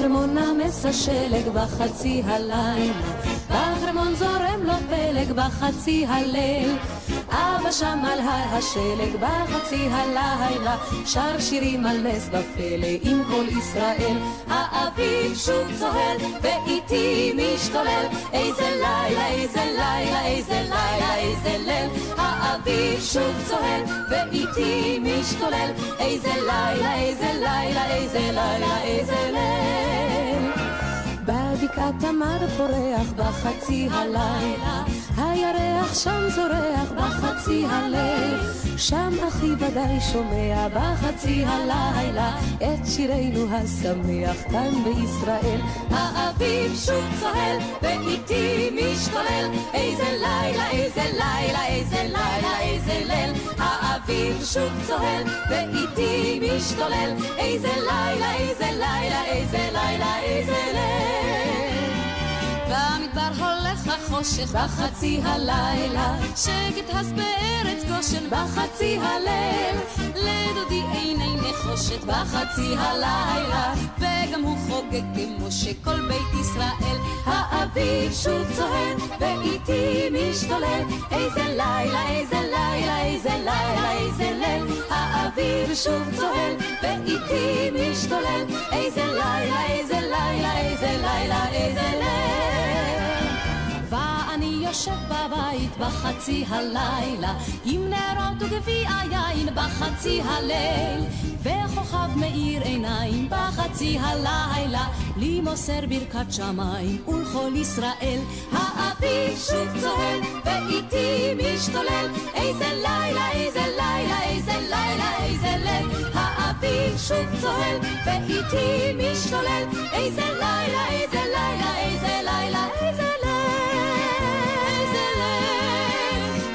בחרמון נמס השלג בחצי הלילה, בחרמון זורם לו פלג בחצי הליל. אבא שם על הר השלג בחצי הלילה, שר שירים על נס בפלא עם כל ישראל. האביב שוב צוהל ואיתי משתולל, איזה לילה, איזה לילה, איזה לילה, איזה ליל. האביב שוב צוהל ואיתי משתולל, איזה לילה, איזה לילה, איזה לילה, איזה ליל. בבקעת תמר פורח בחצי הלילה, הירח שם זורח בחצי הליל. שם אחי ודאי שומע בחצי הלילה את שירנו השמח כאן בישראל. האביב שוב צוהל ואיתי משתולל, איזה לילה, איזה לילה, איזה לילה, איזה ליל. האביב שוב צוהל ואיתי משתולל, איזה לילה, איזה לילה, איזה לילה, איזה ליל. במדבר הולך החושך בחצי הלילה, שקט הס בארץ גושן בחצי הליל. לדודי עיני נחושת בחצי הלילה, וגם הוא חוגג כמו שכל בית ישראל. האביב שוב צוהל ואיתי משתולל, איזה לילה, איזה לילה, איזה לילה, איזה ליל. האביב שוב צוהל ואיתי משתולל, איזה לילה, איזה לילה, איזה לילה, איזה ליל. ואני יושב בבית בחצי הלילה, עם נרות וגביע יין בחצי הליל, וכוכב מאיר עיניים בחצי הלילה, לי מוסר ברכת שמיים ולכל ישראל. האביב שוב צוהל ואיתי משתולל, איזה לילה, איזה לילה, איזה לילה, איזה ליל. האביב שוב צוהל ואיתי משתולל, איזה לילה, איזה לילה, איזה לילה, איזה ליל.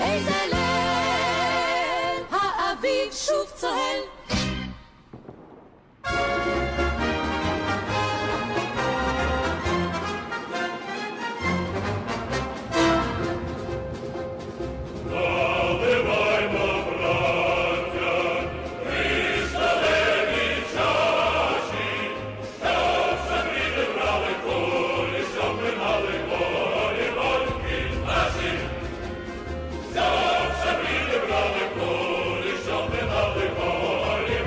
איזה ליל, האביב שוב צוהל. Zawsze bliżej bramy kuli, żeby na wygoli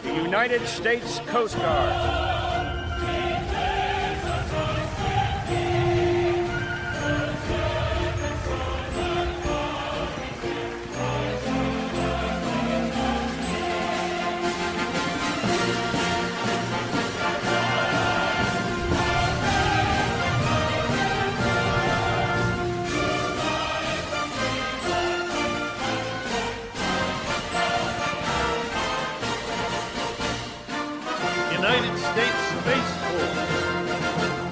The United States Coast Guard. United States Space Force.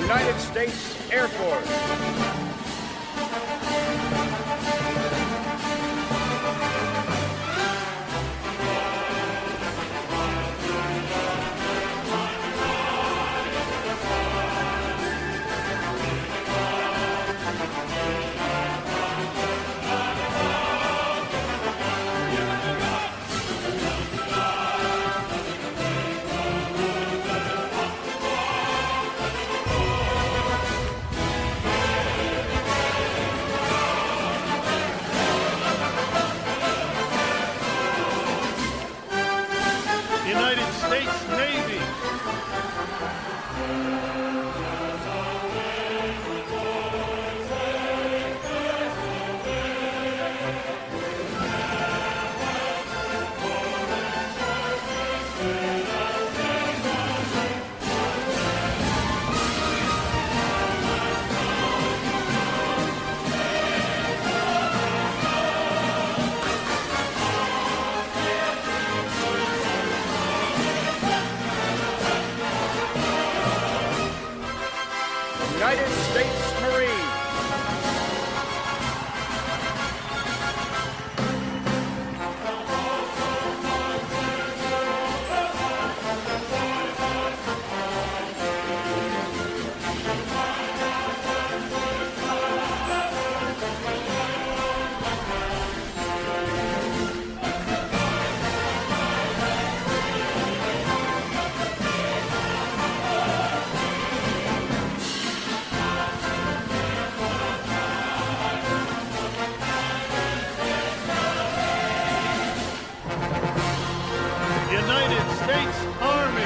United States Air Force. United States Navy. United States Marine. United States Army.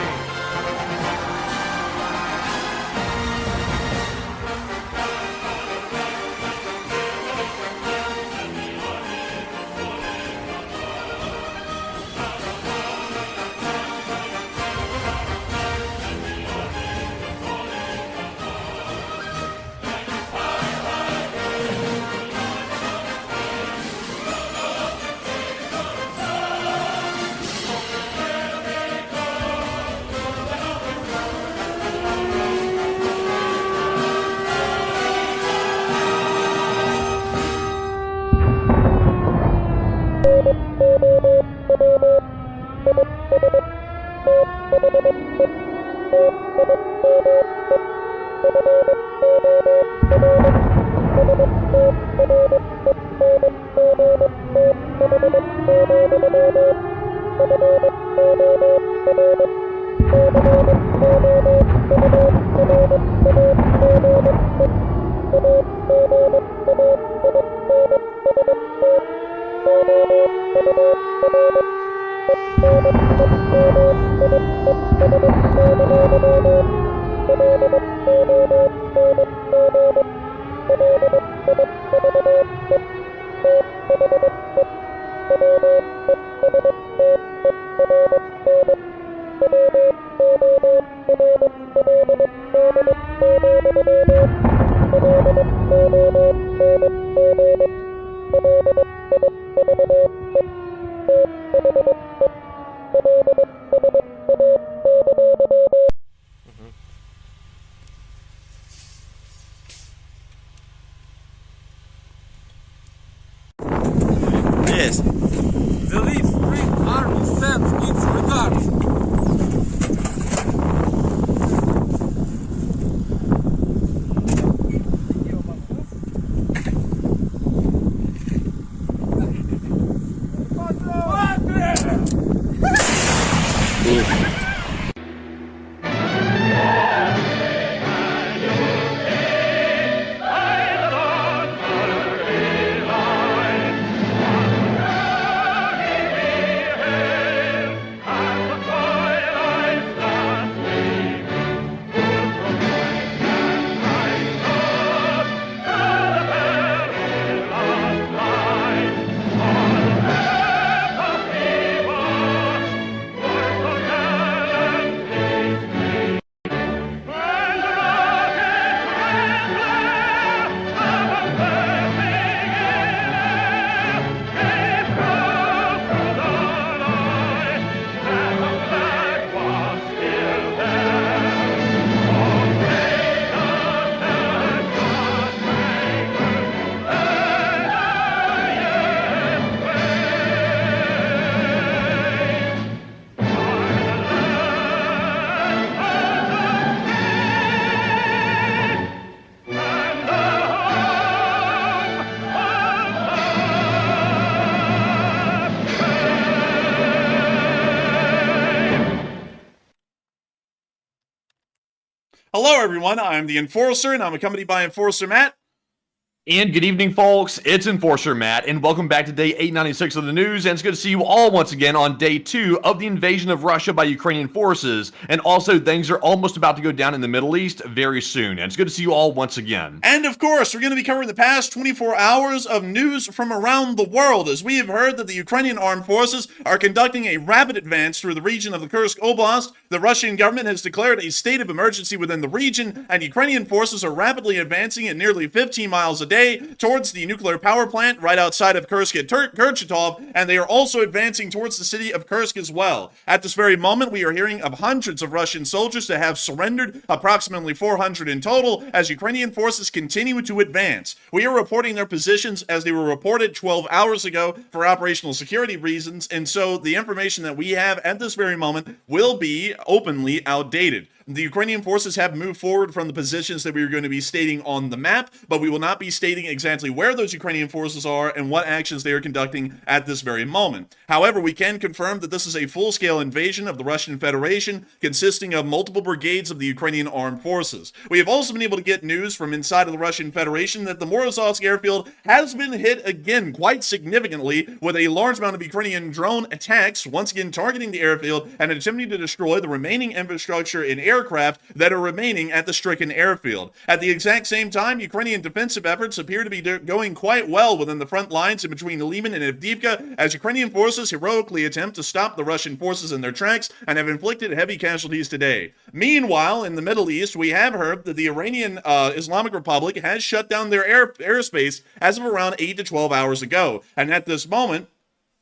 Hello, everyone. I'm the Enforcer, and I'm accompanied by Enforcer Matt. And good evening, folks. It's Enforcer Matt, and welcome back to day 896 of the news. And it's good to see you all once again on day 2 of the invasion of Russia by Ukrainian forces. And also, things are almost about to go down in the Middle East very soon. And it's good to see you all once again. And of course, we're going to be covering the past 24 hours of news from around the world, as we have heard that the Ukrainian armed forces are conducting a rapid advance through the region of the Kursk Oblast. The Russian government has declared a state of emergency within the region, and Ukrainian forces are rapidly advancing at nearly 15 miles a day towards the nuclear power plant right outside of Kursk at Kurchatov, and they are also advancing towards the city of Kursk as well. At this very moment, we are hearing of hundreds of Russian soldiers that have surrendered, approximately 400 in total, as Ukrainian forces continue to advance. We are reporting their positions as they were reported 12 hours ago for operational security reasons, and so the information that we have at this very moment will be openly outdated. The Ukrainian forces have moved forward from the positions that we are going to be stating on the map, but we will not be stating exactly where those Ukrainian forces are and what actions they are conducting at this very moment. However, we can confirm that this is a full-scale invasion of the Russian Federation consisting of multiple brigades of the Ukrainian armed forces. We have also been able to get news from inside of the Russian Federation that the Morozovsk airfield has been hit again quite significantly with a large amount of Ukrainian drone attacks, once again targeting the airfield and attempting to destroy the remaining infrastructure in aircraft that are remaining at the stricken airfield. At the exact same time, Ukrainian defensive efforts appear to be going quite well within the front lines in between Lyman and Avdiivka, as Ukrainian forces heroically attempt to stop the Russian forces in their tracks and have inflicted heavy casualties today. Meanwhile, in the Middle East, we have heard that the Iranian Islamic Republic has shut down their airspace as of around 8 to 12 hours ago, and at this moment,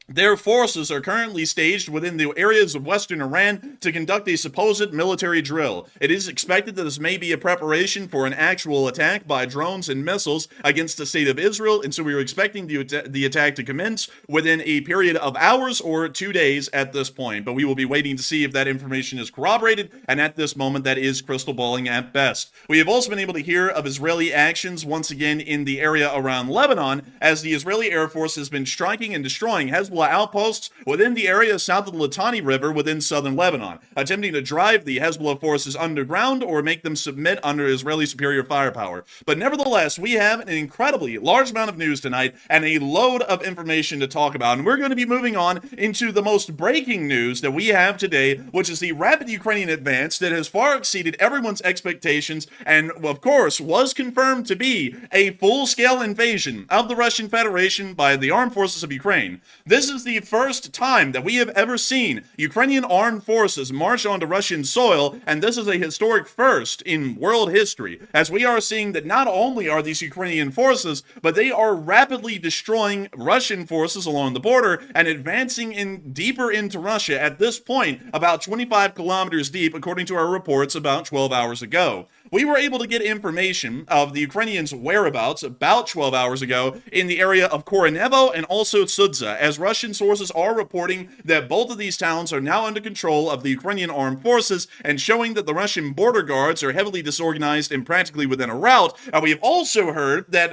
their forces are currently staged within the areas of western Iran to conduct a supposed military drill. It is expected that this may be a preparation for an actual attack by drones and missiles against the state of Israel, and so we are expecting the attack to commence within a period of hours or 2 days at this point. But we will be waiting to see if that information is corroborated, and at this moment that is crystal balling at best. We have also been able to hear of Israeli actions once again in the area around Lebanon, as the Israeli Air Force has been striking and destroying Hezbollah outposts within the area south of the Litani River within southern Lebanon, attempting to drive the Hezbollah forces underground or make them submit under Israeli superior firepower. But nevertheless, we have an incredibly large amount of news tonight and a load of information to talk about, and we're going to be moving on into the most breaking news that we have today, which is the rapid Ukrainian advance that has far exceeded everyone's expectations and, of course, was confirmed to be a full-scale invasion of the Russian Federation by the armed forces of Ukraine. This is the first time that we have ever seen Ukrainian armed forces march onto Russian soil, and this is a historic first in world history, as we are seeing that not only are these Ukrainian forces, but they are rapidly destroying Russian forces along the border and advancing deeper into Russia at this point, about 25 kilometers deep, according to our reports about 12 hours ago. We were able to get information of the Ukrainians' whereabouts about 12 hours ago in the area of Koronevo and also Sudza, as Russian sources are reporting that both of these towns are now under control of the Ukrainian armed forces and showing that the Russian border guards are heavily disorganized and practically within a rout. We have also heard that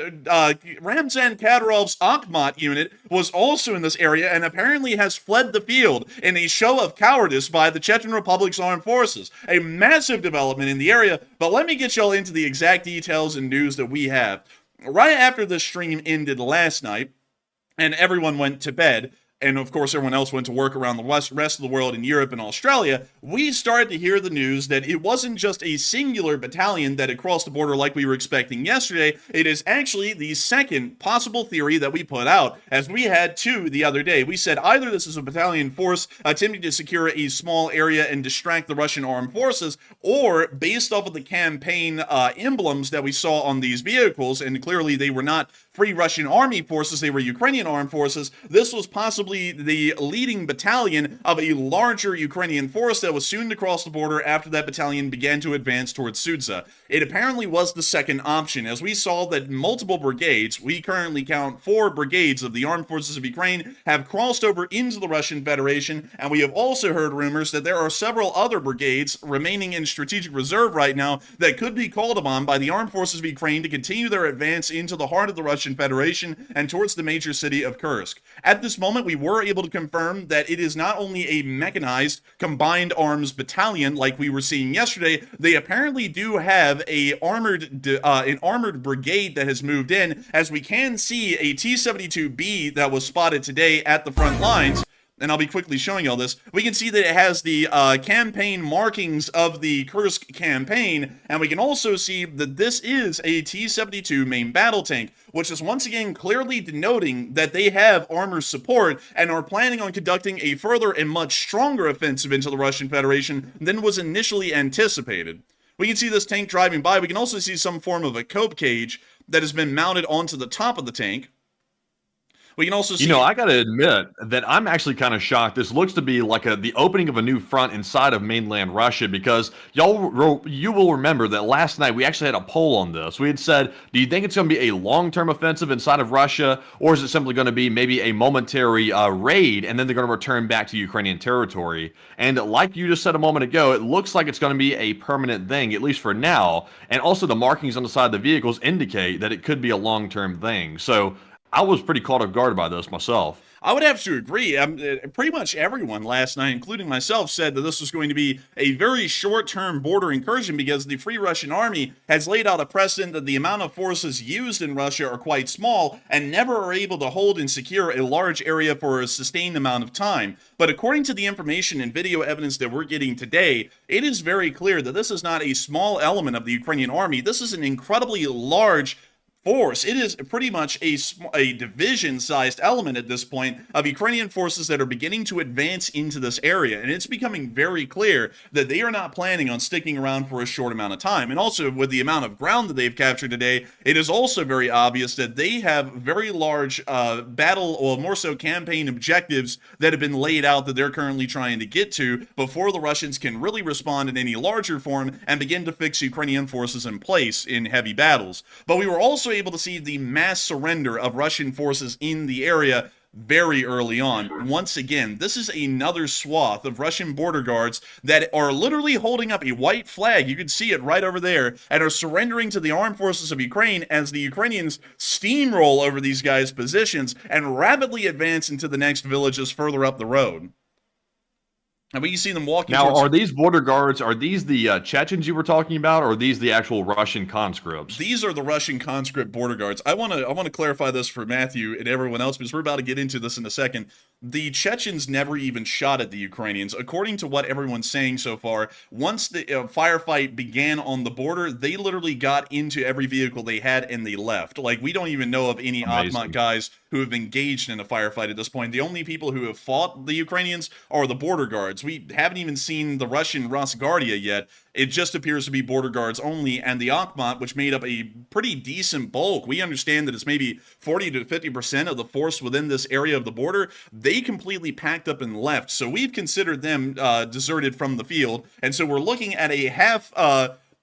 Ramzan Kadyrov's Akhmat unit was also in this area and apparently has fled the field in a show of cowardice by the Chechen Republic's armed forces. A massive development in the area, but let me get y'all into the exact details and news that we have. Right after the stream ended last night, and everyone went to bed, and of course everyone else went to work around the rest of the world in Europe and Australia, we started to hear the news that it wasn't just a singular battalion that had crossed the border like we were expecting yesterday. It is actually the second possible theory that we put out, as we had two the other day. We said either this is a battalion force attempting to secure a small area and distract the Russian armed forces, or based off of the campaign emblems that we saw on these vehicles, and clearly they were not Free Russian Army forces, they were Ukrainian armed forces, this was possibly the leading battalion of a larger Ukrainian force that was soon to cross the border after that battalion began to advance towards Sudza. It apparently was the second option, as we saw that multiple brigades, we currently count 4 brigades of the armed forces of Ukraine, have crossed over into the Russian Federation, and we have also heard rumors that there are several other brigades remaining in strategic reserve right now that could be called upon by the armed forces of Ukraine to continue their advance into the heart of the Russian Federation and towards the major city of Kursk. At this moment, we were able to confirm that it is not only a mechanized combined arms battalion like we were seeing yesterday. They apparently do have an armored brigade that has moved in, as we can see a T-72B that was spotted today at the front lines. And I'll be quickly showing you all this. We can see that it has the campaign markings of the Kursk campaign, and we can also see that this is a T-72 main battle tank, which is once again clearly denoting that they have armor support and are planning on conducting a further and much stronger offensive into the Russian Federation than was initially anticipated. We can see this tank driving by. We can also see some form of a cope cage that has been mounted onto the top of the tank. We can also see... You know, I got to admit that I'm actually kind of shocked. This looks to be like the opening of a new front inside of mainland Russia, because you will remember that last night we actually had a poll on this. We had said, do you think it's going to be a long-term offensive inside of Russia, or is it simply going to be maybe a momentary raid, and then they're going to return back to Ukrainian territory? And like you just said a moment ago, it looks like it's going to be a permanent thing, at least for now. And also the markings on the side of the vehicles indicate that it could be a long-term thing. So I was pretty caught off guard by this myself. I would have to agree. Pretty much everyone last night, including myself, said that this was going to be a very short-term border incursion, because the Free Russian Army has laid out a precedent that the amount of forces used in Russia are quite small and never are able to hold and secure a large area for a sustained amount of time. But according to the information and video evidence that we're getting today, it is very clear that this is not a small element of the Ukrainian army. This is an incredibly large force. It is pretty much a division-sized element at this point of Ukrainian forces that are beginning to advance into this area, and it's becoming very clear that they are not planning on sticking around for a short amount of time. And also, with the amount of ground that they've captured today, it is also very obvious that they have very large battle, or more so campaign objectives that have been laid out that they're currently trying to get to before the Russians can really respond in any larger form and begin to fix Ukrainian forces in place in heavy battles. But we were also able to see the mass surrender of Russian forces in the area very early on. Once again, this is another swath of Russian border guards that are literally holding up a white flag, you can see it right over there, and are surrendering to the armed forces of Ukraine as the Ukrainians steamroll over these guys' positions and rapidly advance into the next villages further up the road. And we can see them walking now, towards... are these border guards, are these the Chechens you were talking about, or are these the actual Russian conscripts? These are the Russian conscript border guards. I want to clarify this for Matthew and everyone else, because we're about to get into this in a second. The Chechens never even shot at the Ukrainians. According to what everyone's saying so far, once the firefight began on the border, they literally got into every vehicle they had and they left. Like, we don't even know of any Akhmat guys who have engaged in a firefight at this point. The only people who have fought the Ukrainians are the border guards. We haven't even seen the Russian Rosguardia yet. It just appears to be border guards only, and the Akhmat, which made up a pretty decent bulk. We understand that it's maybe 40 to 50% of the force within this area of the border. They completely packed up and left, so we've considered them deserted from the field, and so we're looking at a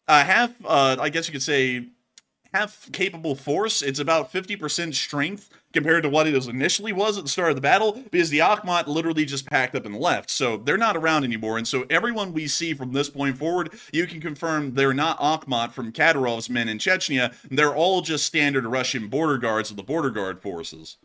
I guess you could say, half capable force. It's about 50% strength compared to what it initially was at the start of the battle, because the Akhmat literally just packed up and left. So they're not around anymore. And so everyone we see from this point forward, you can confirm they're not Akhmat from Kadyrov's men in Chechnya. They're all just standard Russian border guards of the border guard forces.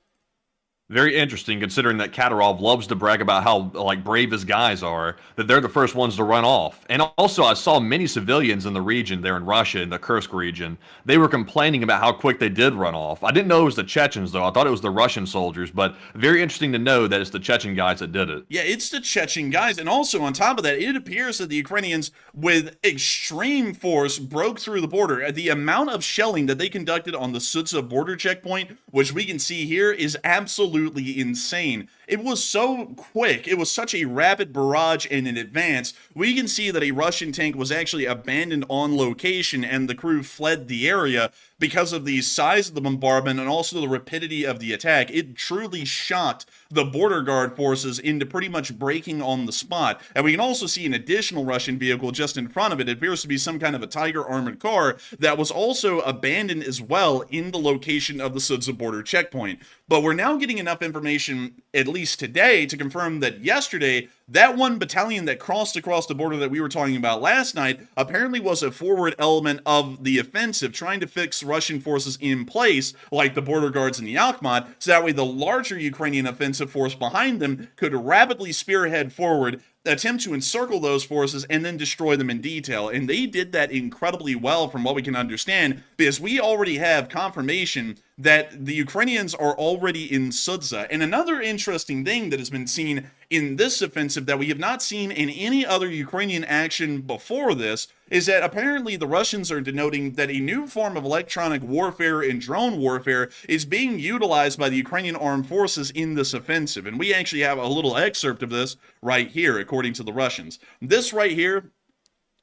Very interesting, considering that Kadyrov loves to brag about how brave his guys are, that they're the first ones to run off. And also, I saw many civilians in the region there in Russia, in the Kursk region. They were complaining about how quick they did run off. I didn't know it was the Chechens, though. I thought it was the Russian soldiers, but very interesting to know that it's the Chechen guys that did it. Yeah, it's the Chechen guys. And also, on top of that, it appears that the Ukrainians, with extreme force, broke through the border. The amount of shelling that they conducted on the Sudza border checkpoint, which we can see here, is absolutely insane. It was so quick. It was such a rapid barrage and an advance. We can see that a Russian tank was actually abandoned on location, and the crew fled the area because of the size of the bombardment and also the rapidity of the attack. It truly shocked the border guard forces into pretty much breaking on the spot. And we can also see an additional Russian vehicle just in front of it. It appears to be some kind of a Tiger armored car that was also abandoned as well in the location of the Sudza border checkpoint. But we're now getting enough information, at least today, to confirm that yesterday That one battalion that crossed across the border that we were talking about last night apparently was a forward element of the offensive, trying to fix Russian forces in place, like the border guards in the Akhmat, so that way the larger Ukrainian offensive force behind them could rapidly spearhead forward, attempt to encircle those forces, and then destroy them in detail. And they did that incredibly well from what we can understand, because we already have confirmation that the Ukrainians are already in Sudza. And another interesting thing that has been seen in this offensive that we have not seen in any other Ukrainian action before this is that apparently the Russians are denoting that a new form of electronic warfare and drone warfare is being utilized by the Ukrainian armed forces in this offensive. And we actually have a little excerpt of this right here, according to the Russians. This right here,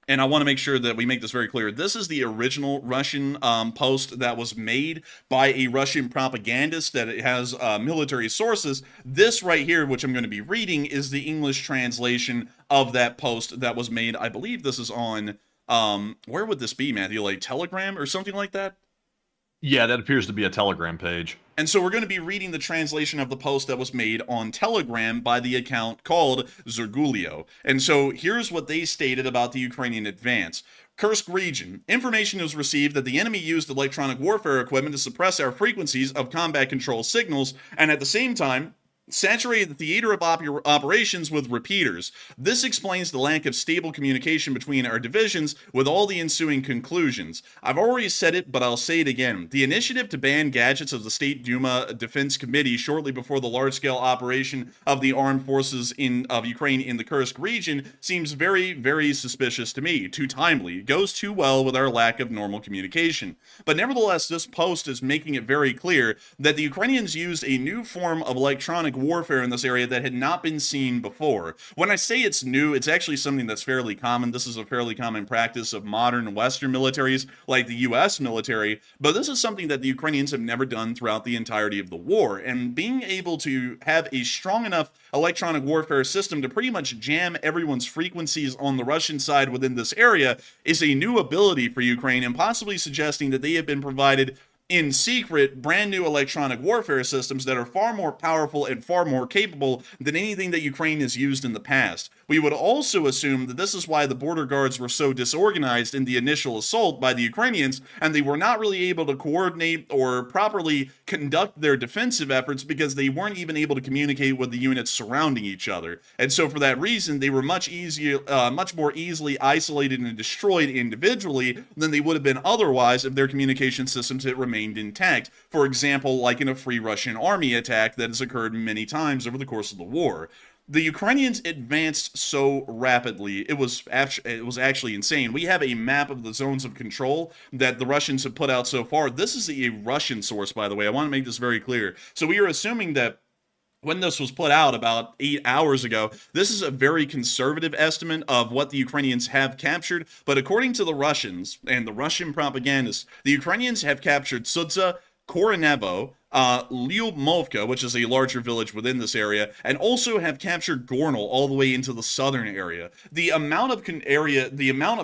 and I want to make sure that we make this very clear, this is the original Russian post that was made by a Russian propagandist that it has military sources. This right here, which I'm going to be reading, is the English translation of that post that was made. I believe this is on, where would this be, Matthew? Like Telegram or something like that? Yeah, that appears to be a Telegram page. And so we're going to be reading the translation of the post that was made on Telegram by the account called Zergulio. And so here's what they stated about the Ukrainian advance. Kursk region. Information was received that the enemy used electronic warfare equipment to suppress our frequencies of combat control signals, and at the same time, saturated the theater of operations with repeaters. This explains the lack of stable communication between our divisions, with all the ensuing conclusions. I've already said it, but I'll say it again. The initiative to ban gadgets of the State Duma Defense Committee shortly before the large-scale operation of the armed forces of Ukraine in the Kursk region seems very, very suspicious to me. Too timely. It goes too well with our lack of normal communication. But nevertheless, this post is making it very clear that the Ukrainians used a new form of electronic warfare in this area that had not been seen before. When I say it's new, it's actually something that's fairly common. This is a fairly common practice of modern Western militaries, like the U.S. military, but this is something that the Ukrainians have never done throughout the entirety of the war. And being able to have a strong enough electronic warfare system to pretty much jam everyone's frequencies on the Russian side within this area is a new ability for Ukraine, and possibly suggesting that they have been provided in secret, brand new electronic warfare systems that are far more powerful and far more capable than anything that Ukraine has used in the past. We would also assume that this is why the border guards were so disorganized in the initial assault by the Ukrainians, and they were not really able to coordinate or properly conduct their defensive efforts because they weren't even able to communicate with the units surrounding each other. And so for that reason, they were much more easily isolated and destroyed individually than they would have been otherwise if their communication systems had remained intact. For example, like in a Free Russian Army attack that has occurred many times over the course of the war. The Ukrainians advanced so rapidly, it was actually insane. We have a map of the zones of control that the Russians have put out so far. This is a Russian source, by the way. I want to make this very clear. So we are assuming that when this was put out about 8 hours ago, this is a very conservative estimate of what the Ukrainians have captured. But according to the Russians and the Russian propagandists, the Ukrainians have captured Sudza, Koronevo, Lyubmovka, which is a larger village within this area, and also have captured Gornal all the way into the southern area. The amount of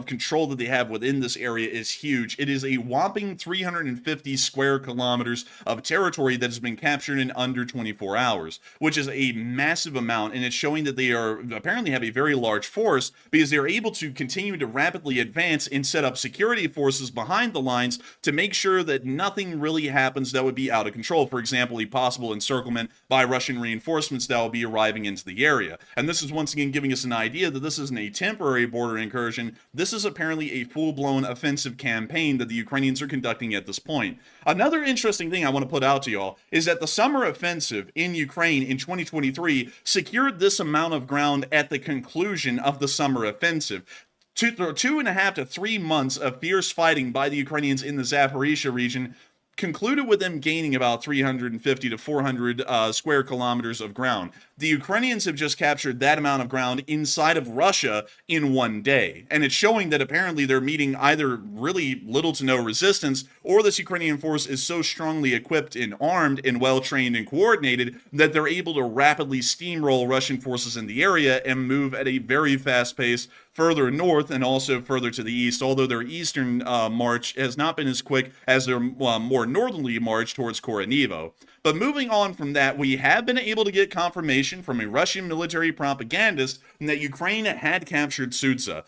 control that they have within this area is huge. It is a whopping 350 square kilometers of territory that has been captured in under 24 hours, which is a massive amount, and it's showing that they are apparently have a very large force because they're able to continue to rapidly advance and set up security forces behind the lines to make sure that nothing really happens that would be out of control. For example, a possible encirclement by Russian reinforcements that will be arriving into the area. And this is once again giving us an idea that this isn't a temporary border incursion. This is apparently a full-blown offensive campaign that the Ukrainians are conducting at this point. Another interesting thing I want to put out to y'all is that the summer offensive in Ukraine in 2023 secured this amount of ground at the conclusion of the summer offensive. 2.5 to 3 months of fierce fighting by the Ukrainians in the Zaporizhzhia region concluded with them gaining about 350 to 400 square kilometers of ground. The Ukrainians have just captured that amount of ground inside of Russia in one day. And it's showing that apparently they're meeting either really little to no resistance, or this Ukrainian force is so strongly equipped and armed and well-trained and coordinated that they're able to rapidly steamroll Russian forces in the area and move at a very fast pace further north and also further to the east, although their eastern march has not been as quick as their more northerly march towards Koronivo. But moving on from that, we have been able to get confirmation from a Russian military propagandist that Ukraine had captured Sudzha.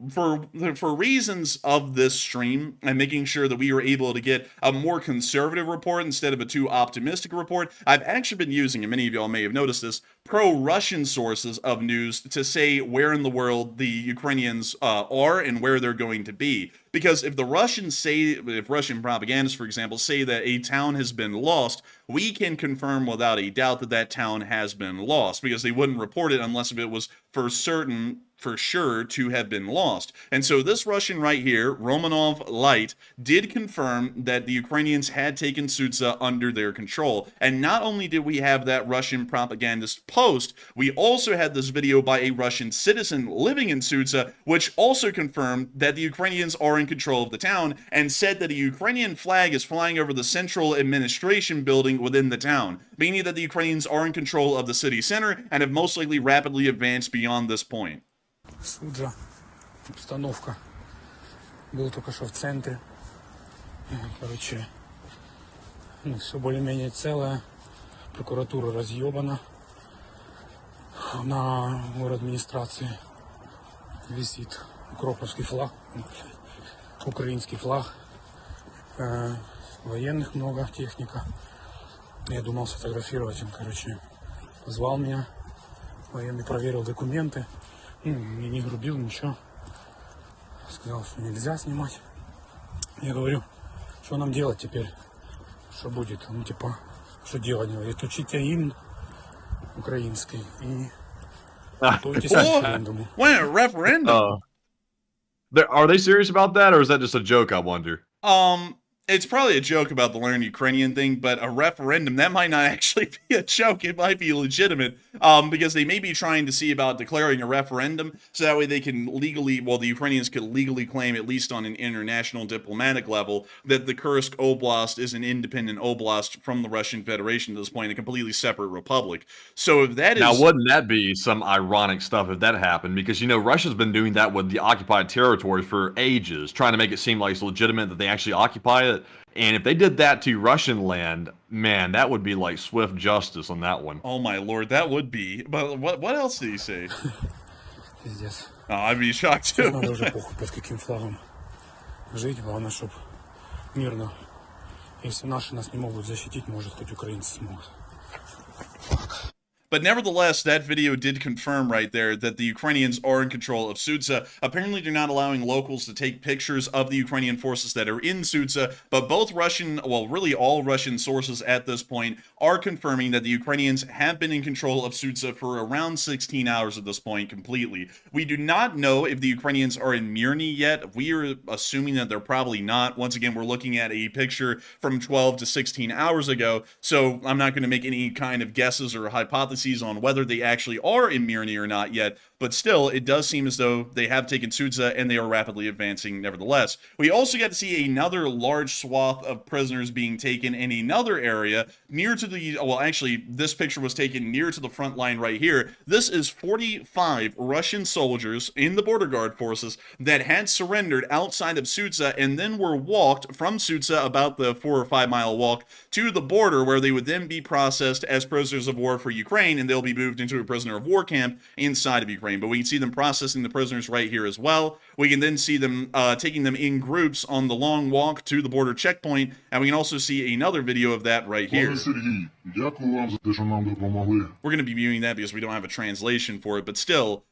For reasons of this stream and making sure that we were able to get a more conservative report instead of a too optimistic report, I've actually been using, and many of y'all may have noticed this, pro-Russian sources of news to say where in the world the Ukrainians are and where they're going to be. Because if Russian propagandists, for example, say that a town has been lost, we can confirm without a doubt that that town has been lost, because they wouldn't report it unless if it was for sure to have been lost. And so this Russian right here, Romanov Light, did confirm that the Ukrainians had taken Sudzha under their control. And not only did we have that Russian propagandist post, we also had this video by a Russian citizen living in Sudzha, which also confirmed that the Ukrainians are in control of the town, and said that a Ukrainian flag is flying over the central administration building within the town, meaning that the Ukrainians are in control of the city center and have most likely rapidly advanced beyond this point. Суджа, обстановка. Был только что в центре. Короче, все более-менее целое. Прокуратура разъебана. На город администрации висит укроповский флаг, украинский флаг. Военных много, техника. Я думал сфотографировать им, короче. Позвал меня. Военный проверил документы. Мне не грубил, ничего. Сказал, что нельзя снимать. Я говорю, что нам делать теперь? Что будет? Он типа, что делать? Говорит, учите гимн украинский и готовьтесь к референдуму. When a referendum? Are they serious about that, or is that just a joke, I wonder? It's probably a joke about the learn Ukrainian thing, but a referendum, that might not actually be a joke. It might be legitimate, because they may be trying to see about declaring a referendum, so that way they can legally, well, the Ukrainians could legally claim, at least on an international diplomatic level, that the Kursk Oblast is an independent oblast from the Russian Federation at this point, a completely separate republic. So if that is... Now, wouldn't that be some ironic stuff if that happened? Because, you know, Russia's been doing that with the occupied territories for ages, trying to make it seem like it's legitimate that they actually occupy it. And if they did that to Russian land, man, that would be like swift justice on that one. Oh my lord, that would be. But what else did he say? Пиздец. Oh, I'd be shocked too. Надо уже похуй, под каким флагом жить, главное, чтоб мирно. Если наши нас не могут защитить, может, хоть украинцы смогут. But nevertheless, that video did confirm right there that the Ukrainians are in control of Sudzha. Apparently, they're not allowing locals to take pictures of the Ukrainian forces that are in Sudzha, but both Russian, well, really all Russian sources at this point are confirming that the Ukrainians have been in control of Sudzha for around 16 hours at this point completely. We do not know if the Ukrainians are in Mirny yet. We are assuming that they're probably not. Once again, we're looking at a picture from 12 to 16 hours ago, so I'm not going to make any kind of guesses or hypotheses on whether they actually are in Mirny or not yet, but still, it does seem as though they have taken Sudzha and they are rapidly advancing nevertheless. We also got to see another large swath of prisoners being taken in another area near to the, well, actually, this picture was taken near to the front line right here. This is 45 Russian soldiers in the border guard forces that had surrendered outside of Sudzha and then were walked from Sudzha about the 4 or 5 mile walk to the border, where they would then be processed as prisoners of war for Ukraine, and they'll be moved into a prisoner of war camp inside of Ukraine. But we can see them processing the prisoners right here as well. We can then see them taking them in groups on the long walk to the border checkpoint, and we can also see another video of that right here. We're going to be viewing that because we don't have a translation for it, but still,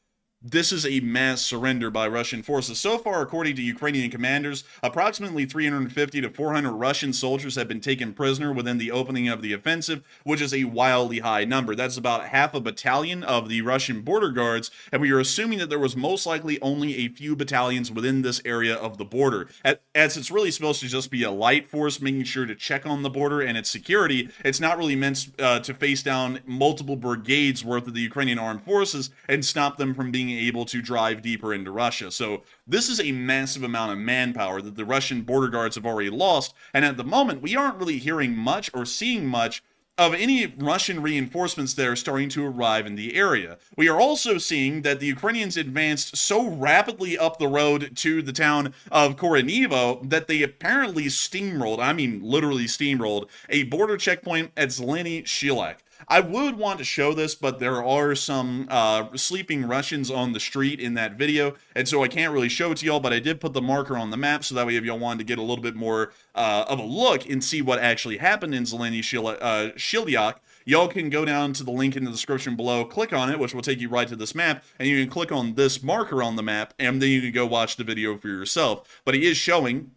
this is a mass surrender by Russian forces. So far, according to Ukrainian commanders, approximately 350 to 400 Russian soldiers have been taken prisoner within the opening of the offensive, which is a wildly high number. That's about half a battalion of the Russian border guards, and we are assuming that there was most likely only a few battalions within this area of the border. As it's really supposed to just be a light force making sure to check on the border and its security, it's not really meant to face down multiple brigades worth of the Ukrainian armed forces and stop them from being able to drive deeper into Russia. So this is a massive amount of manpower that the Russian border guards have already lost, and at the moment we aren't really hearing much or seeing much of any Russian reinforcements that are starting to arrive in the area. We are also seeing that the Ukrainians advanced so rapidly up the road to the town of Korenivo that they apparently steamrolled, I mean literally steamrolled, a border checkpoint at Zeleny Shilak. I would want to show this, but there are some sleeping Russians on the street in that video, and so I can't really show it to y'all, but I did put the marker on the map, so that way if y'all wanted to get a little bit more of a look and see what actually happened in Zeleny Shilyak, y'all can go down to the link in the description below, click on it, which will take you right to this map, and you can click on this marker on the map, and then you can go watch the video for yourself. But he is showing,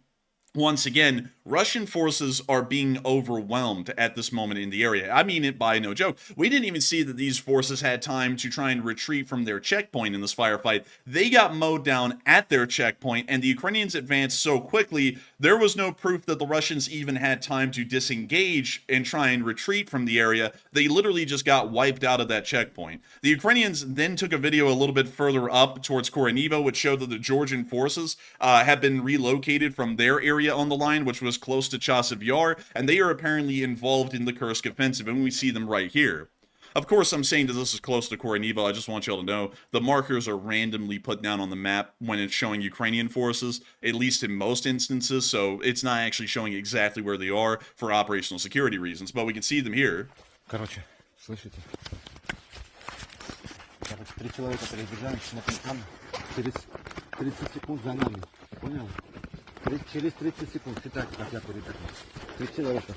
once again, Russian forces are being overwhelmed at this moment in the area. I mean it by no joke. We didn't even see that these forces had time to try and retreat from their checkpoint in this firefight. They got mowed down at their checkpoint, and the Ukrainians advanced so quickly, there was no proof that the Russians even had time to disengage and try and retreat from the area. They literally just got wiped out of that checkpoint. The Ukrainians then took a video a little bit further up towards Korenivo, which showed that the Georgian forces had been relocated from their area on the line, which was close to Chasiv Yar, and they are apparently involved in the Kursk offensive, and we see them right here. Of course, I'm saying that this is close to Korenivo. I just want y'all to know the markers are randomly put down on the map when it's showing Ukrainian forces, at least in most instances, so it's not actually showing exactly where they are for operational security reasons, but we can see them here. Короче, слышите? Короче, 3 человека перебежали, смотрим там, через 30 секунд за нами, понял? Через 30 секунд, считай, как я перебегал. 3 человека.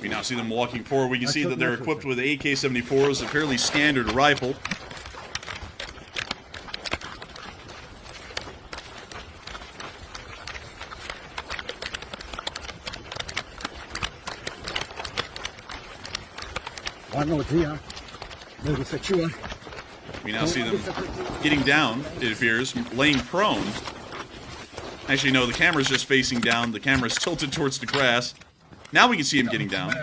We now see them walking forward. We can see that they're equipped with AK-74s, a fairly standard rifle. We now see them getting down, it appears, laying prone. Actually, no, the camera's just facing down. The camera's tilted towards the grass. Now we can see him getting down.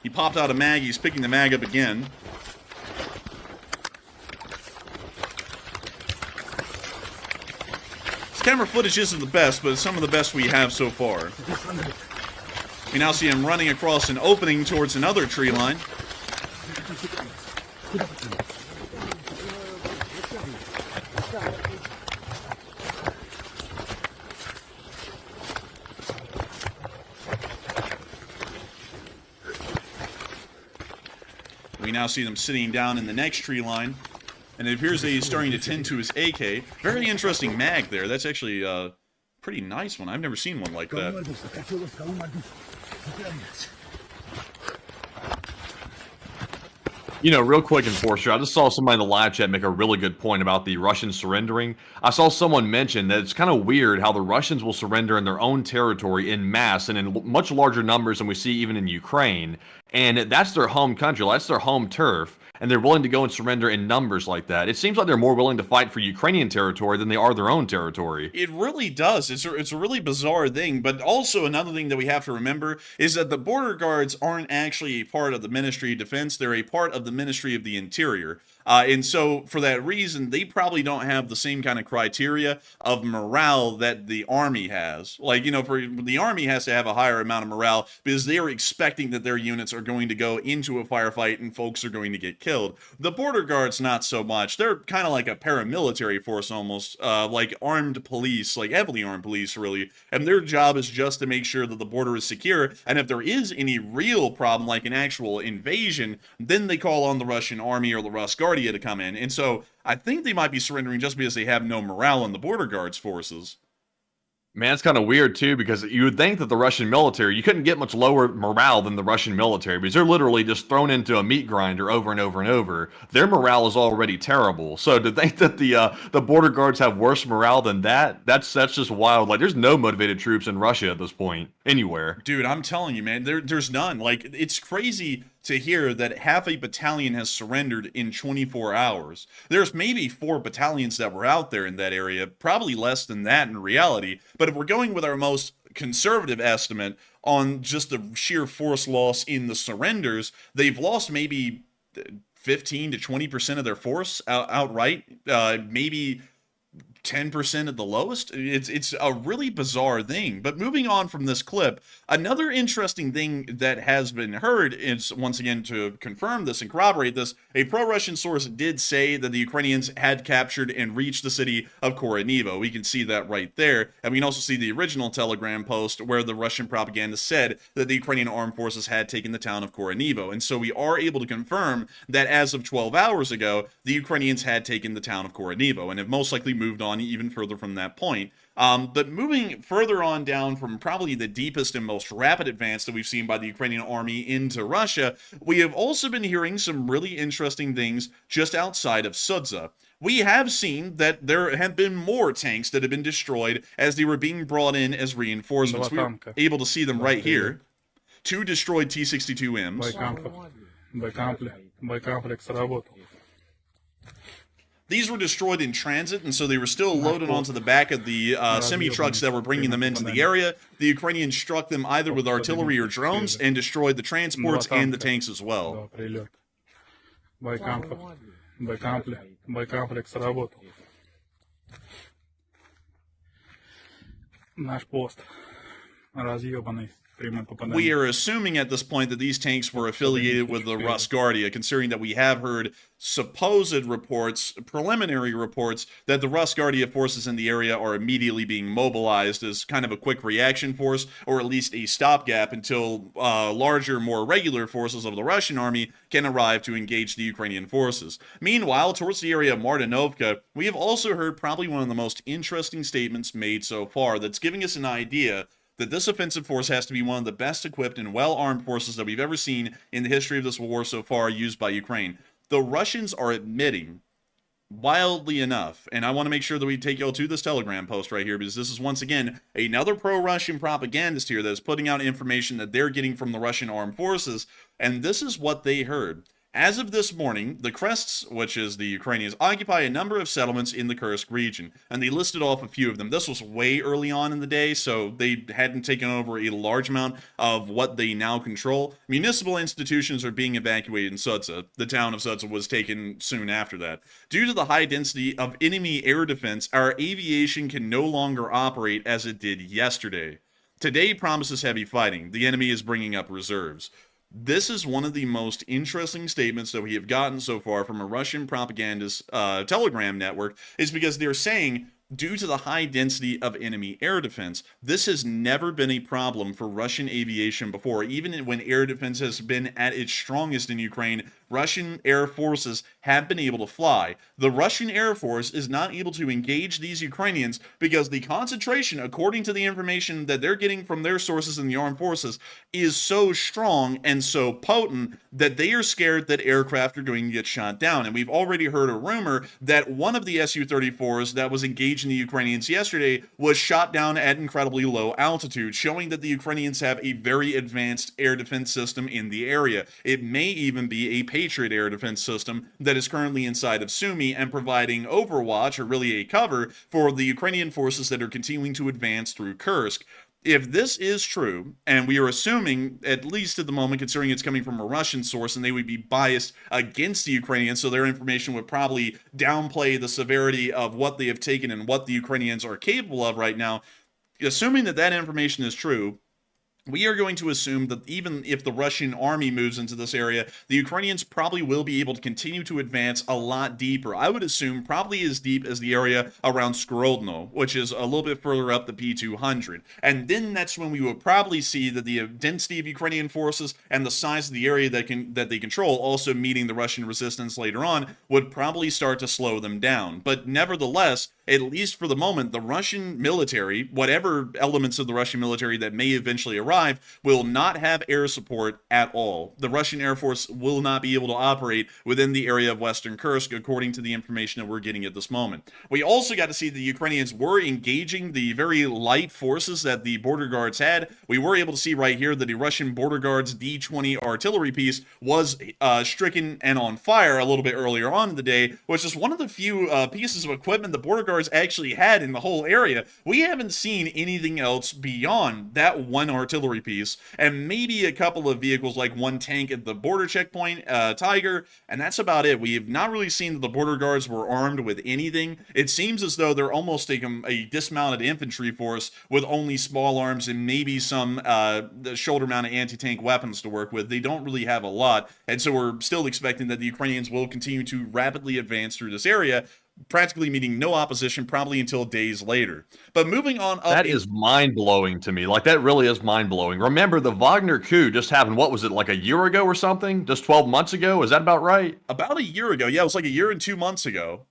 He popped out a mag. He's picking the mag up again. This camera footage isn't the best, but it's some of the best we have so far. We now see him running across an opening towards another tree line. We now see them sitting down in the next tree line, and it appears that he's starting to tend to his AK. Very interesting mag there. That's actually a pretty nice one. I've never seen one like that. You know, real quick, Enforcer, I just saw somebody in the live chat make a really good point about the Russians surrendering. I saw someone mention that it's kind of weird how the Russians will surrender in their own territory in mass and in much larger numbers than we see even in Ukraine. And that's their home country, that's their home turf, and they're willing to go and surrender in numbers like that. It seems like they're more willing to fight for Ukrainian territory than they are their own territory. It really does. It's a really bizarre thing, but also another thing that we have to remember is that the border guards aren't actually a part of the Ministry of Defense. They're a part of the Ministry of the Interior. And so, for that reason, they probably don't have the same kind of criteria of morale that the Army has. Like, you know, for the Army has to have a higher amount of morale because they are expecting that their units are going to go into a firefight and folks are going to get killed. The Border Guards, not so much. They're kind of like a paramilitary force almost, like armed police, like heavily armed police, really. And their job is just to make sure that the border is secure. And if there is any real problem, like an actual invasion, then they call on the Russian Army or the Rosguardia to come in. And so I think they might be surrendering just because they have no morale in the Border Guards forces. Man, it's kind of weird, too, because you would think that the Russian military, you couldn't get much lower morale than the Russian military, because they're literally just thrown into a meat grinder over and over and over. Their morale is already terrible. So to think that the border guards have worse morale than that, that's just wild. Like, there's no motivated troops in Russia at this point, anywhere. Dude, I'm telling you, man, there's none. Like, it's crazy to hear that half a battalion has surrendered in 24 hours. There's maybe 4 battalions that were out there in that area, probably less than that in reality. But if we're going with our most conservative estimate on just the sheer force loss in the surrenders, they've lost maybe 15 to 20% of their force outright, maybe 10% at the lowest. It's a really bizarre thing. But moving on from this clip, another interesting thing that has been heard is, once again, to confirm this and corroborate this, a pro-Russian source did say that the Ukrainians had captured and reached the city of Koronivo. We can see that right there. And we can also see the original Telegram post where the Russian propaganda said that the Ukrainian armed forces had taken the town of Koronivo. And so we are able to confirm that as of 12 hours ago, the Ukrainians had taken the town of Koronivo and have most likely moved on even further from that point. But moving further on down from probably the deepest and most rapid advance that we've seen by the Ukrainian army into Russia, we have also been hearing some really interesting things just outside of Sudza. We have seen that there have been more tanks that have been destroyed as they were being brought in as reinforcements. We were able to see them right here. 2 destroyed T-62Ms. Боекомплекс работал. These were destroyed in transit, and so they were still loaded onto the back of the semi-trucks that were bringing them into the area. The Ukrainians struck them either with artillery or drones and destroyed the transports and the tanks as well. Боекомплекс работал. Наш пост разъебанный. We are assuming at this point that these tanks were affiliated with the Rosguardia, considering that we have heard supposed reports, preliminary reports, that the Rosguardia forces in the area are immediately being mobilized as kind of a quick reaction force, or at least a stopgap until larger, more regular forces of the Russian army can arrive to engage the Ukrainian forces. Meanwhile, towards the area of Martinovka, we have also heard probably one of the most interesting statements made so far that's giving us an idea that this offensive force has to be one of the best equipped and well-armed forces that we've ever seen in the history of this war so far used by Ukraine. The Russians are admitting, wildly enough, and I want to make sure that we take y'all to this Telegram post right here, because this is once again another pro-Russian propagandist here that is putting out information that they're getting from the Russian armed forces, and this is what they heard. As of this morning, the Krests, which is the Ukrainians, occupy a number of settlements in the Kursk region, and they listed off a few of them. This was way early on in the day, so they hadn't taken over a large amount of what they now control. Municipal institutions are being evacuated in Sudza. The town of Sudza was taken soon after that. Due to the high density of enemy air defense, our aviation can no longer operate as it did yesterday. Today promises heavy fighting. The enemy is bringing up reserves. This is one of the most interesting statements that we have gotten so far from a Russian propagandist Telegram network, is because they're saying, due to the high density of enemy air defense, this has never been a problem for Russian aviation before. Even when air defense has been at its strongest in Ukraine, Russian air forces have been able to fly. The Russian Air Force is not able to engage these Ukrainians because the concentration, according to the information that they're getting from their sources in the armed forces, is so strong and so potent that they are scared that aircraft are going to get shot down. And we've already heard a rumor that one of the Su-34s that was engaged in the Ukrainians yesterday was shot down at incredibly low altitude, showing that the Ukrainians have a very advanced air defense system in the area. It may even be a Patriot air defense system that is currently inside of Sumy and providing overwatch, or really a cover, for the Ukrainian forces that are continuing to advance through Kursk. If this is true, and we are assuming, at least at the moment, considering it's coming from a Russian source, and they would be biased against the Ukrainians, so their information would probably downplay the severity of what they have taken and what the Ukrainians are capable of right now, assuming that that information is true, we are going to assume that even if the Russian army moves into this area, the Ukrainians probably will be able to continue to advance a lot deeper. I would assume probably as deep as the area around Skorodno, which is a little bit further up the P200. And then that's when we would probably see that the density of Ukrainian forces and the size of the area that they control, also meeting the Russian resistance later on, would probably start to slow them down. But nevertheless, at least for the moment, the Russian military, whatever elements of the Russian military that may eventually arrive, will not have air support at all. The Russian Air Force will not be able to operate within the area of Western Kursk, according to the information that we're getting at this moment. We also got to see the Ukrainians were engaging the very light forces that the border guards had. We were able to see right here that the Russian border guards D-20 artillery piece was stricken and on fire a little bit earlier on in the day, which is one of the few pieces of equipment the border guards guards actually had in the whole area. We haven't seen anything else beyond that one artillery piece, and maybe a couple of vehicles like one tank at the border checkpoint, Tiger, and that's about it. We have not really seen that the border guards were armed with anything. It seems as though they're almost a dismounted infantry force with only small arms and maybe some shoulder-mounted anti-tank weapons to work with. They don't really have a lot, and so we're still expecting that the Ukrainians will continue to rapidly advance through this area, practically meeting no opposition probably until days later. But moving on up... That is mind-blowing to me. Like, that really is mind-blowing. Remember, the Wagner coup just happened, what was it, like a year ago or something? Just 12 months ago? Is that about right? About a year ago. Yeah, it was like a year and 2 months ago.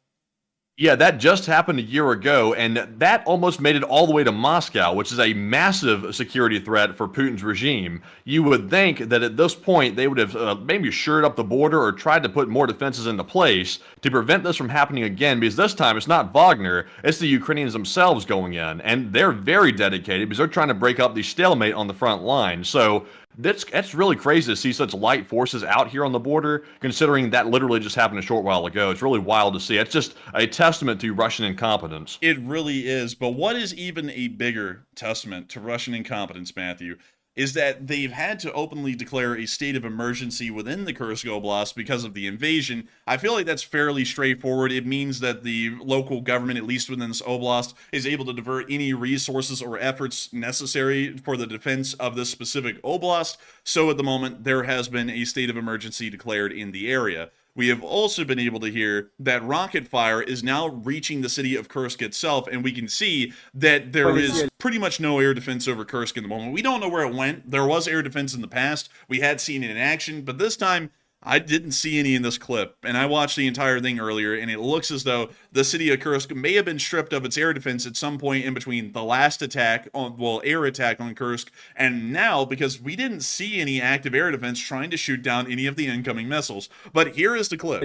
Yeah, that just happened a year ago, and that almost made it all the way to Moscow, which is a massive security threat for Putin's regime. You would think that at this point they would have maybe shored up the border or tried to put more defenses into place to prevent this from happening again, because this time it's not Wagner, it's the Ukrainians themselves going in, and they're very dedicated because they're trying to break up the stalemate on the front line. So that's really crazy to see such light forces out here on the border, considering that literally just happened a short while ago. It's really wild to see. It's just a testament to Russian incompetence. It really is. But what is even a bigger testament to Russian incompetence, Matthew, is that they've had to openly declare a state of emergency within the Kursk Oblast because of the invasion. I feel like that's fairly straightforward. It means that the local government, at least within this oblast, is able to divert any resources or efforts necessary for the defense of this specific oblast. So at the moment, there has been a state of emergency declared in the area. We have also been able to hear that rocket fire is now reaching the city of Kursk itself, and we can see that there is pretty much no air defense over Kursk in the moment. We don't know where it went. There was air defense in the past. We had seen it in action, but this time I didn't see any in this clip, and I watched the entire thing earlier, and it looks as though the city of Kursk may have been stripped of its air defense at some point in between the last attack, air attack on Kursk, and now, because we didn't see any active air defense trying to shoot down any of the incoming missiles. But here is the clip.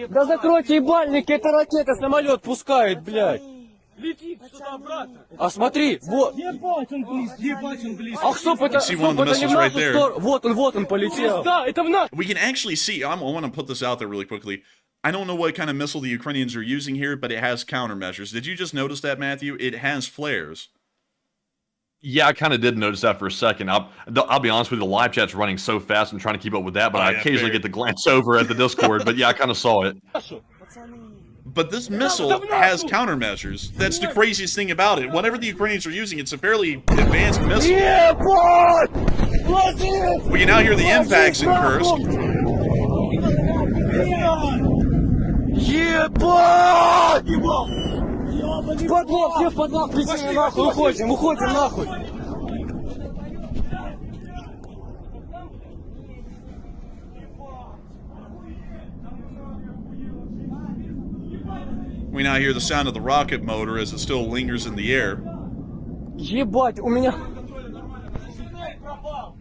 Да закройте ебальники, это ракета самолет пускает, блядь. А смотри, вот. Ах, стоп, это see one of the missiles right there. Вот он полетел. Да, это в нас. We can actually see, I want to put this out there really quickly. I don't know what kind of missile the Ukrainians are using here, but it has countermeasures. Did you just notice that, Matthew? It has flares. Yeah, I kind of did notice that for a second. I'll be honest with you, the live chat's running so fast and trying to keep up with that, but I occasionally get to glance over at the Discord. But yeah, I kind of saw it. But this missile has countermeasures. That's the craziest thing about it. Whatever the Ukrainians are using, it's a fairly advanced missile. We can now hear the impacts in Kursk. Подлог, все в подлог, причины нахуй, уходим нахуй. We now hear the sound of the rocket motor as it still lingers in the air. Ебать, у меня...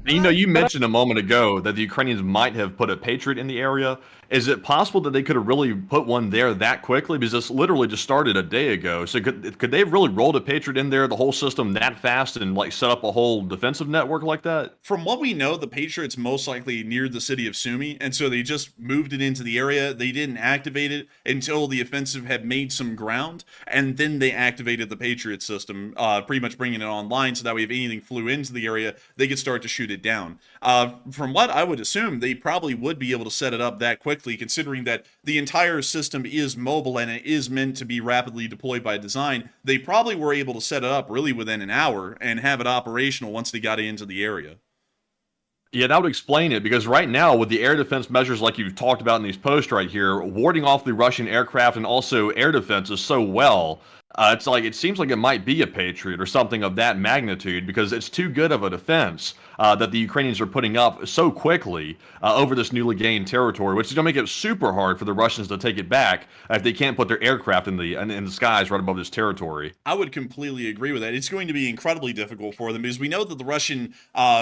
And, you know, you mentioned a moment ago that the Ukrainians might have put a Patriot in the area. Is it possible that they could have really put one there that quickly? Because this literally just started a day ago. So could they have really rolled a Patriot in there, the whole system that fast, and like set up a whole defensive network like that? From what we know, the Patriot's most likely near the city of Sumy, and so they just moved it into the area. They didn't activate it until the offensive had made some ground, and then they activated the Patriot system, pretty much bringing it online so that way if anything flew into the area, they could start to shoot it down. From what I would assume, they probably would be able to set it up that quickly, considering that the entire system is mobile and it is meant to be rapidly deployed by design. They probably were able to set it up really within an hour and have it operational once they got into the area. Yeah, that would explain it, because right now, with the air defense measures like you've talked about in these posts right here, warding off the Russian aircraft and also air defenses so well, it's like it seems like it might be a Patriot or something of that magnitude, because it's too good of a defense that the Ukrainians are putting up so quickly over this newly gained territory, which is going to make it super hard for the Russians to take it back if they can't put their aircraft in the skies right above this territory. I would completely agree with that. It's going to be incredibly difficult for them because we know that the Russian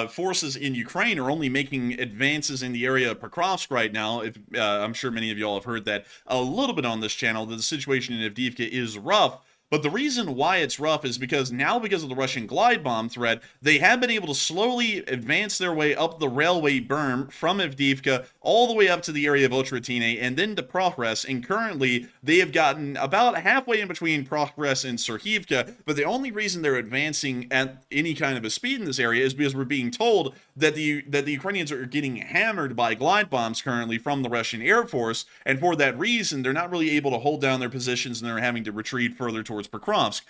forces in Ukraine are only making advances in the area of Pokrovsk right now. I'm sure many of y'all have heard that a little bit on this channel, that the situation in Avdiivka is rough. But the reason why it's rough is because now, because of the Russian glide bomb threat, they have been able to slowly advance their way up the railway berm from Avdiivka all the way up to the area of Otratine and then to Progress. And currently, they have gotten about halfway in between Progress and Serhivka. But the only reason they're advancing at any kind of a speed in this area is because we're being told that the Ukrainians are getting hammered by glide bombs currently from the Russian Air Force. And for that reason, they're not really able to hold down their positions and they're having to retreat further towards Pokrovsk.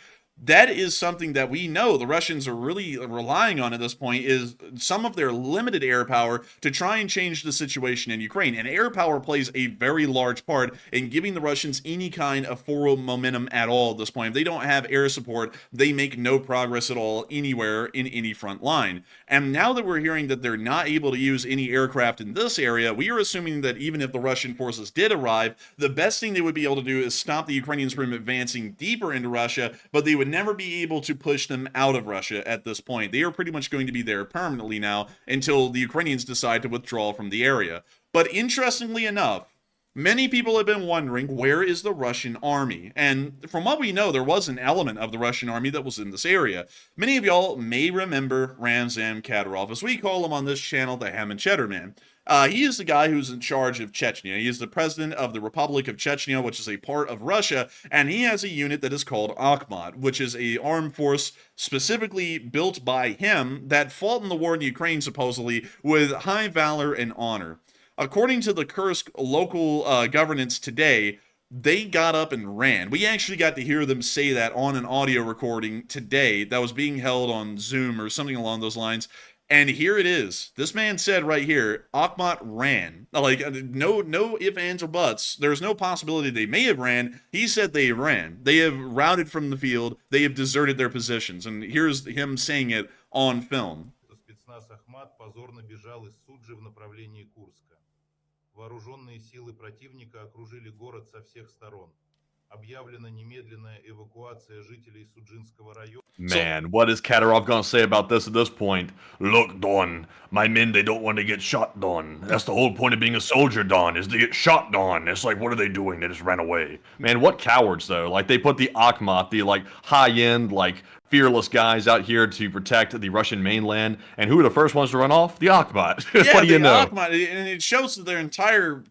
That is something that we know the Russians are really relying on at this point, is some of their limited air power to try and change the situation in Ukraine. And air power plays a very large part in giving the Russians any kind of forward momentum at all at this point. If they don't have air support, they make no progress at all anywhere in any front line. And now that we're hearing that they're not able to use any aircraft in this area, we are assuming that even if the Russian forces did arrive, the best thing they would be able to do is stop the Ukrainians from advancing deeper into Russia, but they would never be able to push them out of Russia at this point. They are pretty much going to be there permanently now until the Ukrainians decide to withdraw from the area. But interestingly enough, many people have been wondering, where is the Russian army? And from what we know, there was an element of the Russian army that was in this area. Many of y'all may remember Ramzan Kadyrov, as we call him on this channel, the Ham and Cheddar Man. He is the guy who's in charge of Chechnya. He is the president of the Republic of Chechnya, which is a part of Russia, and he has a unit that is called Akhmat, which is an armed force specifically built by him that fought in the war in Ukraine, supposedly, with high valor and honor. According to the Kursk local governance today, they got up and ran. We actually got to hear them say that on an audio recording today that was being held on Zoom or something along those lines. And here it is. This man said right here, Akhmat ran. Like, no ifs, ands, or buts. There's no possibility they may have ran. He said they ran. They have routed from the field. They have deserted their positions. And here's him saying it on film. Спецназ Ахмат позорно бежал из Суджи в направлении Курска. Вооруженные силы противника окружили город со всех сторон. Объявлена немедленная эвакуация жителей Суджинского района. Man, what is Kadyrov gonna say about this at this point? Look, Don, my men, they don't want to get shot, Don. That's the whole point of being a soldier, Don, is to get shot, Don. It's like, what are they doing? They just ran away. Man, what cowards, though. Like, they put the Akhmat, the, like, high-end, like, fearless guys out here to protect the Russian mainland. And who are the first ones to run off? The Akhmat. Yeah, what do you know? Akhmat, and it shows that their entire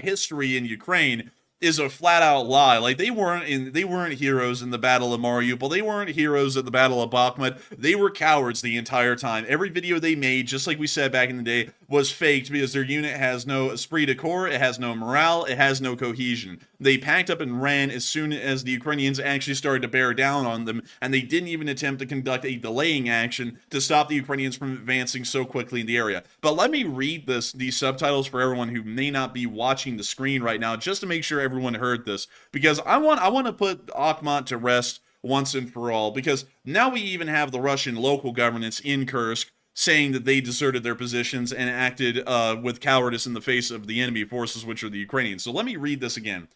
history in Ukraine is a flat-out lie. Like, they weren't heroes in the Battle of Mariupol. They weren't heroes at the Battle of Bakhmut. They were cowards the entire time. Every video they made, just like we said back in the day, was faked because their unit has no esprit de corps, it has no morale, it has no cohesion. They packed up and ran as soon as the Ukrainians actually started to bear down on them, and they didn't even attempt to conduct a delaying action to stop the Ukrainians from advancing so quickly in the area. But let me read these subtitles for everyone who may not be watching the screen right now, just to make sure everyone heard this, because I want to put Akhmat to rest once and for all, because now we even have the Russian local governance in Kursk saying that they deserted their positions and acted with cowardice in the face of the enemy forces, which are the Ukrainians. So let me read this again.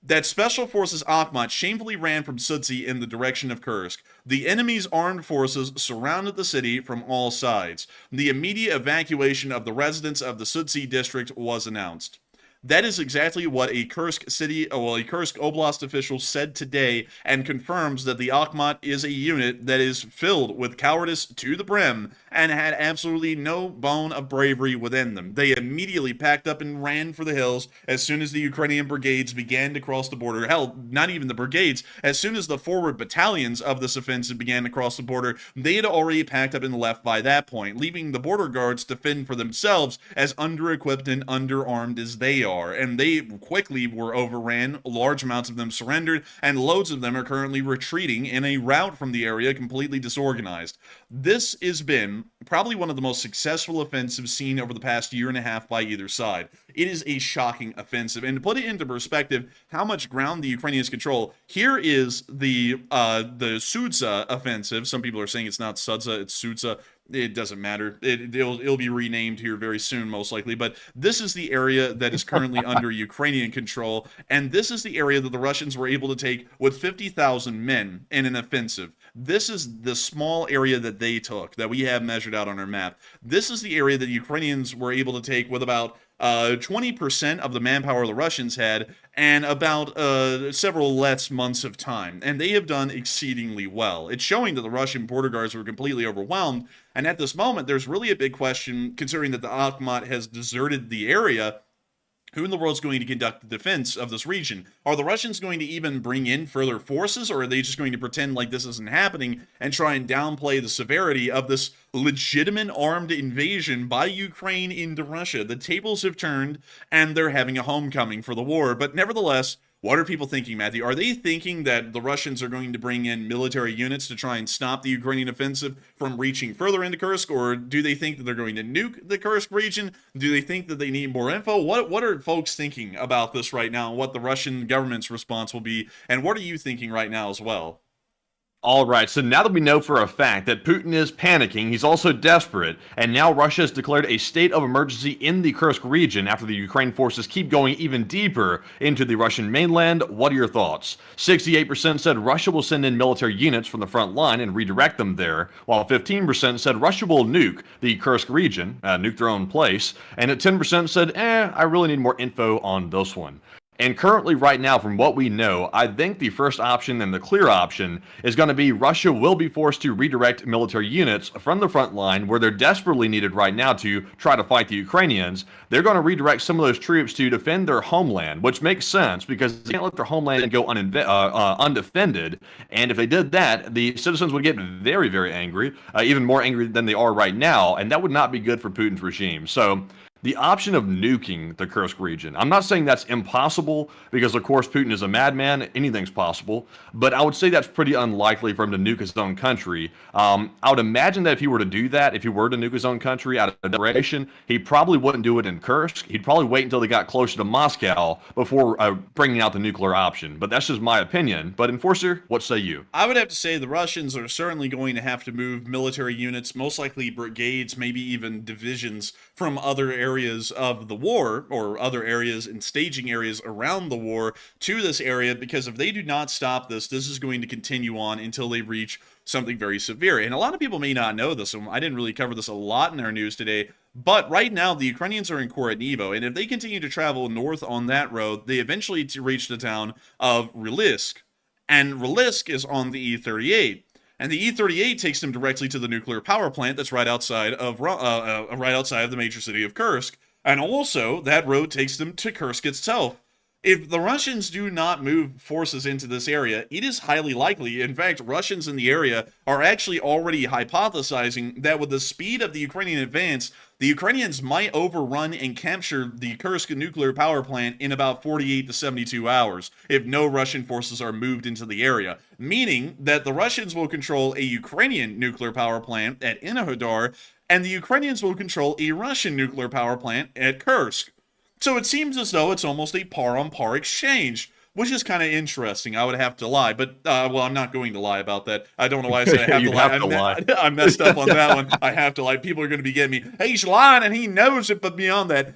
That Special Forces Akhmat shamefully ran from Sudzi in the direction of Kursk. The enemy's armed forces surrounded the city from all sides. The immediate evacuation of the residents of the Sudzi district was announced. That is exactly what a Kursk Oblast official said today, and confirms that the Akhmat is a unit that is filled with cowardice to the brim and had absolutely no bone of bravery within them. They immediately packed up and ran for the hills as soon as the Ukrainian brigades began to cross the border. Hell, not even the brigades. As soon as the forward battalions of this offensive began to cross the border, they had already packed up and left by that point, leaving the border guards to fend for themselves, as under-equipped and underarmed as they are. And they quickly were overran, large amounts of them surrendered, and loads of them are currently retreating in a rout from the area, completely disorganized. This has been probably one of the most successful offensives seen over the past year and a half by either side. It is a shocking offensive, and to put it into perspective, how much ground the Ukrainians control, here is the Sudza offensive. Some people are saying it's not Sudza, it's Sudza. It doesn't matter. It'll be renamed here very soon, most likely. But this is the area that is currently under Ukrainian control, and this is the area that the Russians were able to take with 50,000 men in an offensive. This is the small area that they took, that we have measured out on our map. This is the area that the Ukrainians were able to take with about 20% of the manpower the Russians had, and about several less months of time. And they have done exceedingly well. It's showing that the Russian border guards were completely overwhelmed. And at this moment, there's really a big question, considering that the Akhmat has deserted the area. Who in the world is going to conduct the defense of this region? Are the Russians going to even bring in further forces, or are they just going to pretend like this isn't happening and try and downplay the severity of this legitimate armed invasion by Ukraine into Russia? The tables have turned, and they're having a homecoming for the war. But nevertheless, what are people thinking, Matthew? Are they thinking that the Russians are going to bring in military units to try and stop the Ukrainian offensive from reaching further into Kursk, or do they think that they're going to nuke the Kursk region? Do they think that they need more info? What are folks thinking about this right now, and what the Russian government's response will be, and what are you thinking right now as well? All right, so now that we know for a fact that Putin is panicking, he's also desperate, and now Russia has declared a state of emergency in the Kursk region after the Ukraine forces keep going even deeper into the Russian mainland. What are your thoughts? 68% said Russia will send in military units from the front line and redirect them there, while 15% said Russia will nuke the Kursk region, nuke their own place, and at 10% said, I really need more info on this one. And currently, right now, from what we know, I think the first option and the clear option is going to be Russia will be forced to redirect military units from the front line where they're desperately needed right now to try to fight the Ukrainians. They're going to redirect some of those troops to defend their homeland, which makes sense because they can't let their homeland go undefended. And if they did that, the citizens would get very, very angry, even more angry than they are right now. And that would not be good for Putin's regime. So the option of nuking the Kursk region. I'm not saying that's impossible because, of course, Putin is a madman. Anything's possible. But I would say that's pretty unlikely for him to nuke his own country. I would imagine that if he were to do that, if he were to nuke his own country out of desperation, he probably wouldn't do it in Kursk. He'd probably wait until they got closer to Moscow before bringing out the nuclear option. But that's just my opinion. But Enforcer, what say you? I would have to say the Russians are certainly going to have to move military units, most likely brigades, maybe even divisions from other areas of the war, or other areas and staging areas around the war, to this area, because if they do not stop this, this is going to continue on until they reach something very severe. And a lot of people may not know this, and I didn't really cover this a lot in our news today, but right now the Ukrainians are in Korotnevo, and if they continue to travel north on that road, they eventually reach the town of Rylisk, and Rylisk is on the E38. And the E38 takes them directly to the nuclear power plant that's right outside of the major city of Kursk. And also, that road takes them to Kursk itself. If the Russians do not move forces into this area, it is highly likely, in fact, Russians in the area are actually already hypothesizing that with the speed of the Ukrainian advance, the Ukrainians might overrun and capture the Kursk nuclear power plant in about 48 to 72 hours if no Russian forces are moved into the area, meaning that the Russians will control a Ukrainian nuclear power plant at Enerhodar, and the Ukrainians will control a Russian nuclear power plant at Kursk. So it seems as though it's almost a par-on-par exchange, which is kind of interesting. I would have to lie, but, well, I'm not going to lie about that. I don't know why I said I have to lie. I messed up on that one. I have to lie. People are going to be getting me, hey, he's lying and he knows it, but beyond that,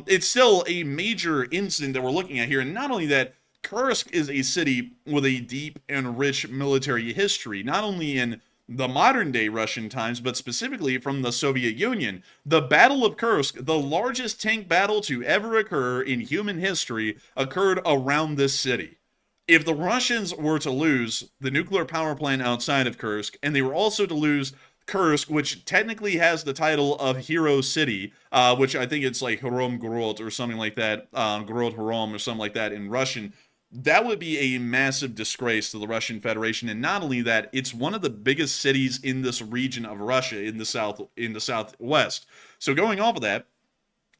it's still a major incident that we're looking at here. And not only that, Kursk is a city with a deep and rich military history, not only in the modern-day Russian times, but specifically from the Soviet Union. The Battle of Kursk, the largest tank battle to ever occur in human history, occurred around this city. If the Russians were to lose the nuclear power plant outside of Kursk, and they were also to lose Kursk, which technically has the title of Hero City, which I think it's like Horom Gorod or something like that, Gorod Horom or something like that in Russian, that would be a massive disgrace to the Russian Federation. And not only that, it's one of the biggest cities in this region of Russia in the southwest. So going off of that,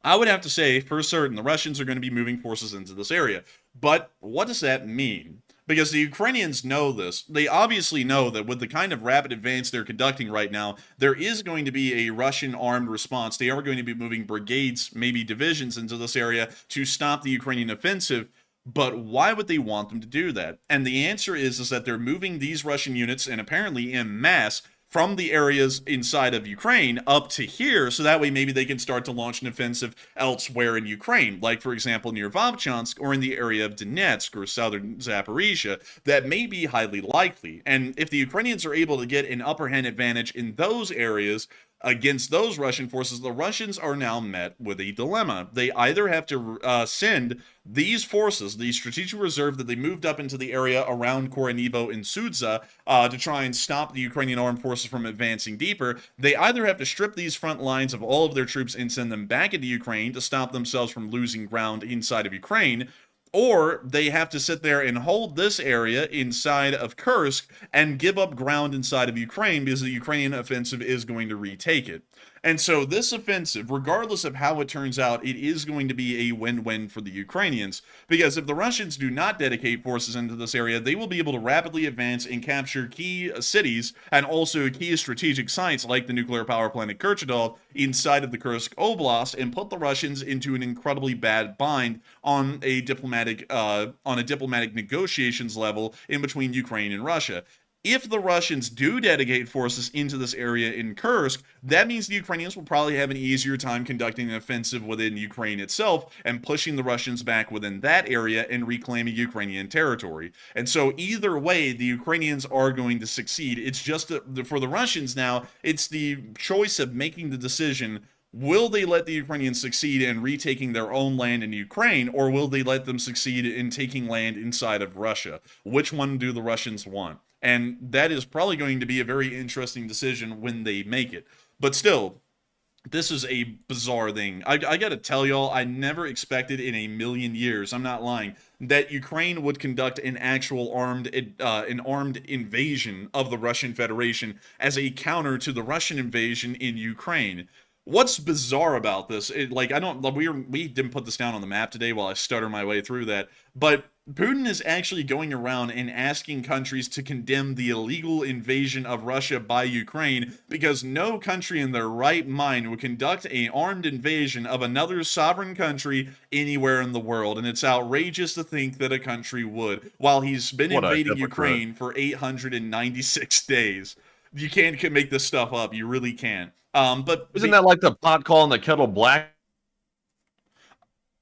I would have to say for certain the Russians are going to be moving forces into this area. But what does that mean? Because the Ukrainians know this. They obviously know that with the kind of rapid advance they're conducting right now, there is going to be a Russian armed response. They are going to be moving brigades, maybe divisions into this area to stop the Ukrainian offensive. But why would they want them to do that? And the answer is that they're moving these Russian units, and apparently en masse, from the areas inside of Ukraine up to here, so that way maybe they can start to launch an offensive elsewhere in Ukraine, like, for example, near Vovchansk or in the area of Donetsk or southern Zaporizhia. That may be highly likely. And if the Ukrainians are able to get an upper hand advantage in those areas, Against those Russian forces, the Russians are now met with a dilemma. They either have to send these forces, the strategic reserve that they moved up into the area around Korenivo and Sudza to try and stop the Ukrainian armed forces from advancing deeper. They either have to strip these front lines of all of their troops and send them back into Ukraine to stop themselves from losing ground inside of Ukraine, or they have to sit there and hold this area inside of Kursk and give up ground inside of Ukraine because the Ukrainian offensive is going to retake it. And so this offensive, regardless of how it turns out, it is going to be a win-win for the Ukrainians, because if the Russians do not dedicate forces into this area, they will be able to rapidly advance and capture key cities and also key strategic sites like the nuclear power plant at Kurchatov inside of the Kursk Oblast and put the Russians into an incredibly bad bind on a diplomatic negotiations level in between Ukraine and Russia. If the Russians do dedicate forces into this area in Kursk, that means the Ukrainians will probably have an easier time conducting an offensive within Ukraine itself and pushing the Russians back within that area and reclaiming Ukrainian territory. And so either way, the Ukrainians are going to succeed. It's just that for the Russians now, it's the choice of making the decision. Will they let the Ukrainians succeed in retaking their own land in Ukraine, or will they let them succeed in taking land inside of Russia? Which one do the Russians want? And that is probably going to be a very interesting decision when they make it. But still, this is a bizarre thing. I gotta tell y'all, I never expected in a million years, I'm not lying, that Ukraine would conduct an actual armed invasion of the Russian Federation as a counter to the Russian invasion in Ukraine. What's bizarre about this? We didn't put this down on the map today while I stutter my way through that, but Putin is actually going around and asking countries to condemn the illegal invasion of Russia by Ukraine because no country in their right mind would conduct an armed invasion of another sovereign country anywhere in the world. And it's outrageous to think that a country would, while he's been invading Ukraine for 896 days. You can't make this stuff up. You really can't. But isn't that like the pot calling the kettle black?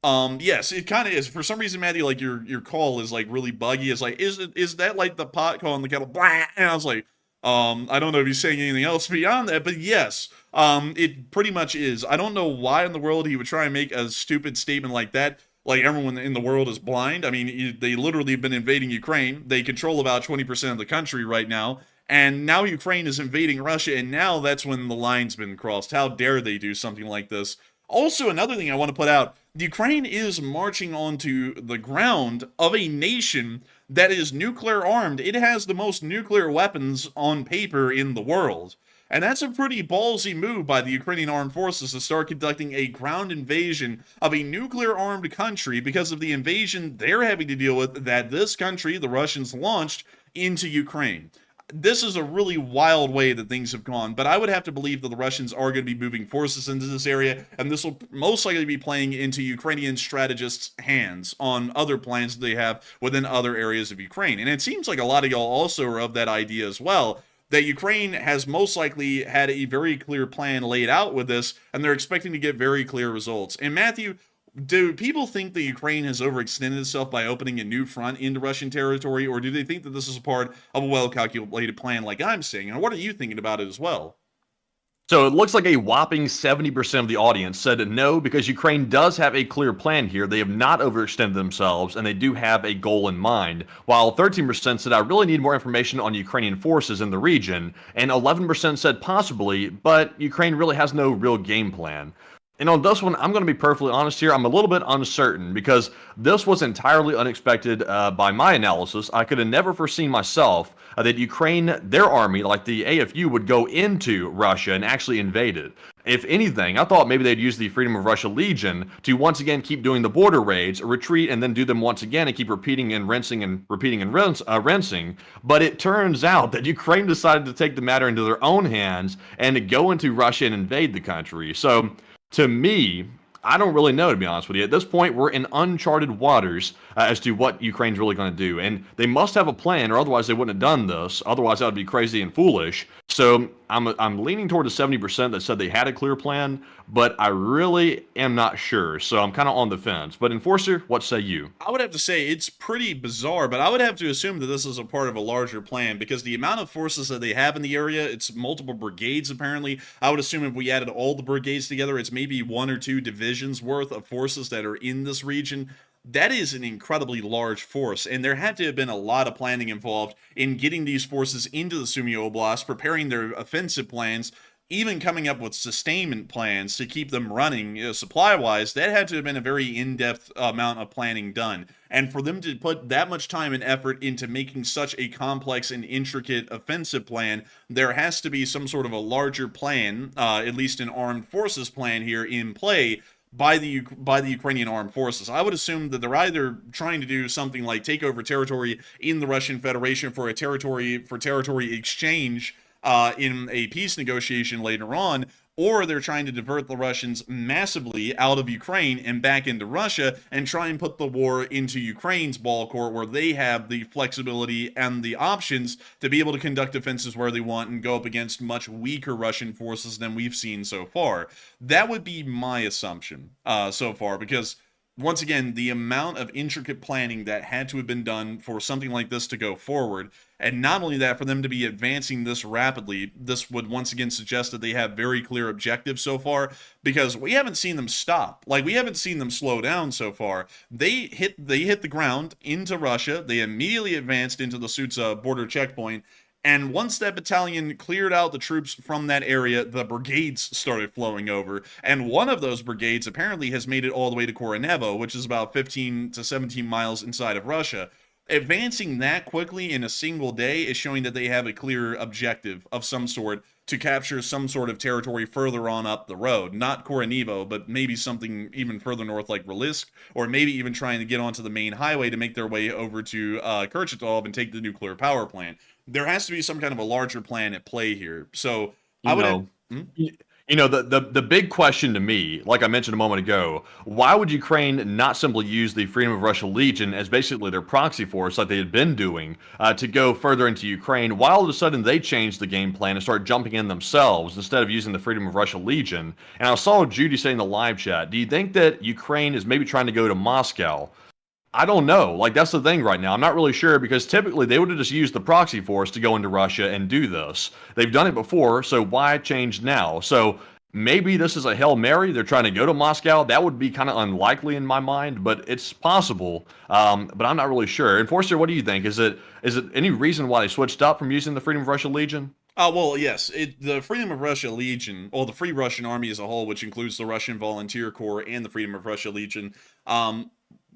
Yes, it kind of is. For some reason, Matthew, like your call is like really buggy. It's like, is that like the pot calling the kettle black? And I was like, I don't know if he's saying anything else beyond that, but yes, it pretty much is. I don't know why in the world he would try and make a stupid statement like that. Like everyone in the world is blind. I mean, they literally have been invading Ukraine. They control about 20% of the country right now. And now Ukraine is invading Russia, and now that's when the line's been crossed. How dare they do something like this? Also, another thing I want to put out, Ukraine is marching onto the ground of a nation that is nuclear armed. It has the most nuclear weapons on paper in the world. And that's a pretty ballsy move by the Ukrainian armed forces to start conducting a ground invasion of a nuclear armed country because of the invasion they're having to deal with that this country, the Russians, launched into Ukraine. This is a really wild way that things have gone, but I would have to believe that the Russians are going to be moving forces into this area, and this will most likely be playing into Ukrainian strategists' hands on other plans that they have within other areas of Ukraine. And it seems like a lot of y'all also are of that idea as well, that Ukraine has most likely had a very clear plan laid out with this, and they're expecting to get very clear results. And Matthew, do people think that Ukraine has overextended itself by opening a new front into Russian territory, or do they think that this is a part of a well-calculated plan like I'm saying? And what are you thinking about it as well? So it looks like a whopping 70% of the audience said no, because Ukraine does have a clear plan here. They have not overextended themselves, and they do have a goal in mind. While 13% said I really need more information on Ukrainian forces in the region, and 11% said possibly, but Ukraine really has no real game plan. And on this one, I'm going to be perfectly honest here. I'm a little bit uncertain because this was entirely unexpected by my analysis. I could have never foreseen myself that Ukraine, their army, like the AFU, would go into Russia and actually invade it. If anything, I thought maybe they'd use the Freedom of Russia Legion to once again keep doing the border raids, retreat, and then do them once again and keep repeating and rinsing and repeating and rinsing. But it turns out that Ukraine decided to take the matter into their own hands and to go into Russia and invade the country. So to me, I don't really know, to be honest with you. At this point, we're in uncharted waters as to what Ukraine's really going to do. And they must have a plan, or otherwise they wouldn't have done this. Otherwise, that would be crazy and foolish. So I'm leaning toward the 70% that said they had a clear plan, but I really am not sure. So I'm kind of on the fence. But Enforcer, what say you? I would have to say it's pretty bizarre, but I would have to assume that this is a part of a larger plan because the amount of forces that they have in the area, it's multiple brigades apparently. I would assume if we added all the brigades together, it's maybe 1 or 2 divisions worth of forces that are in this region. That is an incredibly large force, and there had to have been a lot of planning involved in getting these forces into the Sumy Oblast, preparing their offensive plans, even coming up with sustainment plans to keep them running, supply-wise. That had to have been a very in-depth amount of planning done. And for them to put that much time and effort into making such a complex and intricate offensive plan, there has to be some sort of a larger plan, at least an armed forces plan here in play, by the Ukrainian armed forces. I would assume that they're either trying to do something like take over territory in the Russian Federation for territory exchange in a peace negotiation later on, or they're trying to divert the Russians massively out of Ukraine and back into Russia and try and put the war into Ukraine's ball court where they have the flexibility and the options to be able to conduct offensives where they want and go up against much weaker Russian forces than we've seen so far. That would be my assumption so far, because once again, the amount of intricate planning that had to have been done for something like this to go forward, and not only that, for them to be advancing this rapidly, this would once again suggest that they have very clear objectives so far, because we haven't seen them stop. Like, we haven't seen them slow down so far. They hit the ground into Russia. They immediately advanced into the Sutsa border checkpoint. And once that battalion cleared out the troops from that area, the brigades started flowing over. And one of those brigades apparently has made it all the way to Koronevo, which is about 15 to 17 miles inside of Russia. Advancing that quickly in a single day is showing that they have a clear objective of some sort to capture some sort of territory further on up the road. Not Koronevo, but maybe something even further north like Rilisk, or maybe even trying to get onto the main highway to make their way over to Kurchatov and take the nuclear power plant. There has to be some kind of a larger plan at play here. So I would have, the big question to me, like I mentioned a moment ago, why would Ukraine not simply use the Freedom of Russia Legion as basically their proxy force like they had been doing to go further into Ukraine, while all of a sudden they changed the game plan and start jumping in themselves instead of using the Freedom of Russia Legion? And I saw Judy say in the live chat, do you think that Ukraine is maybe trying to go to Moscow? I don't know. Like, that's the thing right now. I'm not really sure, because typically they would have just used the proxy force to go into Russia and do this. They've done it before, so why change now? So maybe this is a Hail Mary. They're trying to go to Moscow. That would be kind of unlikely in my mind, but it's possible. But I'm not really sure. Enforcer, what do you think? Is it any reason why they switched up from using the Freedom of Russia Legion? Well, yes. The Freedom of Russia Legion, or the Free Russian Army as a whole, which includes the Russian Volunteer Corps and the Freedom of Russia Legion,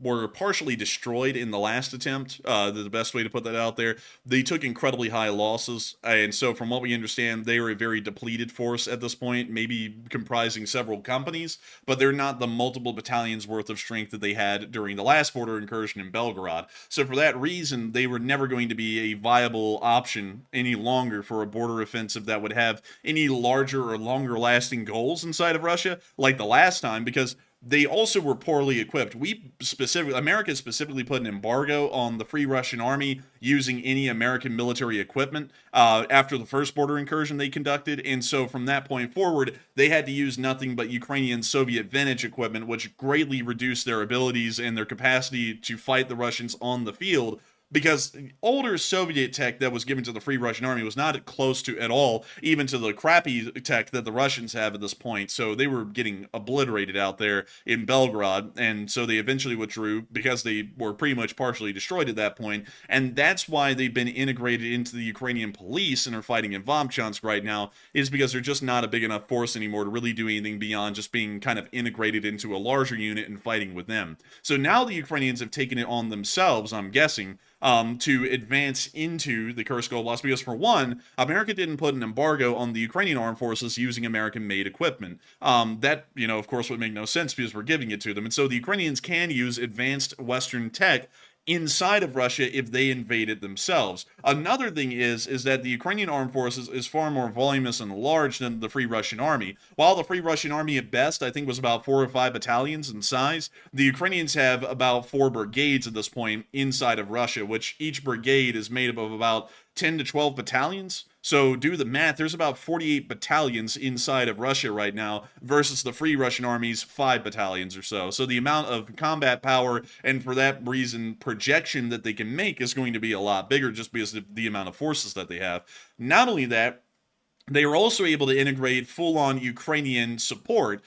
were partially destroyed in the last attempt. The best way to put that out there. They took incredibly high losses, and so from what we understand, they are a very depleted force at this point, maybe comprising several companies, but they're not the multiple battalions worth of strength that they had during the last border incursion in Belgorod. So for that reason, they were never going to be a viable option any longer for a border offensive that would have any larger or longer lasting goals inside of Russia, like the last time, because they also were poorly equipped. America specifically put an embargo on the Free Russian Army using any American military equipment after the first border incursion they conducted. And so from that point forward, they had to use nothing but Ukrainian Soviet vintage equipment, which greatly reduced their abilities and their capacity to fight the Russians on the field, because older Soviet tech that was given to the Free Russian Army was not close to at all, even to the crappy tech that the Russians have at this point. So they were getting obliterated out there in Belgorod, and so they eventually withdrew because they were pretty much partially destroyed at that point. And that's why they've been integrated into the Ukrainian police and are fighting in Vovchansk right now, is because they're just not a big enough force anymore to really do anything beyond just being kind of integrated into a larger unit and fighting with them. So now the Ukrainians have taken it on themselves, I'm guessing, to advance into the Kursk Oblast, because for one, America didn't put an embargo on the Ukrainian armed forces using American-made equipment. That, of course, would make no sense because we're giving it to them. And so the Ukrainians can use advanced Western tech inside of Russia if they invade it themselves. Another thing is that the Ukrainian armed forces is far more voluminous and large than the Free Russian Army. While the Free Russian Army at best, I think, was about 4 or 5 battalions in size, the Ukrainians have about 4 brigades at this point inside of Russia, which each brigade is made up of about 10 to 12 battalions. So do the math. There's about 48 battalions inside of Russia right now versus the Free Russian Army's 5 battalions or so. So the amount of combat power and for that reason projection that they can make is going to be a lot bigger just because of the amount of forces that they have. Not only that, they were also able to integrate full-on Ukrainian support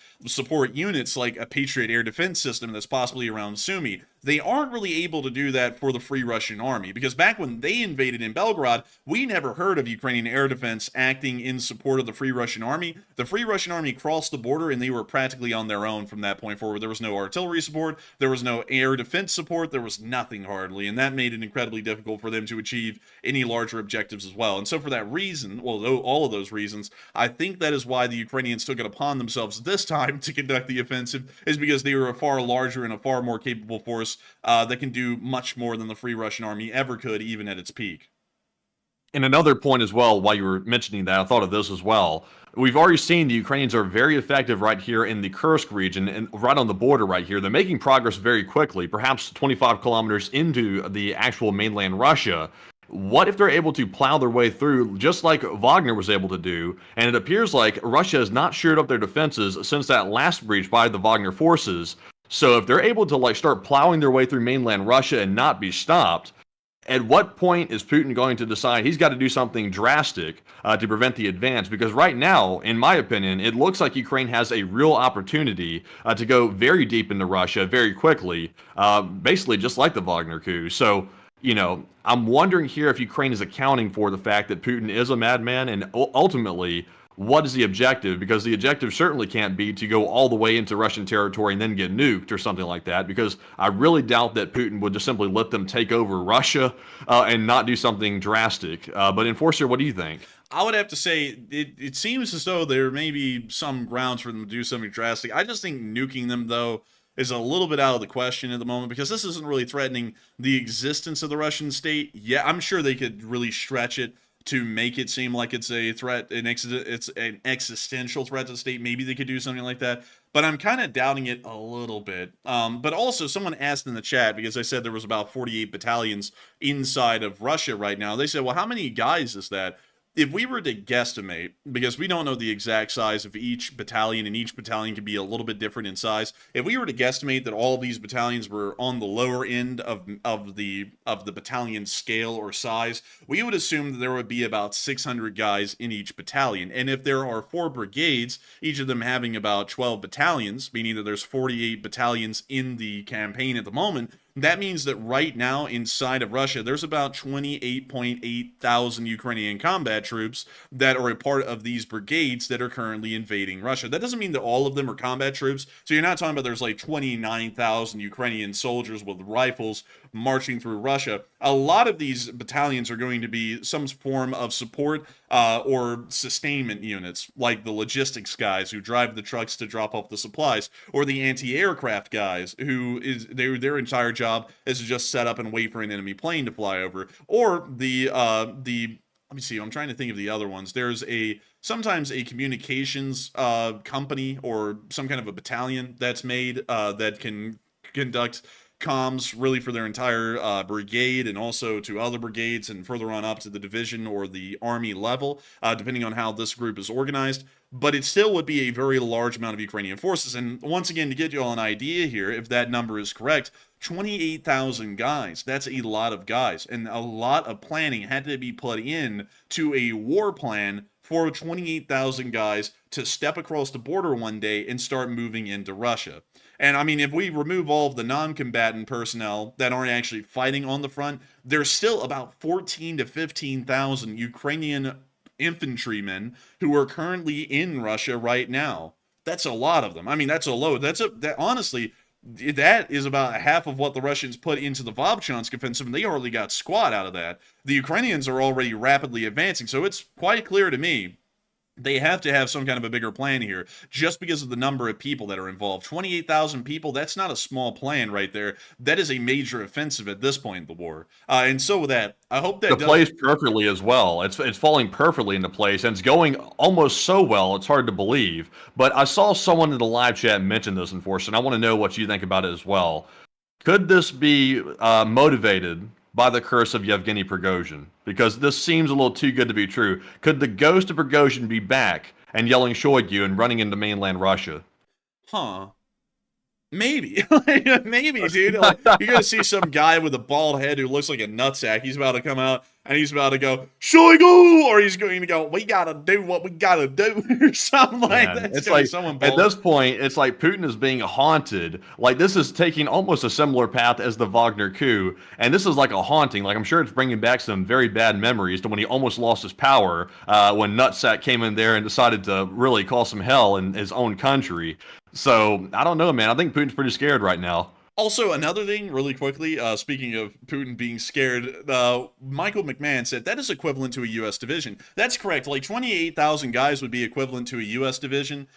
units like a Patriot air defense system that's possibly around Sumy. They aren't really able to do that for the Free Russian Army, because back when they invaded in Belgorod, we never heard of Ukrainian air defense acting in support of the Free Russian Army. The Free Russian Army crossed the border, and they were practically on their own from that point forward. There was no artillery support, there was no air defense support, there was nothing hardly, and that made it incredibly difficult for them to achieve any larger objectives as well. And so for that reason, well, all of those reasons, I think that is why the Ukrainians took it upon themselves this time to conduct the offensive, is because they were a far larger and a far more capable force that can do much more than the Free Russian Army ever could, even at its peak. And another point as well, while you were mentioning that, I thought of this as well. We've already seen the Ukrainians are very effective right here in the Kursk region and right on the border right here. They're making progress very quickly, perhaps 25 kilometers into the actual mainland Russia. What if they're able to plow their way through, just like Wagner was able to do? And it appears like Russia has not shored up their defenses since that last breach by the Wagner forces. So if they're able to start plowing their way through mainland Russia and not be stopped, at what point is Putin going to decide he's got to do something drastic to prevent the advance? Because right now, in my opinion, it looks like Ukraine has a real opportunity to go very deep into Russia very quickly, basically just like the Wagner coup. So, I'm wondering here if Ukraine is accounting for the fact that Putin is a madman, and ultimately, what is the objective? Because the objective certainly can't be to go all the way into Russian territory and then get nuked or something like that, because I really doubt that Putin would just simply let them take over Russia and not do something drastic. But Enforcer, what do you think? I would have to say it seems as though there may be some grounds for them to do something drastic. I just think nuking them, though, is a little bit out of the question at the moment, because this isn't really threatening the existence of the Russian state. Yeah, I'm sure they could really stretch it to make it seem like it's a threat, it's an existential threat to the state. Maybe they could do something like that, but I'm kind of doubting it a little bit. But also, someone asked in the chat, because I said there was about 48 battalions inside of Russia right now. They said, well, how many guys is that? If we were to guesstimate, because we don't know the exact size of each battalion, and each battalion can be a little bit different in size, if we were to guesstimate that all these battalions were on the lower end of the battalion scale or size, we would assume that there would be about 600 guys in each battalion. And if there are 4 brigades, each of them having about 12 battalions, meaning that there's 48 battalions in the campaign at the moment, that means that right now inside of Russia, there's about 28.8 thousand Ukrainian combat troops that are a part of these brigades that are currently invading Russia. That doesn't mean that all of them are combat troops. So you're not talking about there's like 29,000 Ukrainian soldiers with rifles marching through Russia. A lot of these battalions are going to be some form of support or sustainment units, like the logistics guys who drive the trucks to drop off the supplies, or the anti-aircraft guys who their entire job is to just set up and wait for an enemy plane to fly over, or the let me see, I'm trying to think of the other ones. There's sometimes a communications company or some kind of a battalion that's made that can conduct comms really for their entire brigade, and also to other brigades and further on up to the division or the army level, depending on how this group is organized. But it still would be a very large amount of Ukrainian forces. And once again, to get you all an idea here, if that number is correct, 28,000 guys, that's a lot of guys. And a lot of planning had to be put in to a war plan for 28,000 guys to step across the border one day and start moving into Russia. And I mean, if we remove all of the non-combatant personnel that aren't actually fighting on the front, there's still about 14 to 15,000 Ukrainian infantrymen who are currently in Russia right now. That's a lot of them. I mean, that's a load. Honestly, that is about half of what the Russians put into the Vovchansk offensive, and they hardly got squat out of that. The Ukrainians are already rapidly advancing, so it's quite clear to me they have to have some kind of a bigger plan here, just because of the number of people that are involved. 28,000 people, that's not a small plan right there. That is a major offensive at this point in the war. And so with that, I hope that plays perfectly as well. It's falling perfectly into place, and it's going almost so well, it's hard to believe. But I saw someone in the live chat mention this, Enforcer, and I want to know what you think about it as well. Could this be motivated by the curse of Yevgeny Prigozhin? Because this seems a little too good to be true. Could the ghost of Prigozhin be back and yelling Shoigu and running into mainland Russia? Huh. Maybe. Maybe, dude. Like, you're going to see some guy with a bald head who looks like a nutsack. He's about to come out and he's about to go, Shoigu! Or he's going to go, we got to do what we got to do, or something like that. It's like, at this point, it's like Putin is being haunted. Like, this is taking almost a similar path as the Wagner coup. And this is like a haunting. Like, I'm sure it's bringing back some very bad memories to when he almost lost his power when Nutsack came in there and decided to really cause some hell in his own country. So, I don't know, man. I think Putin's pretty scared right now. Also, another thing, really quickly, speaking of Putin being scared, Michael McMahon said that is equivalent to a U.S. division. That's correct. Like, 28,000 guys would be equivalent to a U.S. division.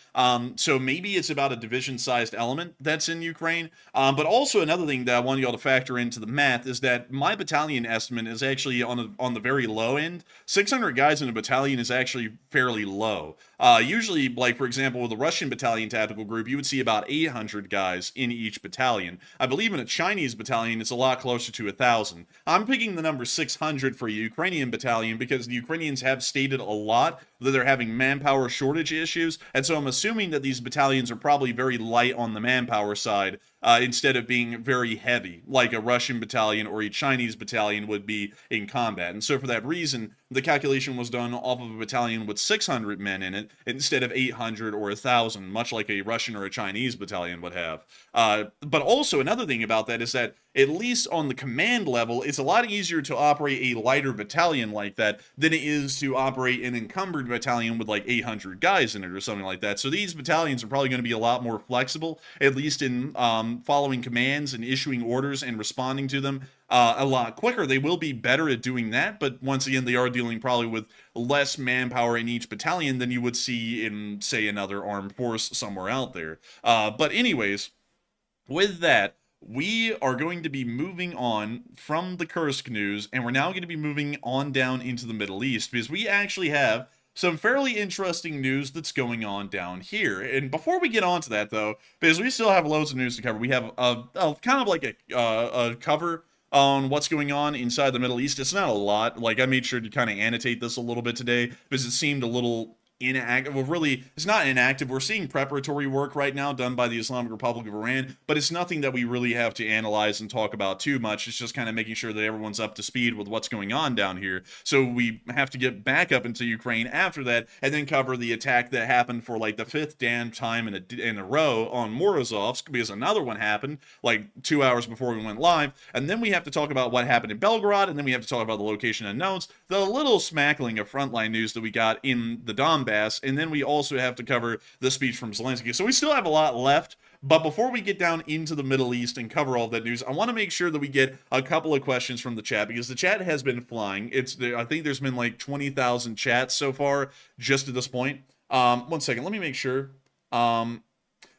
So maybe it's about a division-sized element that's in Ukraine. But also another thing that I want y'all to factor into the math is that my battalion estimate is actually on the very low end. 600 guys in a battalion is actually fairly low. Usually, like, for example, with a Russian battalion tactical group, you would see about 800 guys in each battalion. I believe in a Chinese battalion, it's a lot closer to 1,000. I'm picking the number 600 for a Ukrainian battalion because the Ukrainians have stated a lot that they're having manpower shortage issues, and so I'm assuming that these battalions are probably very light on the manpower side instead of being very heavy, like a Russian battalion or a Chinese battalion would be in combat. And so for that reason, the calculation was done off of a battalion with 600 men in it instead of 800 or 1,000, much like a Russian or a Chinese battalion would have. But also another thing about that is that at least on the command level, it's a lot easier to operate a lighter battalion like that than it is to operate an encumbered battalion with like 800 guys in it or something like that. So these battalions are probably going to be a lot more flexible, at least in following commands and issuing orders and responding to them a lot quicker. They will be better at doing that, but once again, they are dealing probably with less manpower in each battalion than you would see in, say, another armed force somewhere out there. But anyways, with that, we are going to be moving on from the Kursk news, and we're now going to be moving on down into the Middle East, because we actually have some fairly interesting news that's going on down here. And before we get on to that, though, because we still have loads of news to cover, we have a kind of like a cover on what's going on inside the Middle East. It's not a lot. Like, I made sure to kind of annotate this a little bit today, because it seemed a little inactive. Well, really, it's not inactive. We're seeing preparatory work right now done by the Islamic Republic of Iran, but it's nothing that we really have to analyze and talk about too much. It's just kind of making sure that everyone's up to speed with what's going on down here. So we have to get back up into Ukraine after that, and then cover the attack that happened for like the 5th damn time in a row on Morozovsk, because another one happened like 2 hours before we went live. And then we have to talk about what happened in Belgorod, and then we have to talk about the location unknowns, the little smackling of Frontline news that we got in the Donbass. And then we also have to cover the speech from Zelensky. So we still have a lot left. But before we get down into the Middle East and cover all that news, I want to make sure that we get a couple of questions from the chat, because the chat has been flying. I think there's been like 20,000 chats so far just at this point. 1 second, let me make sure. I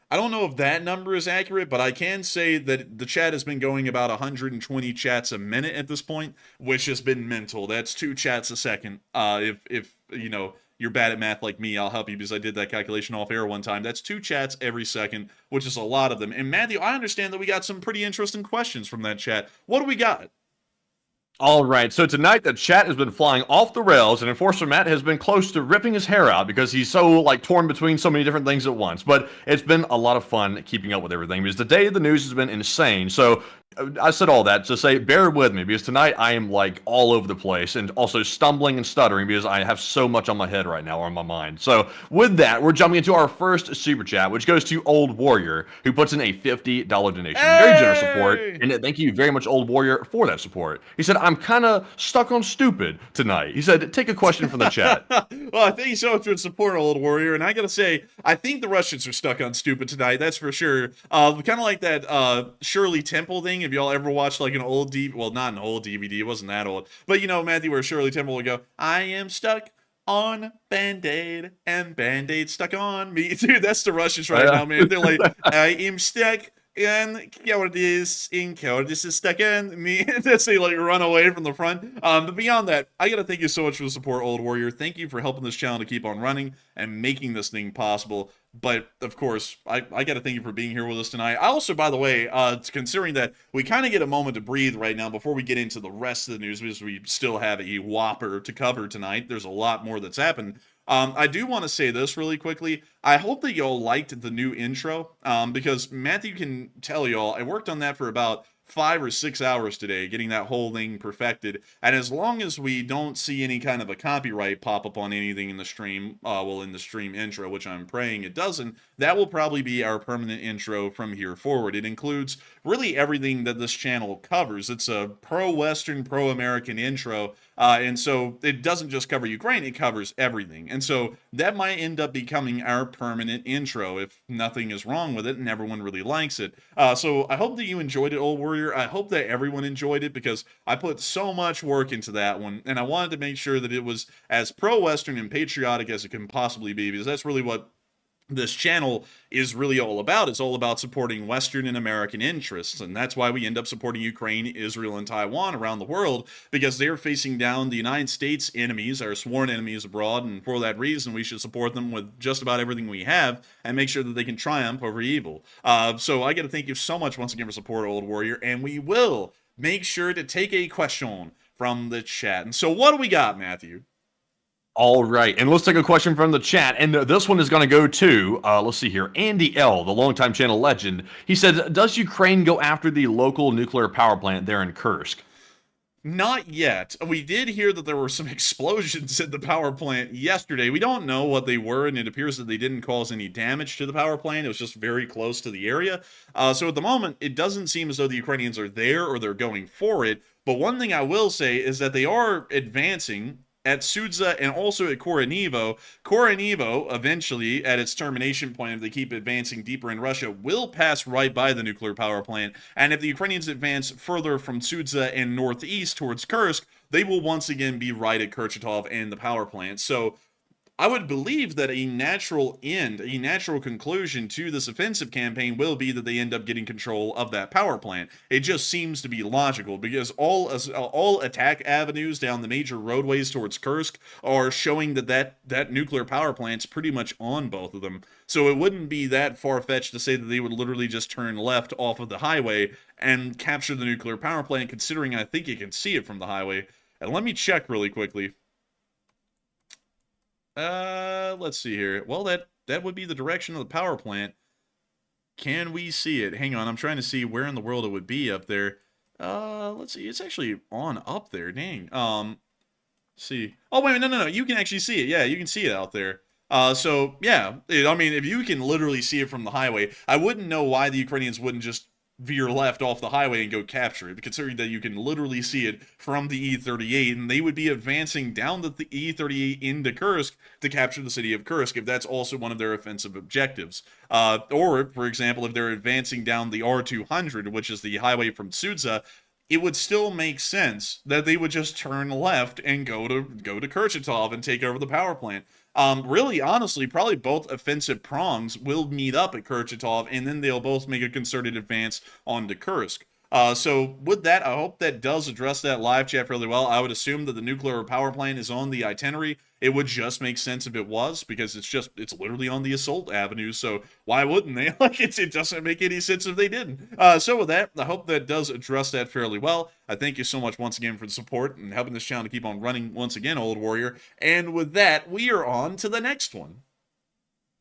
don't know if that number is accurate, but I can say that the chat has been going about 120 chats a minute at this point, which has been mental. That's 2 chats a second. If you know, you're bad at math like me, I'll help you, because I did that calculation off air one time. That's 2 chats every second, which is a lot of them. And Matthew, I understand that we got some pretty interesting questions from that chat. What do we got? All right, so tonight the chat has been flying off the rails, and Enforcer Matt has been close to ripping his hair out because he's so like torn between so many different things at once. But it's been a lot of fun keeping up with everything, because the day of the news has been insane. So I said all that to say, bear with me, because tonight I am like all over the place and also stumbling and stuttering because I have so much on my head right now, or on my mind. So with that, we're jumping into our first super chat, which goes to Old Warrior, who puts in a $50 donation. Very generous support, and thank you very much, Old Warrior, for that support. He said, I'm kind of stuck on stupid tonight. He said, take a question from the chat. Well, thank you so much for the support, Old Warrior. And I gotta say, I think the Russians are stuck on stupid tonight, that's for sure. Kind of like that Shirley Temple thing. If y'all ever watched like an old DVD, well, not an old DVD, it wasn't that old, but you know, Matthew, where Shirley Temple would go, I am stuck on Band-Aid, and Band-Aid stuck on me. Dude, that's the Russians right now, man. They're like, I am stuck and cowardice is second me to say like run away from the front. But beyond that, I gotta thank you so much for the support, Old Warrior. Thank you for helping this channel to keep on running and making this thing possible. But of course, I gotta thank you for being here with us tonight. I also, by the way, considering that we kind of get a moment to breathe right now before we get into the rest of the news, because we still have a whopper to cover tonight. There's a lot more that's happened. I do want to say this really quickly. I hope that y'all liked the new intro, because Matthew can tell y'all, I worked on that for about 5 or 6 hours today, getting that whole thing perfected. And as long as we don't see any kind of a copyright pop up on anything in the stream, in the stream intro, which I'm praying it doesn't, that will probably be our permanent intro from here forward. It includes really everything that this channel covers. It's a pro-Western, pro-American intro, and so it doesn't just cover Ukraine, it covers everything. And so that might end up becoming our permanent intro if nothing is wrong with it and everyone really likes it. So I hope that you enjoyed it, Old Warrior. I hope that everyone enjoyed it, because I put so much work into that one, and I wanted to make sure that it was as pro-Western and patriotic as it can possibly be, because that's really what this channel is really all about. It's all about supporting Western and American interests, and that's why we end up supporting Ukraine, Israel, and Taiwan around the world, because they're facing down the United States enemies, our sworn enemies abroad, and for that reason, we should support them with just about everything we have and make sure that they can triumph over evil. So I got to thank you so much once again for support, Old Warrior, and we will make sure to take a question from the chat. And so what do we got, Matthew? All right, and let's take a question from the chat, and this one is going to go to, let's see here, Andy L., the longtime channel legend. He said, does Ukraine go after the local nuclear power plant there in Kursk? Not yet. We did hear that there were some explosions at the power plant yesterday. We don't know what they were, and it appears that they didn't cause any damage to the power plant. It was just very close to the area. So at the moment, it doesn't seem as though the Ukrainians are there or they're going for it. But one thing I will say is that they are advancing at Sudza and also at Korenivo. Korenivo, eventually, at its termination point, if they keep advancing deeper in Russia, will pass right by the nuclear power plant. And if the Ukrainians advance further from Sudza and northeast towards Kursk, they will once again be right at Kurchatov and the power plant. So I would believe that a natural end, a natural conclusion to this offensive campaign will be that they end up getting control of that power plant. It just seems to be logical, because all attack avenues down the major roadways towards Kursk are showing that nuclear power plant's pretty much on both of them. So it wouldn't be that far-fetched to say that they would literally just turn left off of the highway and capture the nuclear power plant, considering I think you can see it from the highway. And let me check really quickly. Let's see here. Well, that would be the direction of the power plant. Can we see it? Hang on, I'm trying to see where in the world it would be up there. Let's see. It's actually on up there. Dang. See. Oh, wait, no. You can actually see it. Yeah, you can see it out there. So, yeah. I mean, if you can literally see it from the highway, I wouldn't know why the Ukrainians wouldn't just veer left off the highway and go capture it, considering that you can literally see it from the E38, and they would be advancing down the E38 into Kursk to capture the city of Kursk, if that's also one of their offensive objectives. Or, for example, if they're advancing down the R200, which is the highway from Sudza, it would still make sense that they would just turn left and go to Kurchatov and take over the power plant. Really, honestly, probably both offensive prongs will meet up at Kurchatov, and then they'll both make a concerted advance onto Kursk. So with that, I hope that does address that live chat fairly well. I would assume that the nuclear power plant is on the itinerary. It would just make sense if it was, because it's literally on the assault avenue. So why wouldn't they? It doesn't make any sense if they didn't. So with that, I hope that does address that fairly well. I thank you so much once again for the support and helping this channel to keep on running once again, Old Warrior. And with that, we are on to the next one.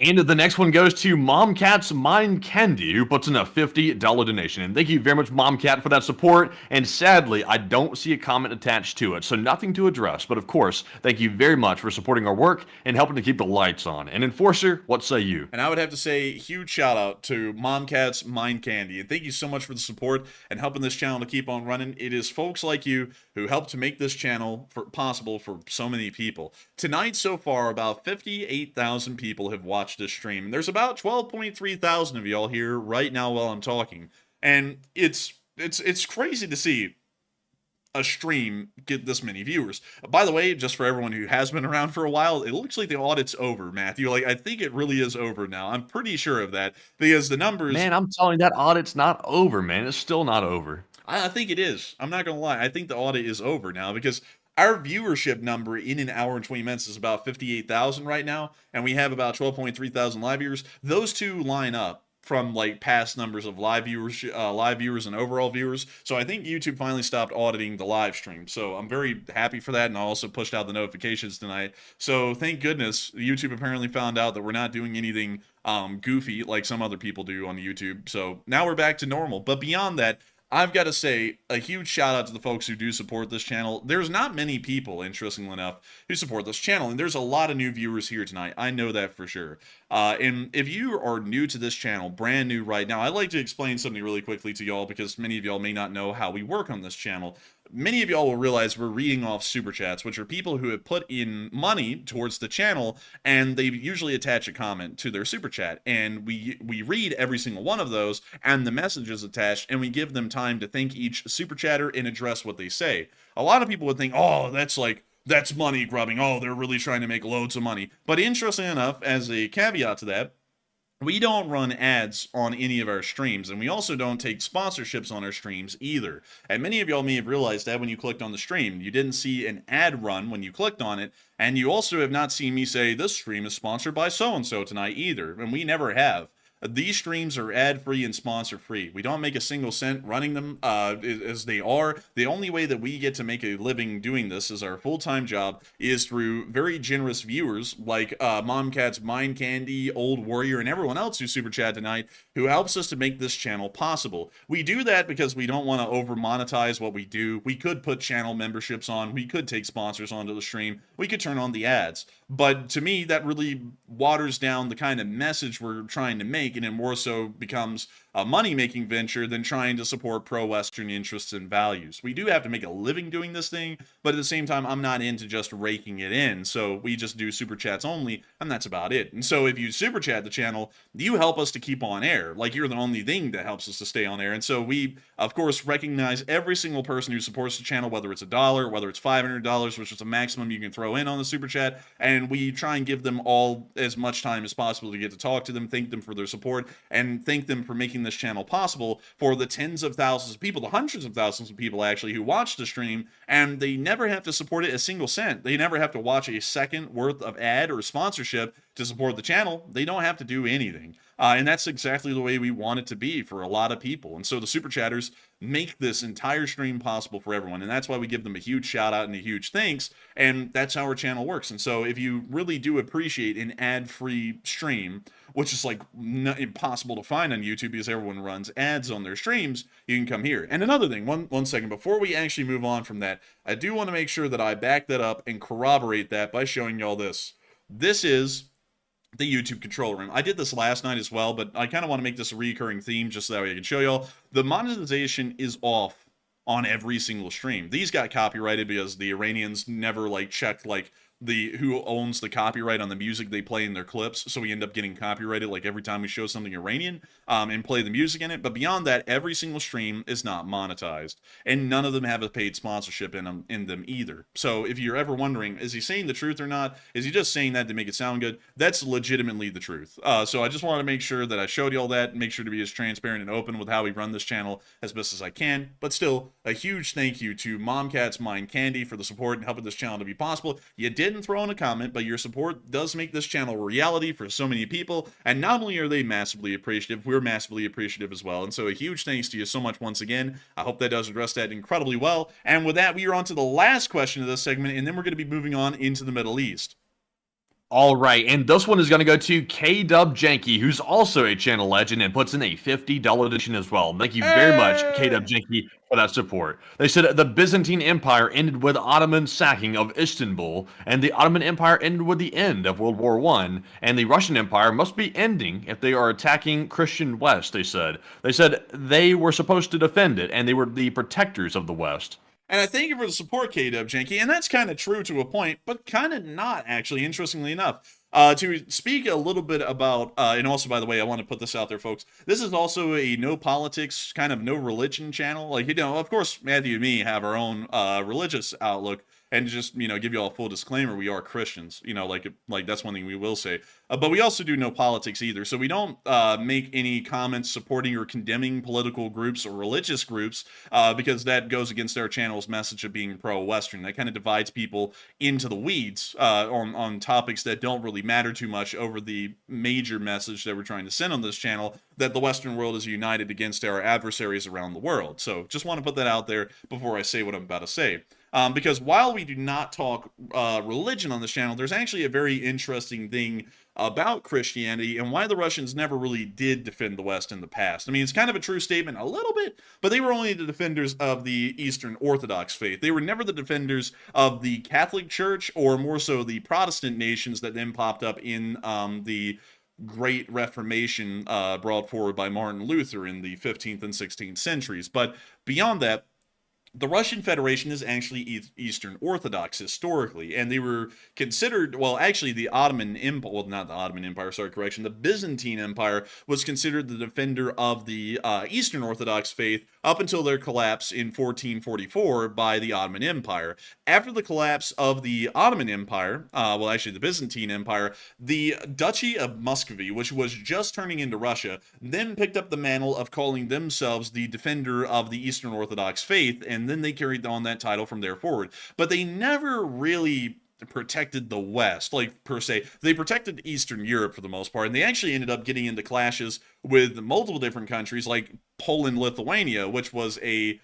And the next one goes to Momcat's Mind Candy, who puts in a $50 donation. And thank you very much, Momcat, for that support. And sadly, I don't see a comment attached to it, so nothing to address. But of course, thank you very much for supporting our work and helping to keep the lights on. And Enforcer, what say you? And I would have to say, huge shout out to Momcat's Mind Candy. And thank you so much for the support and helping this channel to keep on running. It is folks like you who help to make this channel possible for so many people. Tonight, so far, about 58,000 people have watched this stream, and there's about 12.3 thousand of y'all here right now while I'm talking, and it's crazy to see a stream get this many viewers. By the way, just for everyone who has been around for a while, it looks like the audit's over, Matthew. Like, I think it really is over now. I'm pretty sure of that because the numbers. Man, I'm telling you, that audit's not over, man. It's still not over. I think it is. I'm not gonna lie. I think the audit is over now because our viewership number in an hour and 20 minutes is about 58,000 right now, and we have about 12.3 thousand live viewers. Those two line up from like past numbers of live viewers and overall viewers. So I think YouTube finally stopped auditing the live stream. So I'm very happy for that, and I also pushed out the notifications tonight. So thank goodness YouTube apparently found out that we're not doing anything goofy like some other people do on YouTube. So now we're back to normal. But beyond that, I've got to say a huge shout out to the folks who do support this channel. There's not many people, interestingly enough, who support this channel, and there's a lot of new viewers here tonight. I know that for sure. And if you are new to this channel, brand new right now, I'd like to explain something really quickly to y'all because many of y'all may not know how we work on this channel. Many of y'all will realize we're reading off super chats, which are people who have put in money towards the channel, and they usually attach a comment to their super chat. And we read every single one of those, and the message is attached, and we give them time to thank each super chatter and address what they say. A lot of people would think, oh, that's money grubbing. Oh, they're really trying to make loads of money. But interestingly enough, as a caveat to that, we don't run ads on any of our streams, and we also don't take sponsorships on our streams either. And many of y'all may have realized that when you clicked on the stream. You didn't see an ad run when you clicked on it, and you also have not seen me say, this stream is sponsored by so-and-so tonight either, and we never have. These streams are ad-free and sponsor-free. We don't make a single cent running them as they are. The only way that we get to make a living doing this as our full-time job is through very generous viewers like Momcat's Mind Candy, Old Warrior, and everyone else who super chat tonight who helps us to make this channel possible. We do that because we don't want to over-monetize what we do. We could put channel memberships on. We could take sponsors onto the stream. We could turn on the ads. But to me, that really waters down the kind of message we're trying to make, and it more so becomes a money-making venture than trying to support pro-Western interests and values. We do have to make a living doing this thing, but at the same time, I'm not into just raking it in, so we just do super chats only, and that's about it. And so if you super chat the channel, you help us to keep on air. Like, you're the only thing that helps us to stay on air. And so we, of course, recognize every single person who supports the channel, whether it's $1, whether it's $500, which is the maximum you can throw in on the super chat, and we try and give them all as much time as possible to get to talk to them, thank them for their support, and thank them for making this channel possible for the tens of thousands of people, the hundreds of thousands of people actually who watch the stream, and they never have to support it a single cent. They never have to watch a second worth of ad or sponsorship to support the channel. They don't have to do anything. And that's exactly the way we want it to be for a lot of people. And so the super chatters make this entire stream possible for everyone. And that's why we give them a huge shout out and a huge thanks. And that's how our channel works. And so if you really do appreciate an ad-free stream, which is like impossible to find on YouTube because everyone runs ads on their streams, you can come here. And another thing, one second, before we actually move on from that, I do want to make sure that I back that up and corroborate that by showing y'all this. This is the YouTube control room. I did this last night as well, but I kind of want to make this a recurring theme just so that way I can show y'all. The monetization is off on every single stream. These got copyrighted because the Iranians never like checked like who owns the copyright on the music they play in their clips, so we end up getting copyrighted like every time we show something Iranian and play the music in it. But beyond that, every single stream is not monetized, and none of them have a paid sponsorship in them either. So if you're ever wondering, is he saying the truth or not? Is he just saying that to make it sound good? That's legitimately the truth. So I just wanted to make sure that I showed you all that, and make sure to be as transparent and open with how we run this channel as best as I can. But still, a huge thank you to Momcat's Mind Candy for the support and helping this channel to be possible. You didn't throw in a comment, but your support does make this channel a reality for so many people, and not only are they massively appreciative, we're massively appreciative as well. And so a huge thanks to you so much once again. I hope that does address that incredibly well. And with that, we are on to the last question of this segment, and then we're going to be moving on into the Middle East. All right, and this one is going to go to K-Dub Janky, who's also a channel legend and puts in a $50 donation as well. Thank you very much, K-Dub Janky, for that support. They said the Byzantine Empire ended with Ottoman sacking of Istanbul, and the Ottoman Empire ended with the end of World War I, and the Russian Empire must be ending if they are attacking Christian West, they said. They said they were supposed to defend it, and they were the protectors of the West. And I thank you for the support, K-Dub Janky, and that's kind of true to a point, but kind of not, actually, interestingly enough. To speak a little bit about, and also, by the way, I want to put this out there, folks. This is also a no politics, kind of no religion channel. Like, of course, Matthew and me have our own religious outlook, and just, give you all a full disclaimer, we are Christians. Like that's one thing we will say. But we also do no politics either. So we don't make any comments supporting or condemning political groups or religious groups because that goes against our channel's message of being pro-Western. That kind of divides people into the weeds on topics that don't really matter too much over the major message that we're trying to send on this channel, that the Western world is united against our adversaries around the world. So just want to put that out there before I say what I'm about to say. Because while we do not talk religion on this channel, there's actually a very interesting thing about Christianity and why the Russians never really did defend the West in the past. I mean, it's kind of a true statement a little bit, but they were only the defenders of the Eastern Orthodox faith. They were never the defenders of the Catholic Church, or more so the Protestant nations that then popped up in the Great Reformation brought forward by Martin Luther in the 15th and 16th centuries. But beyond that, the Russian Federation is actually Eastern Orthodox historically, and they were considered, well, actually the Ottoman Empire, well, not the Ottoman Empire, sorry, correction, the Byzantine Empire was considered the defender of the Eastern Orthodox faith up until their collapse in 1444 by the Ottoman Empire. After the collapse of the Ottoman Empire, well, actually the Byzantine Empire, the Duchy of Muscovy, which was just turning into Russia, then picked up the mantle of calling themselves the defender of the Eastern Orthodox faith, and then they carried on that title from there forward. But they never really protected the West, like, per se. They protected Eastern Europe for the most part, and they actually ended up getting into clashes with multiple different countries, like Poland, Lithuania, which was a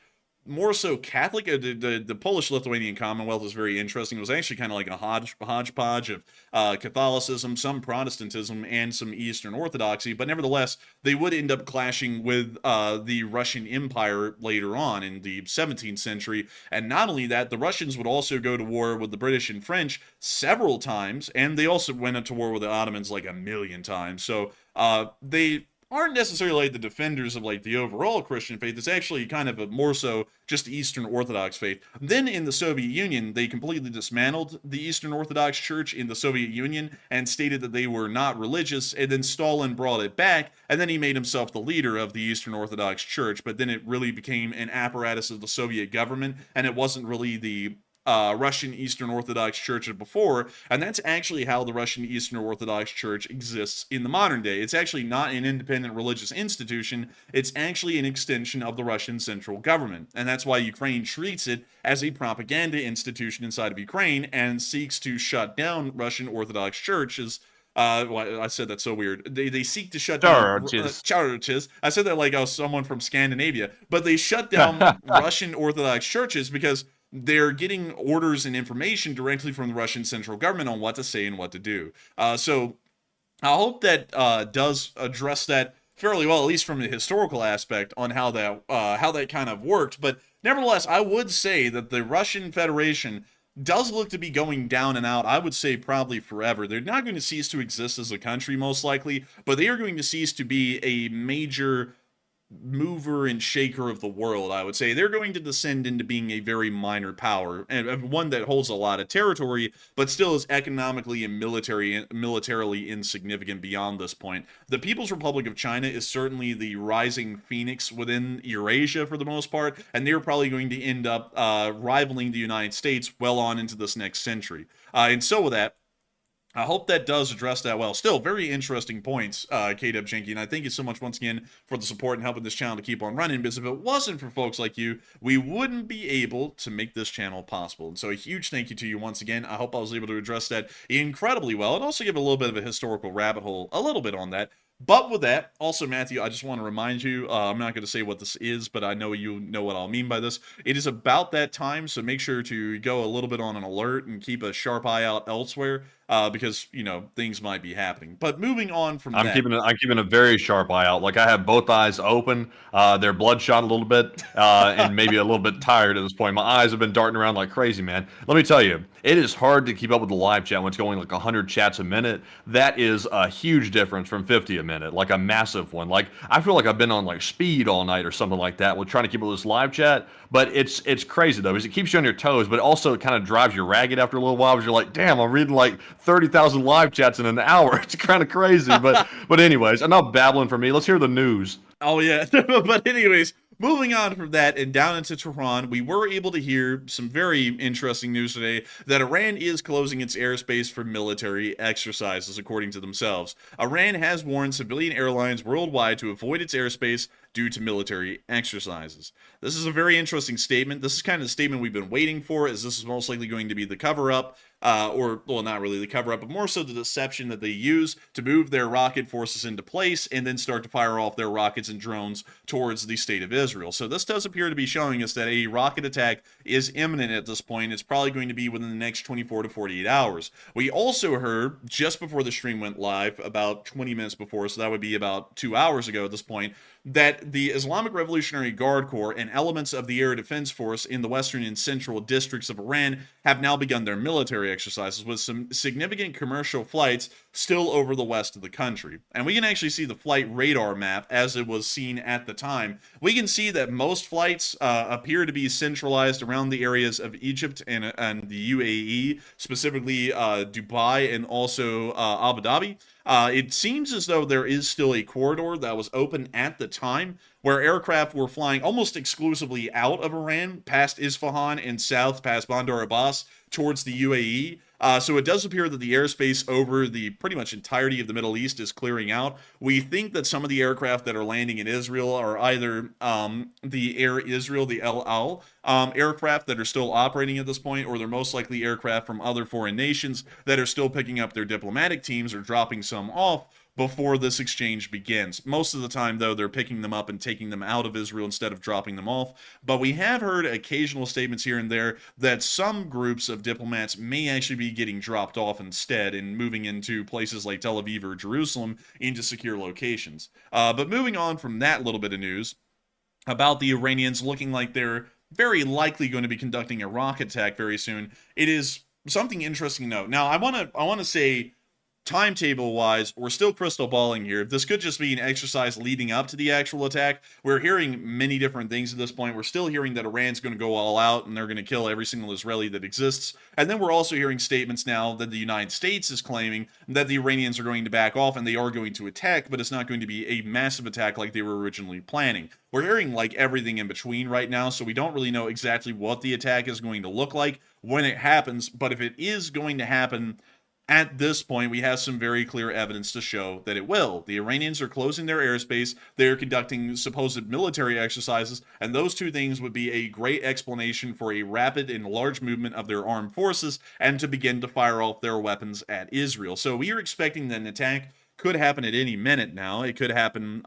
more so Catholic. The Polish-Lithuanian Commonwealth is very interesting. It was actually kind of like a hodgepodge of Catholicism, some Protestantism, and some Eastern Orthodoxy, but nevertheless, they would end up clashing with the Russian Empire later on in the 17th century, and not only that, the Russians would also go to war with the British and French several times, and they also went into war with the Ottomans like a million times, so they aren't necessarily like the defenders of like the overall Christian faith. It's actually kind of a more so just Eastern Orthodox faith. Then in the Soviet Union, they completely dismantled the Eastern Orthodox Church in the Soviet Union and stated that they were not religious, and then Stalin brought it back, and then he made himself the leader of the Eastern Orthodox Church, but then it really became an apparatus of the Soviet government, and it wasn't really the Russian Eastern Orthodox Church of before, and that's actually how the Russian Eastern Orthodox Church exists in the modern day. It's actually not an independent religious institution, it's actually an extension of the Russian central government, and that's why Ukraine treats it as a propaganda institution inside of Ukraine and seeks to shut down Russian Orthodox churches. Well, I said that's so weird. They seek to shut down churches. I said that like I was someone from Scandinavia, but they shut down Russian Orthodox churches because they're getting orders and information directly from the Russian central government on what to say and what to do. So I hope that does address that fairly well, at least from a historical aspect, on how that kind of worked. But nevertheless, I would say that the Russian Federation does look to be going down and out, I would say probably forever. They're not going to cease to exist as a country, most likely, but they are going to cease to be a major mover and shaker of the world, I would say. They're going to descend into being a very minor power, and one that holds a lot of territory, but still is economically and militarily insignificant beyond this point. The People's Republic of China is certainly the rising phoenix within Eurasia for the most part, and they're probably going to end up rivaling the United States well on into this next century. And so with that, I hope that does address that well. Still, very interesting points, KW Jenky, and I thank you so much once again for the support and helping this channel to keep on running, because if it wasn't for folks like you, we wouldn't be able to make this channel possible. And so a huge thank you to you once again. I hope I was able to address that incredibly well, and also give a little bit of a historical rabbit hole, a little bit on that. But with that, also, Matthew, I just want to remind you, I'm not going to say what this is, but I know you know what I'll mean by this. It is about that time, so make sure to go a little bit on an alert and keep a sharp eye out elsewhere, because, you know, things might be happening. But moving on from that. I'm keeping a very sharp eye out. Like, I have both eyes open. They're bloodshot a little bit, and maybe a little bit tired at this point. My eyes have been darting around like crazy, man. Let me tell you, it is hard to keep up with the live chat when it's going like 100 chats a minute. That is a huge difference from 50 a minute, like a massive one. Like, I feel like I've been on like speed all night or something like that with trying to keep up with this live chat. But it's crazy though, because it keeps you on your toes, but it also kind of drives you ragged after a little while, because you're like, damn, I'm reading like 30,000 live chats in an hour. It's kind of crazy, but anyways, enough babbling for me. Let's hear the news. Oh yeah, but anyways, moving on from that and down into Tehran, we were able to hear some very interesting news today that Iran is closing its airspace for military exercises, according to themselves. Iran has warned civilian airlines worldwide to avoid its airspace due to military exercises. This is a very interesting statement. This is kind of the statement we've been waiting for, as this is most likely going to be the cover-up, or, well, not really the cover-up, but more so the deception that they use to move their rocket forces into place and then start to fire off their rockets and drones towards the state of Israel. So this does appear to be showing us that a rocket attack is imminent at this point. It's probably going to be within the next 24 to 48 hours. We also heard, just before the stream went live, about 20 minutes before, so that would be about 2 hours ago at this point, that the Islamic Revolutionary Guard Corps and elements of the Air Defense Force in the western and central districts of Iran have now begun their military exercises, with some significant commercial flights still over the west of the country. And we can actually see the flight radar map as it was seen at the time. We can see that most flights appear to be centralized around the areas of Egypt and the UAE, specifically Dubai and also Abu Dhabi. It seems as though there is still a corridor that was open at the time where aircraft were flying almost exclusively out of Iran, past Isfahan and south past Bandar Abbas towards the UAE. So it does appear that the airspace over the pretty much entirety of the Middle East is clearing out. We think that some of the aircraft that are landing in Israel are either the Air Israel, the El Al aircraft that are still operating at this point, or they're most likely aircraft from other foreign nations that are still picking up their diplomatic teams or dropping some off before this exchange begins. Most of the time, though, they're picking them up and taking them out of Israel instead of dropping them off. But we have heard occasional statements here and there that some groups of diplomats may actually be getting dropped off instead and moving into places like Tel Aviv or Jerusalem into secure locations. But moving on from that little bit of news about the Iranians looking like they're very likely going to be conducting a rocket attack very soon, it is something interesting to note. Now, I want to say, timetable wise, we're still crystal balling here. This could just be an exercise leading up to the actual attack. We're hearing many different things at this point. We're still hearing that Iran's going to go all out and they're going to kill every single Israeli that exists. And then we're also hearing statements now that the United States is claiming that the Iranians are going to back off and they are going to attack, but it's not going to be a massive attack like they were originally planning. We're hearing like everything in between right now, so we don't really know exactly what the attack is going to look like when it happens. But if it is going to happen, at this point, we have some very clear evidence to show that it will. The Iranians are closing their airspace, they are conducting supposed military exercises, and those two things would be a great explanation for a rapid and large movement of their armed forces and to begin to fire off their weapons at Israel. So we are expecting that an attack could happen at any minute now. It could happen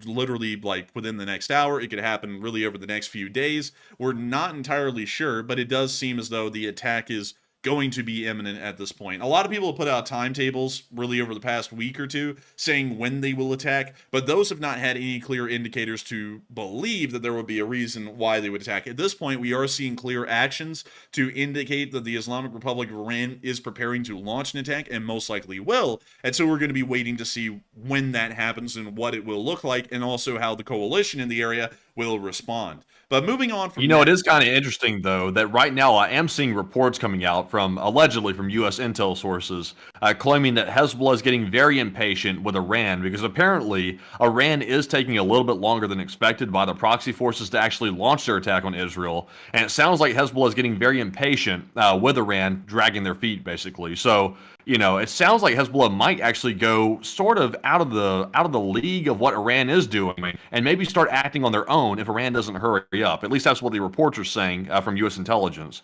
literally like within the next hour. It could happen really over the next few days. We're not entirely sure, but it does seem as though the attack is going to be imminent at this point. A lot of people have put out timetables really over the past week or two saying when they will attack, but those have not had any clear indicators to believe that there would be a reason why they would attack. At this point, we are seeing clear actions to indicate that the Islamic Republic of Iran is preparing to launch an attack and most likely will. And so we're going to be waiting to see when that happens and what it will look like, and also how the coalition in the area will respond. But moving on from it is kind of interesting, though, that right now I am seeing reports coming out from, allegedly from U.S. intel sources, claiming that Hezbollah is getting very impatient with Iran because apparently Iran is taking a little bit longer than expected by the proxy forces to actually launch their attack on Israel. And it sounds like Hezbollah is getting very impatient with Iran, dragging their feet, basically. So, it sounds like Hezbollah might actually go sort of out of the league of what Iran is doing and maybe start acting on their own if Iran doesn't hurry up. At least that's what the reports are saying from U.S. intelligence.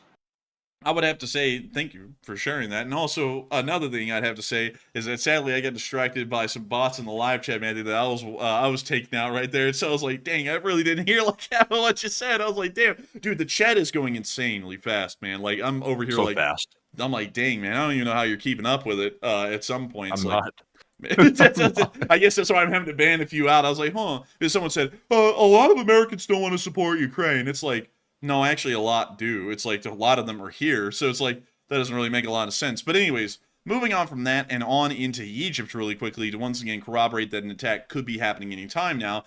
I would have to say thank you for sharing that. And also, another thing I'd have to say is that sadly I got distracted by some bots in the live chat, man, that I was taken out right there. So I was like, dang, I really didn't hear like half of what you said. I was like, damn, dude, the chat is going insanely fast, man. Like, I'm over here so fast. I'm like, dang, man, I don't even know how you're keeping up with it at some points. I'm like, not. I guess that's why I'm having to ban a few out. I was like, because someone said, a lot of Americans don't want to support Ukraine. It's like, no, actually a lot do. It's like a lot of them are here. So it's like, that doesn't really make a lot of sense. But anyways, moving on from that and on into Egypt really quickly to once again corroborate that an attack could be happening anytime now.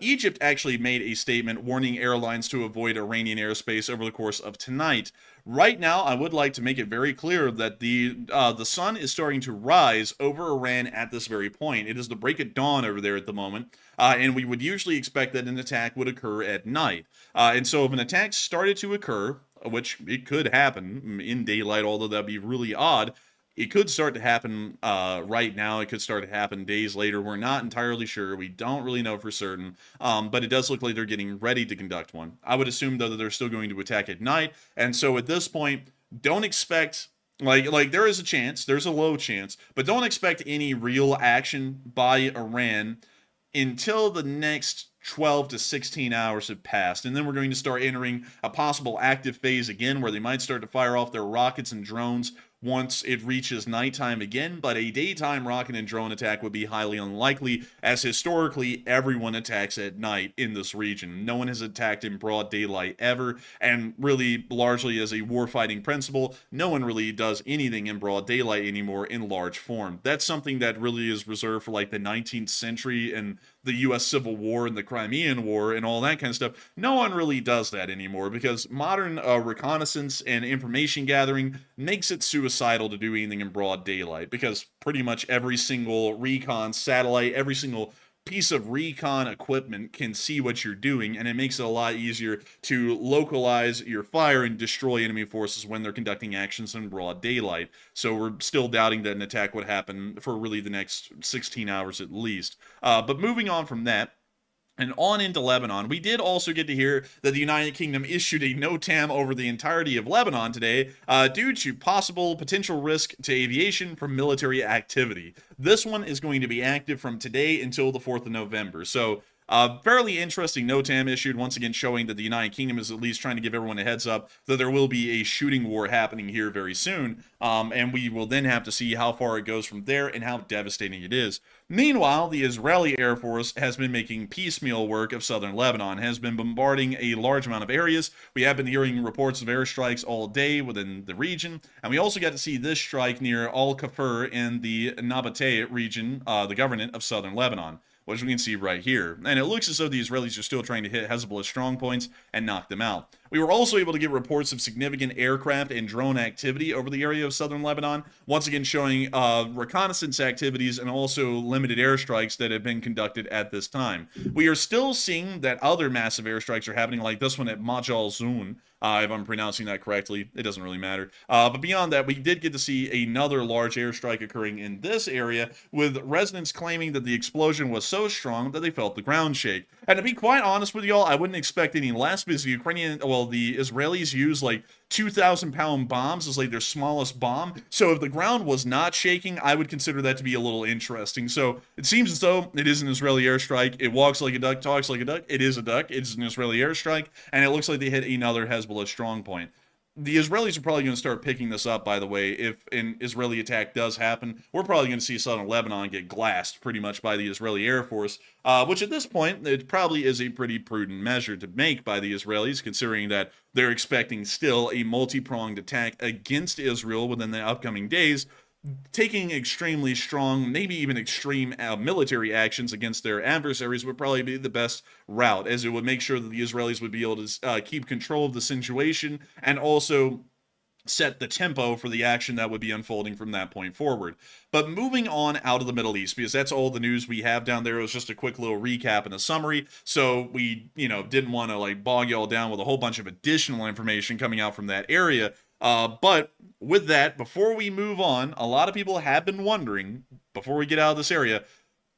Egypt actually made a statement warning airlines to avoid Iranian airspace over the course of tonight. Right now, I would like to make it very clear that the sun is starting to rise over Iran at this very point. It is the break of dawn over there at the moment, and we would usually expect that an attack would occur at night. And so if an attack started to occur, which it could happen in daylight, although that'd be really odd, it could start to happen right now. It could start to happen days later. We're not entirely sure. We don't really know for certain, but it does look like they're getting ready to conduct one. I would assume, though, that they're still going to attack at night, and so at this point, don't expect, like there is a chance, there's a low chance, but don't expect any real action by Iran until the next 12 to 16 hours have passed, and then we're going to start entering a possible active phase again where they might start to fire off their rockets and drones once it reaches nighttime again, but a daytime rocket and drone attack would be highly unlikely, as historically everyone attacks at night in this region. No one has attacked in broad daylight ever, and really largely as a warfighting principle, no one really does anything in broad daylight anymore in large form. That's something that really is reserved for like the 19th century and the U.S. Civil War and the Crimean War and all that kind of stuff. No one really does that anymore because modern reconnaissance and information gathering makes it suicidal to do anything in broad daylight, because pretty much every single recon satellite, every single piece of recon equipment can see what you're doing, and it makes it a lot easier to localize your fire and destroy enemy forces when they're conducting actions in broad daylight. So we're still doubting that an attack would happen for really the next 16 hours at least. But moving on from that, and on into Lebanon, we did also get to hear that the United Kingdom issued a NOTAM over the entirety of Lebanon today due to possible potential risk to aviation from military activity. This one is going to be active from today until the 4th of November. So fairly interesting NOTAM issued, once again showing that the United Kingdom is at least trying to give everyone a heads up that there will be a shooting war happening here very soon, and we will then have to see how far it goes from there and how devastating it is. Meanwhile, the Israeli Air Force has been making piecemeal work of southern Lebanon, has been bombarding a large amount of areas. We have been hearing reports of airstrikes all day within the region, and we also got to see this strike near Al-Kafir in the Nabateh region, the government of southern Lebanon, which we can see right here. And it looks as though the Israelis are still trying to hit Hezbollah's strong points and knock them out. We were also able to get reports of significant aircraft and drone activity over the area of southern Lebanon, once again showing reconnaissance activities and also limited airstrikes that have been conducted at this time. We are still seeing that other massive airstrikes are happening, like this one at Majal Zun. If I'm pronouncing that correctly, it doesn't really matter. But beyond that, we did get to see another large airstrike occurring in this area, with residents claiming that the explosion was so strong that they felt the ground shake. And to be quite honest with y'all, I wouldn't expect any less, because the the Israelis use like 2,000-pound bombs as like their smallest bomb. So if the ground was not shaking, I would consider that to be a little interesting. So it seems as though it is an Israeli airstrike. It walks like a duck, talks like a duck. It is a duck. It's an Israeli airstrike, and it looks like they hit another Hezbollah strong point. The Israelis are probably going to start picking this up, by the way. If an Israeli attack does happen, we're probably going to see southern Lebanon get glassed pretty much by the Israeli Air Force, which at this point, it probably is a pretty prudent measure to make by the Israelis, considering that they're expecting still a multi-pronged attack against Israel within the upcoming days, taking extremely strong, maybe even extreme military actions against their adversaries would probably be the best route, as it would make sure that the Israelis would be able to keep control of the situation and also set the tempo for the action that would be unfolding from that point forward. But moving on out of the Middle East, because that's all the news we have down there. It was just a quick little recap and a summary, so we didn't want to like bog y'all down with a whole bunch of additional information coming out from that area. But with that, before we move on, a lot of people have been wondering, before we get out of this area,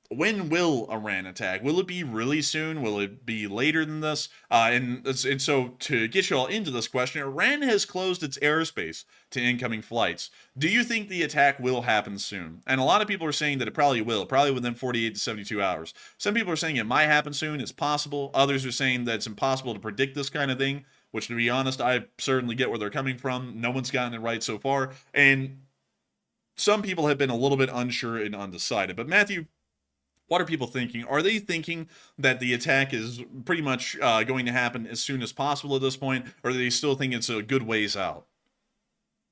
when will Iran attack? Will it be really soon? Will it be later than this? And so to get you all into this question, Iran has closed its airspace to incoming flights. Do you think the attack will happen soon? And a lot of people are saying that it probably will, probably within 48 to 72 hours. Some people are saying it might happen soon, it's possible. Others are saying that it's impossible to predict this kind of thing, which, to be honest, I certainly get where they're coming from. No one's gotten it right so far. And some people have been a little bit unsure and undecided. But Matthew, what are people thinking? Are they thinking that the attack is pretty much going to happen as soon as possible at this point, or do they still think it's a good ways out?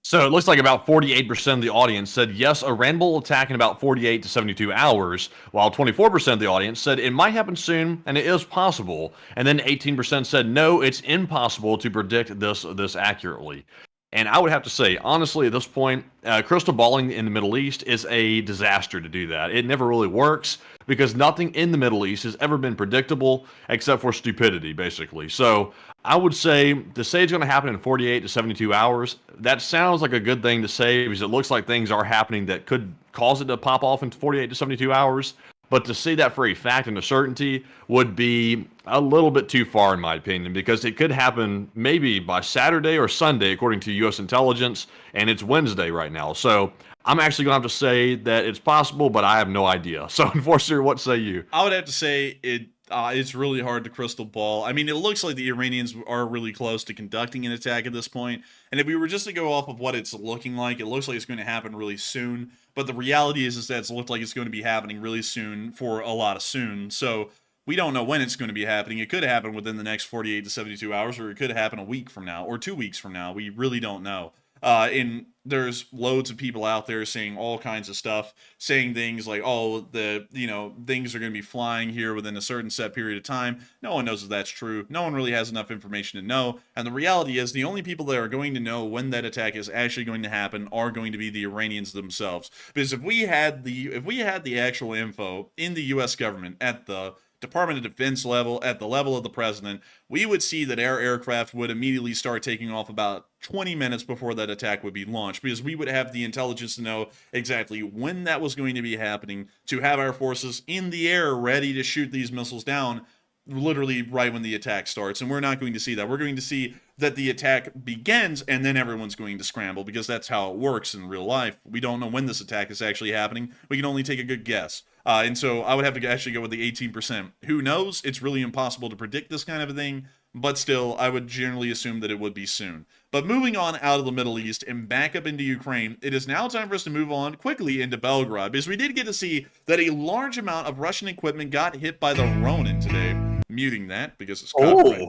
So it looks like about 48% of the audience said yes, Iran will attack in about 48 to 72 hours, while 24% of the audience said it might happen soon and it is possible. And then 18% said no, it's impossible to predict this accurately. And I would have to say, honestly, at this point, crystal balling in the Middle East is a disaster to do that. It never really works because nothing in the Middle East has ever been predictable except for stupidity, basically. So I would say to say it's going to happen in 48 to 72 hours, that sounds like a good thing to say because it looks like things are happening that could cause it to pop off in 48 to 72 hours. But to say that for a fact and a certainty would be a little bit too far, in my opinion, because it could happen maybe by Saturday or Sunday, according to U.S. intelligence, and it's Wednesday right now. So I'm actually going to have to say that it's possible, but I have no idea. So, Enforcer, what say you? I would have to say it's really hard to crystal ball. I mean, it looks like the Iranians are really close to conducting an attack at this point. And if we were just to go off of what it's looking like, it looks like it's going to happen really soon. But the reality is that it's looked like it's going to be happening really soon for a lot of soon. So we don't know when it's going to be happening. It could happen within the next 48 to 72 hours, or it could happen a week from now or 2 weeks from now. We really don't know. And there's loads of people out there saying all kinds of stuff, saying things like, oh, things are going to be flying here within a certain set period of time. No one knows if that's true. No one really has enough information to know. And the reality is the only people that are going to know when that attack is actually going to happen are going to be the Iranians themselves. Because if we had the actual info in the US government at the Department of Defense level, at the level of the president, we would see that our aircraft would immediately start taking off about 20 minutes before that attack would be launched, because we would have the intelligence to know exactly when that was going to be happening, to have our forces in the air ready to shoot these missiles down literally right when the attack starts. And we're not going to see that. We're going to see that the attack begins and then everyone's going to scramble, because that's how it works in real life. We don't know when this attack is actually happening. We can only take a good guess. And so I would have to actually go with the 18%. Who knows? It's really impossible to predict this kind of a thing, but still, I would generally assume that it would be soon. But moving on out of the Middle East and back up into Ukraine, it is now time for us to move on quickly into Belgrade, because we did get to see that a large amount of Russian equipment got hit by the Ronin today. Muting that because it's copyrighted.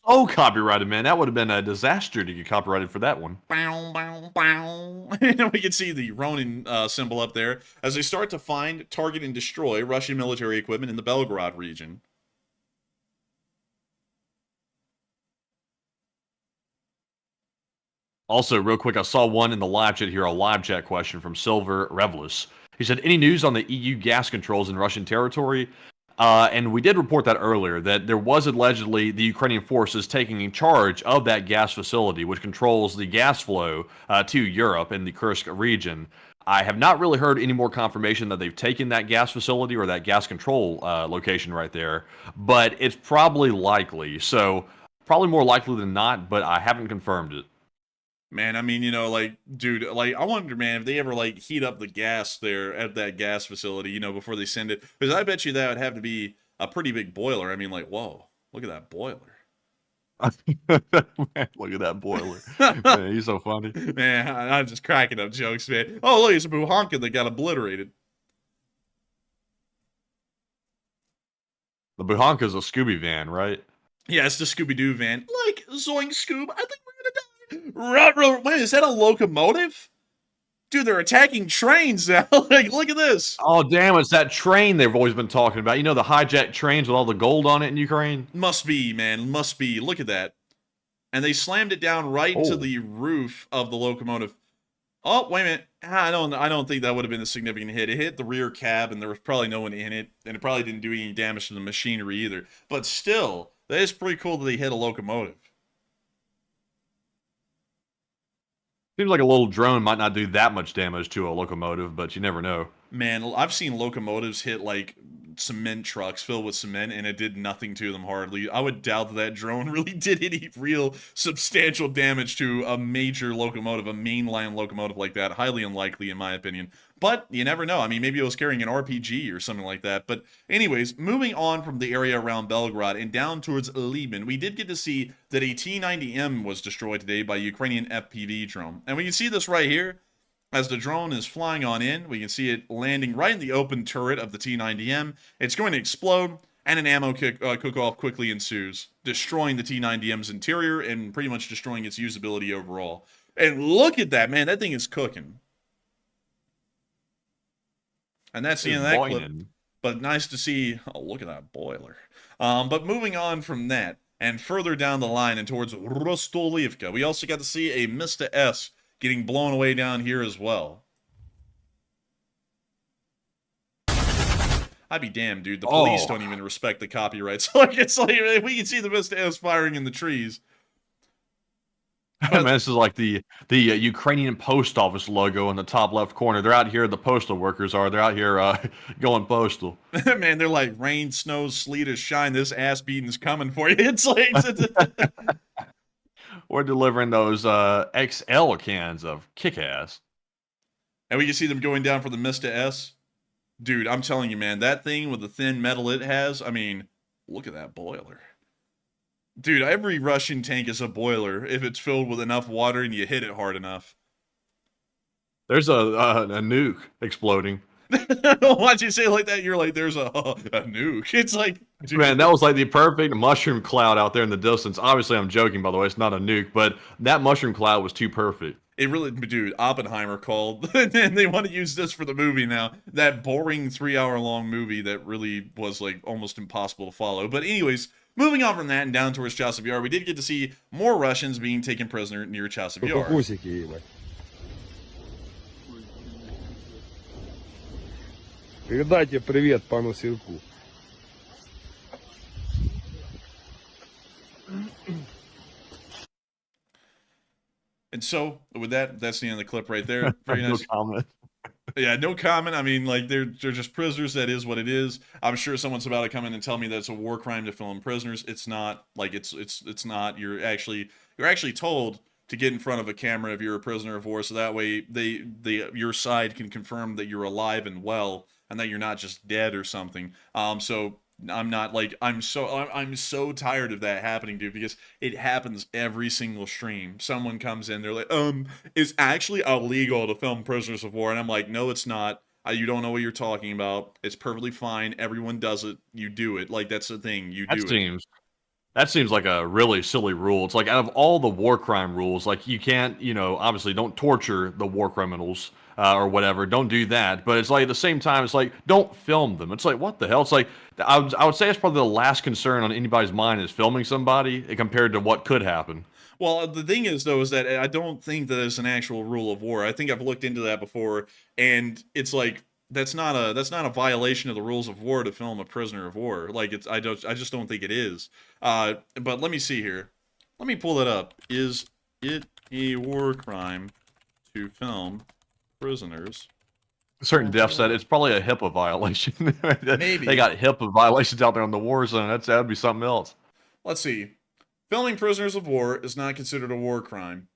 Oh, copyrighted, man. That would have been a disaster to get copyrighted for that one. Bow, bow, bow. And we can see the Ronin symbol up there as they start to find, target, and destroy Russian military equipment in the Belgrade region. Also, real quick, I saw one in the live chat here, a live chat question from Silver Revelus. He said, any news on the EU gas controls in Russian territory? And we did report that earlier, that there was allegedly the Ukrainian forces taking in charge of that gas facility, which controls the gas flow to Europe in the Kursk region. I have not really heard any more confirmation that they've taken that gas facility or that gas control location right there, but it's probably likely. So probably more likely than not, but I haven't confirmed it. Man, I mean, dude, I wonder, man, if they ever, heat up the gas there at that gas facility, before they send it. Because I bet you that would have to be a pretty big boiler. I mean, whoa, look at that boiler. Man, look at that boiler. Man, he's so funny. Man, I'm just cracking up jokes, man. Oh, look, it's a Buhanka that got obliterated. The Buhanka's a Scooby van, right? Yeah, it's the Scooby-Doo van. Zoink Scoob, I think we're gonna die. Wait, is that a locomotive? Dude, they're attacking trains now. Look at this. Oh, damn, it's that train they've always been talking about. You know, the hijacked trains with all the gold on it in Ukraine? Must be, man. Must be. Look at that. And they slammed it down right into the roof of the locomotive. Oh, wait a minute. I don't think that would have been a significant hit. It hit the rear cab, and there was probably no one in it, and it probably didn't do any damage to the machinery either. But still, that is pretty cool that they hit a locomotive. Seems like a little drone might not do that much damage to a locomotive, but you never know. Man, I've seen locomotives hit cement trucks filled with cement, and it did nothing to them hardly. I would doubt that drone really did any real substantial damage to a major locomotive, a mainline locomotive like that. Highly unlikely, in my opinion. But you never know. I mean, maybe it was carrying an RPG or something like that. But anyways, moving on from the area around Belgrade and down towards Liban, we did get to see that a T-90M was destroyed today by a Ukrainian FPV drone. And we can see this right here. As the drone is flying on in, we can see it landing right in the open turret of the T-90M. It's going to explode, and an ammo cook-off quickly ensues, destroying the T-90M's interior and pretty much destroying its usability overall. And look at that, man. That thing is cooking. And that's the end of that clip. But nice to see. Oh, look at that boiler. But moving on from that, and further down the line and towards Rostolivka. We also got to see a Mista S getting blown away down here as well. I'd be damned, dude. The police don't even respect the copyrights. It's like we can see the Mista S firing in the trees. Man, this is like the Ukrainian post office logo in the top left corner. They're out here. The postal workers are. They're out here going postal. Man, they're like rain, snow, sleet, or shine. This ass beating is coming for you. It's like we're delivering those XL cans of kick-ass. And we can see them going down for the Mista S. Dude, I'm telling you, man, that thing with the thin metal it has. I mean, look at that boiler. Dude, every Russian tank is a boiler if it's filled with enough water and you hit it hard enough. There's a nuke exploding. Why'd you say it like that? You're like, there's a nuke. It's like, dude. Man, that was like the perfect mushroom cloud out there in the distance. Obviously, I'm joking, by the way. It's not a nuke, but that mushroom cloud was too perfect. It really, dude, Oppenheimer called, and they want to use this for the movie now. That boring 3-hour-long movie that really was like almost impossible to follow. But anyways, moving on from that and down towards Chasiv Yar, we did get to see more Russians being taken prisoner near Chasiv Yar. Передайте привет пану Сирку. And so, with that, that's the end of the clip right there. Very nice. No comment. Yeah, no comment. I mean, like, they're just prisoners. That is what it is. I'm sure someone's about to come in and tell me that it's a war crime to film prisoners. It's not. Like, it's not. You're actually told to get in front of a camera if you're a prisoner of war, so that way your side can confirm that you're alive and well, and that you're not just dead or something. So I'm not like I'm so tired of that happening, dude, because it happens every single stream. Someone comes in, they're like, it's actually illegal to film prisoners of war, and I'm like, no, it's not. You don't know what you're talking about. It's perfectly fine. Everyone does it. You do it. Like, that's the thing. You do it. That seems like a really silly rule. It's like, out of all the war crime rules, like, you can't, obviously don't torture the war criminals or whatever. Don't do that. But it's like, at the same time, it's like, don't film them. It's like, what the hell? It's like, I would say it's probably the last concern on anybody's mind is filming somebody compared to what could happen. Well, the thing is, though, is that I don't think that it's an actual rule of war. I think I've looked into that before, and it's like, that's not a violation of the rules of war to film a prisoner of war. Like, I just don't think it is. But let me see here. Let me pull that up. Is it a war crime to film prisoners? Certain Def said it's probably a HIPAA violation. Maybe they got HIPAA violations out there on the war zone. That'd be something else. Let's see. Filming prisoners of war is not considered a war crime.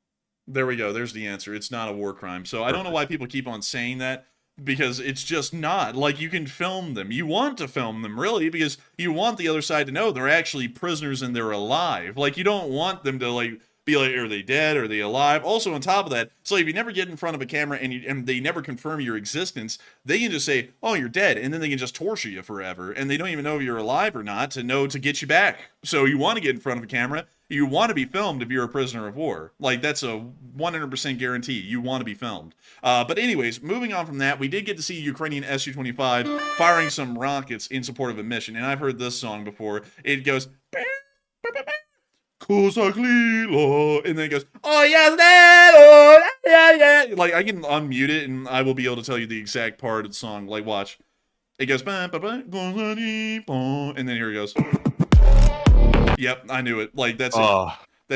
There we go. There's the answer. It's not a war crime. So I don't know why people keep on saying that. Because it's just not. Like, you can film them. You want to film them, really, because you want the other side to know they're actually prisoners and they're alive. Like, you don't want them to, like, be like, are they dead? Are they alive? Also, on top of that, so if you never get in front of a camera and they never confirm your existence, they can just say, oh, you're dead, and then they can just torture you forever, and they don't even know if you're alive or not to get you back. So you want to get in front of a camera. You want to be filmed if you're a prisoner of war. Like, that's a 100% guarantee. You want to be filmed. But anyways, moving on from that, we did get to see Ukrainian Su-25 firing some rockets in support of a mission. And I've heard this song before. It goes, Kozak Lila, and then it goes, oh yeah, like, I can unmute it and I will be able to tell you the exact part of the song. Like, watch. It goes, and then here it goes. Yep, I knew it. Like, that's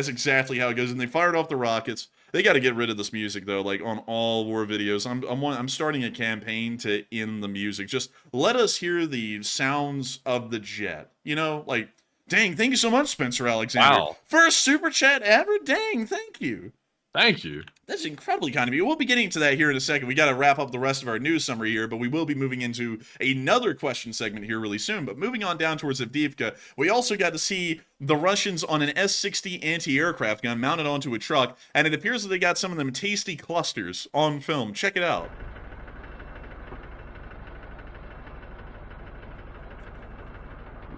exactly how it goes. And they fired off the rockets. They got to get rid of this music, though. Like, on all war videos, I'm starting a campaign to end the music. Just let us hear the sounds of the jet. Like, dang, thank you so much, Spencer Alexander. Wow. First super chat ever. Dang, thank you. Thank you. That's incredibly kind of you. We'll be getting to that here in a second. We got to wrap up the rest of our news summary here, but we will be moving into another question segment here really soon. But moving on down towards Avdiivka, we also got to see the Russians on an S-60 anti-aircraft gun mounted onto a truck, and it appears that they got some of them tasty clusters on film. Check it out.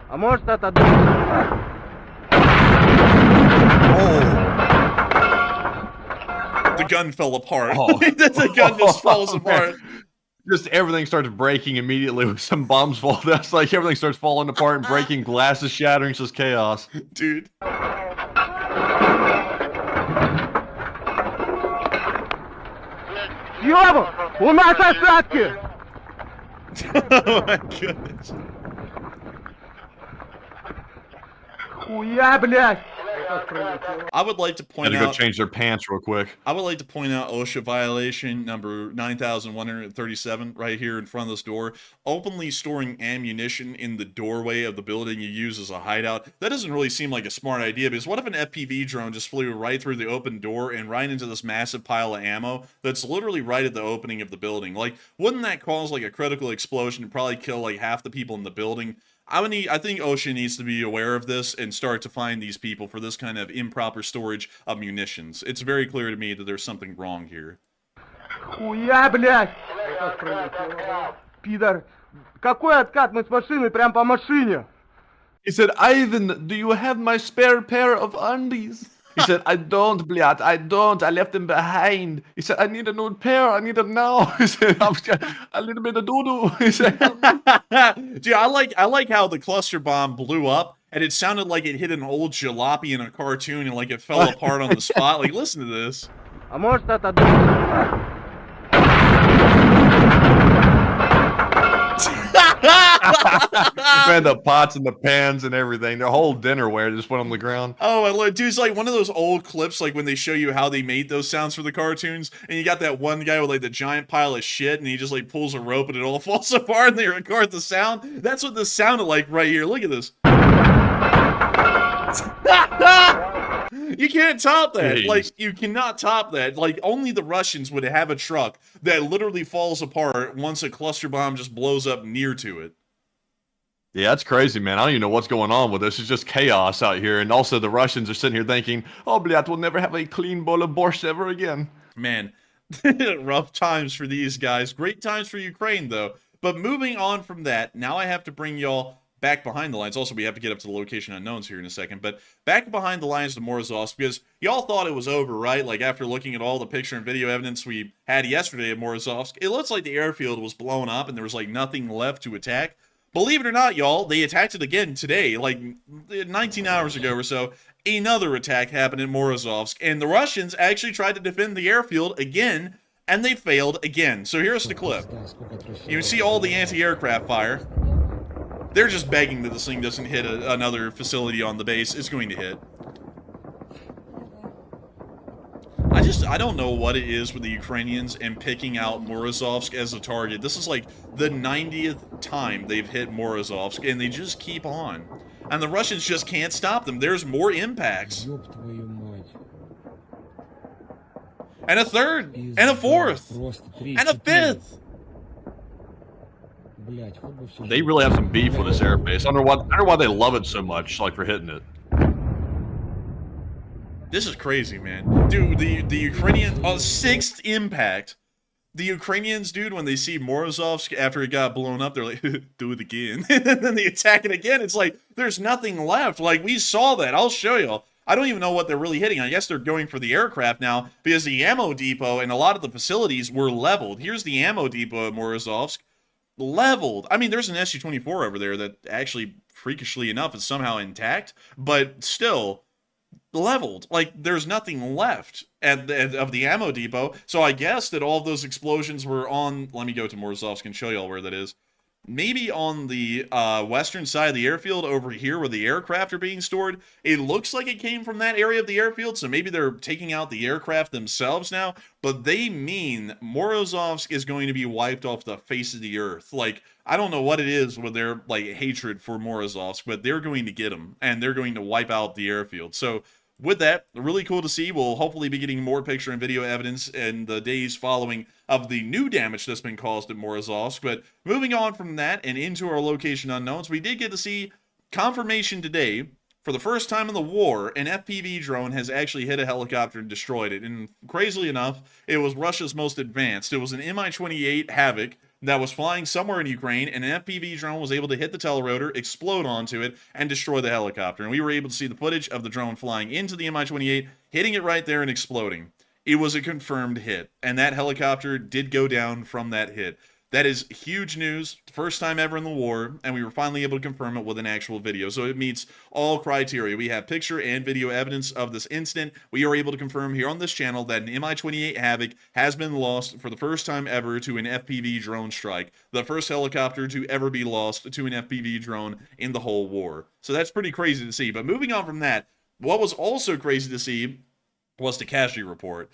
А может это... The gun fell apart. The gun just falls apart. Just everything starts breaking immediately with some bombs fall. That's like everything starts falling apart and breaking, glasses shattering. It's just chaos. Dude. Ёбан! У нас осадки! Oh my goodness. Хуя, блядь! I would like to point Had to go out change their pants real quick. I would like to point out OSHA violation number 9137 right here in front of this door. Openly storing ammunition in the doorway of the building you use as a hideout. That doesn't really seem like a smart idea, because what if an FPV drone just flew right through the open door and right into this massive pile of ammo that's literally right at the opening of the building? Like, wouldn't that cause like a critical explosion and probably kill like half the people in the building? I think OSHA needs to be aware of this and start to find these people for this kind of improper storage of munitions. It's very clear to me that there's something wrong here. Хуя, блядь! Пидор! Какой откат? Мы с машиной прям по машине! He said, Ivan, do you have my spare pair of undies? He said, I don't, Bliat, I don't. I left them behind. He said, I need a new pair. I need them now. He said, a little bit of doo-doo. He said, dude, I like how the cluster bomb blew up and it sounded like it hit an old jalopy in a cartoon and like it fell apart on the spot. Like, listen to this. А может это... man, the pots and the pans and everything. Their whole dinnerware just went on the ground. Oh, I love, dude, it's like one of those old clips, like when they show you how they made those sounds for the cartoons, and you got that one guy with like the giant pile of shit, and he just like pulls a rope and it all falls apart, and they record the sound. That's what this sounded like right here. Look at this. You can't top that. Jeez. Like, you cannot top that. Like, only the Russians would have a truck that literally falls apart once a cluster bomb just blows up near to it. Yeah, that's crazy, man. I don't even know what's going on with this. It's just chaos out here. And also the Russians are sitting here thinking, oh, Bliat, we'll never have a clean bowl of borscht ever again. Man, rough times for these guys. Great times for Ukraine, though. But moving on from that, now I have to bring y'all back behind the lines. Also, we have to get up to the location unknowns here in a second. But back behind the lines to Morozovsk, because y'all thought it was over, right? Like, after looking at all the picture and video evidence we had yesterday at Morozovsk, it looks like the airfield was blown up and there was, like, nothing left to attack. Believe it or not, y'all, they attacked it again today, like 19 hours ago or so. Another attack happened in Morozovsk, and the Russians actually tried to defend the airfield again, and they failed again. So here's the clip. You can see all the anti-aircraft fire. They're just begging that this thing doesn't hit another facility on the base. It's going to hit. I don't know what it is with the Ukrainians and picking out Morozovsk as a target. This is like the 90th time they've hit Morozovsk, and they just keep on. And the Russians just can't stop them. There's more impacts. And a third, and a fourth, and a fifth. They really have some beef with this airbase. I wonder why they love it so much, like, for hitting it. This is crazy, man. Dude, the Ukrainians, on sixth impact, the Ukrainians, dude, when they see Morozovsk after it got blown up, they're like, do it again. And then they attack it again. It's like, there's nothing left. Like, we saw that. I'll show y'all. I don't even know what they're really hitting. I guess they're going for the aircraft now, because the ammo depot and a lot of the facilities were leveled. Here's the ammo depot at Morozovsk. Leveled. I mean, there's an SU-24 over there that actually, freakishly enough, is somehow intact, but still leveled. Like, there's nothing left of the ammo depot. So I guess that all of those explosions were on, let me go to Morozovsk and show y'all where that is. Maybe on the western side of the airfield over here where the aircraft are being stored. It looks like it came from that area of the airfield, so maybe they're taking out the aircraft themselves now. But they mean Morozovsk is going to be wiped off the face of the earth. Like, I don't know what it is with their, like, hatred for Morozovsk, but they're going to get them, and they're going to wipe out the airfield. So with that, really cool to see. We'll hopefully be getting more picture and video evidence in the days following of the new damage that's been caused at Morozovsk. But moving on from that and into our location unknowns, we did get to see confirmation today, for the first time in the war, an FPV drone has actually hit a helicopter and destroyed it. And crazily enough, it was Russia's most advanced. It was an Mi-28 Havoc that was flying somewhere in Ukraine, and an FPV drone was able to hit the telerotor, explode onto it, and destroy the helicopter. And we were able to see the footage of the drone flying into the Mi-28, hitting it right there and exploding. It was a confirmed hit, and that helicopter did go down from that hit. That is huge news, first time ever in the war, and we were finally able to confirm it with an actual video. So it meets all criteria. We have picture and video evidence of this incident. We are able to confirm here on this channel that an Mi-28 Havoc has been lost for the first time ever to an FPV drone strike. The first helicopter to ever be lost to an FPV drone in the whole war. So that's pretty crazy to see. But moving on from that, what was also crazy to see was the casualty report.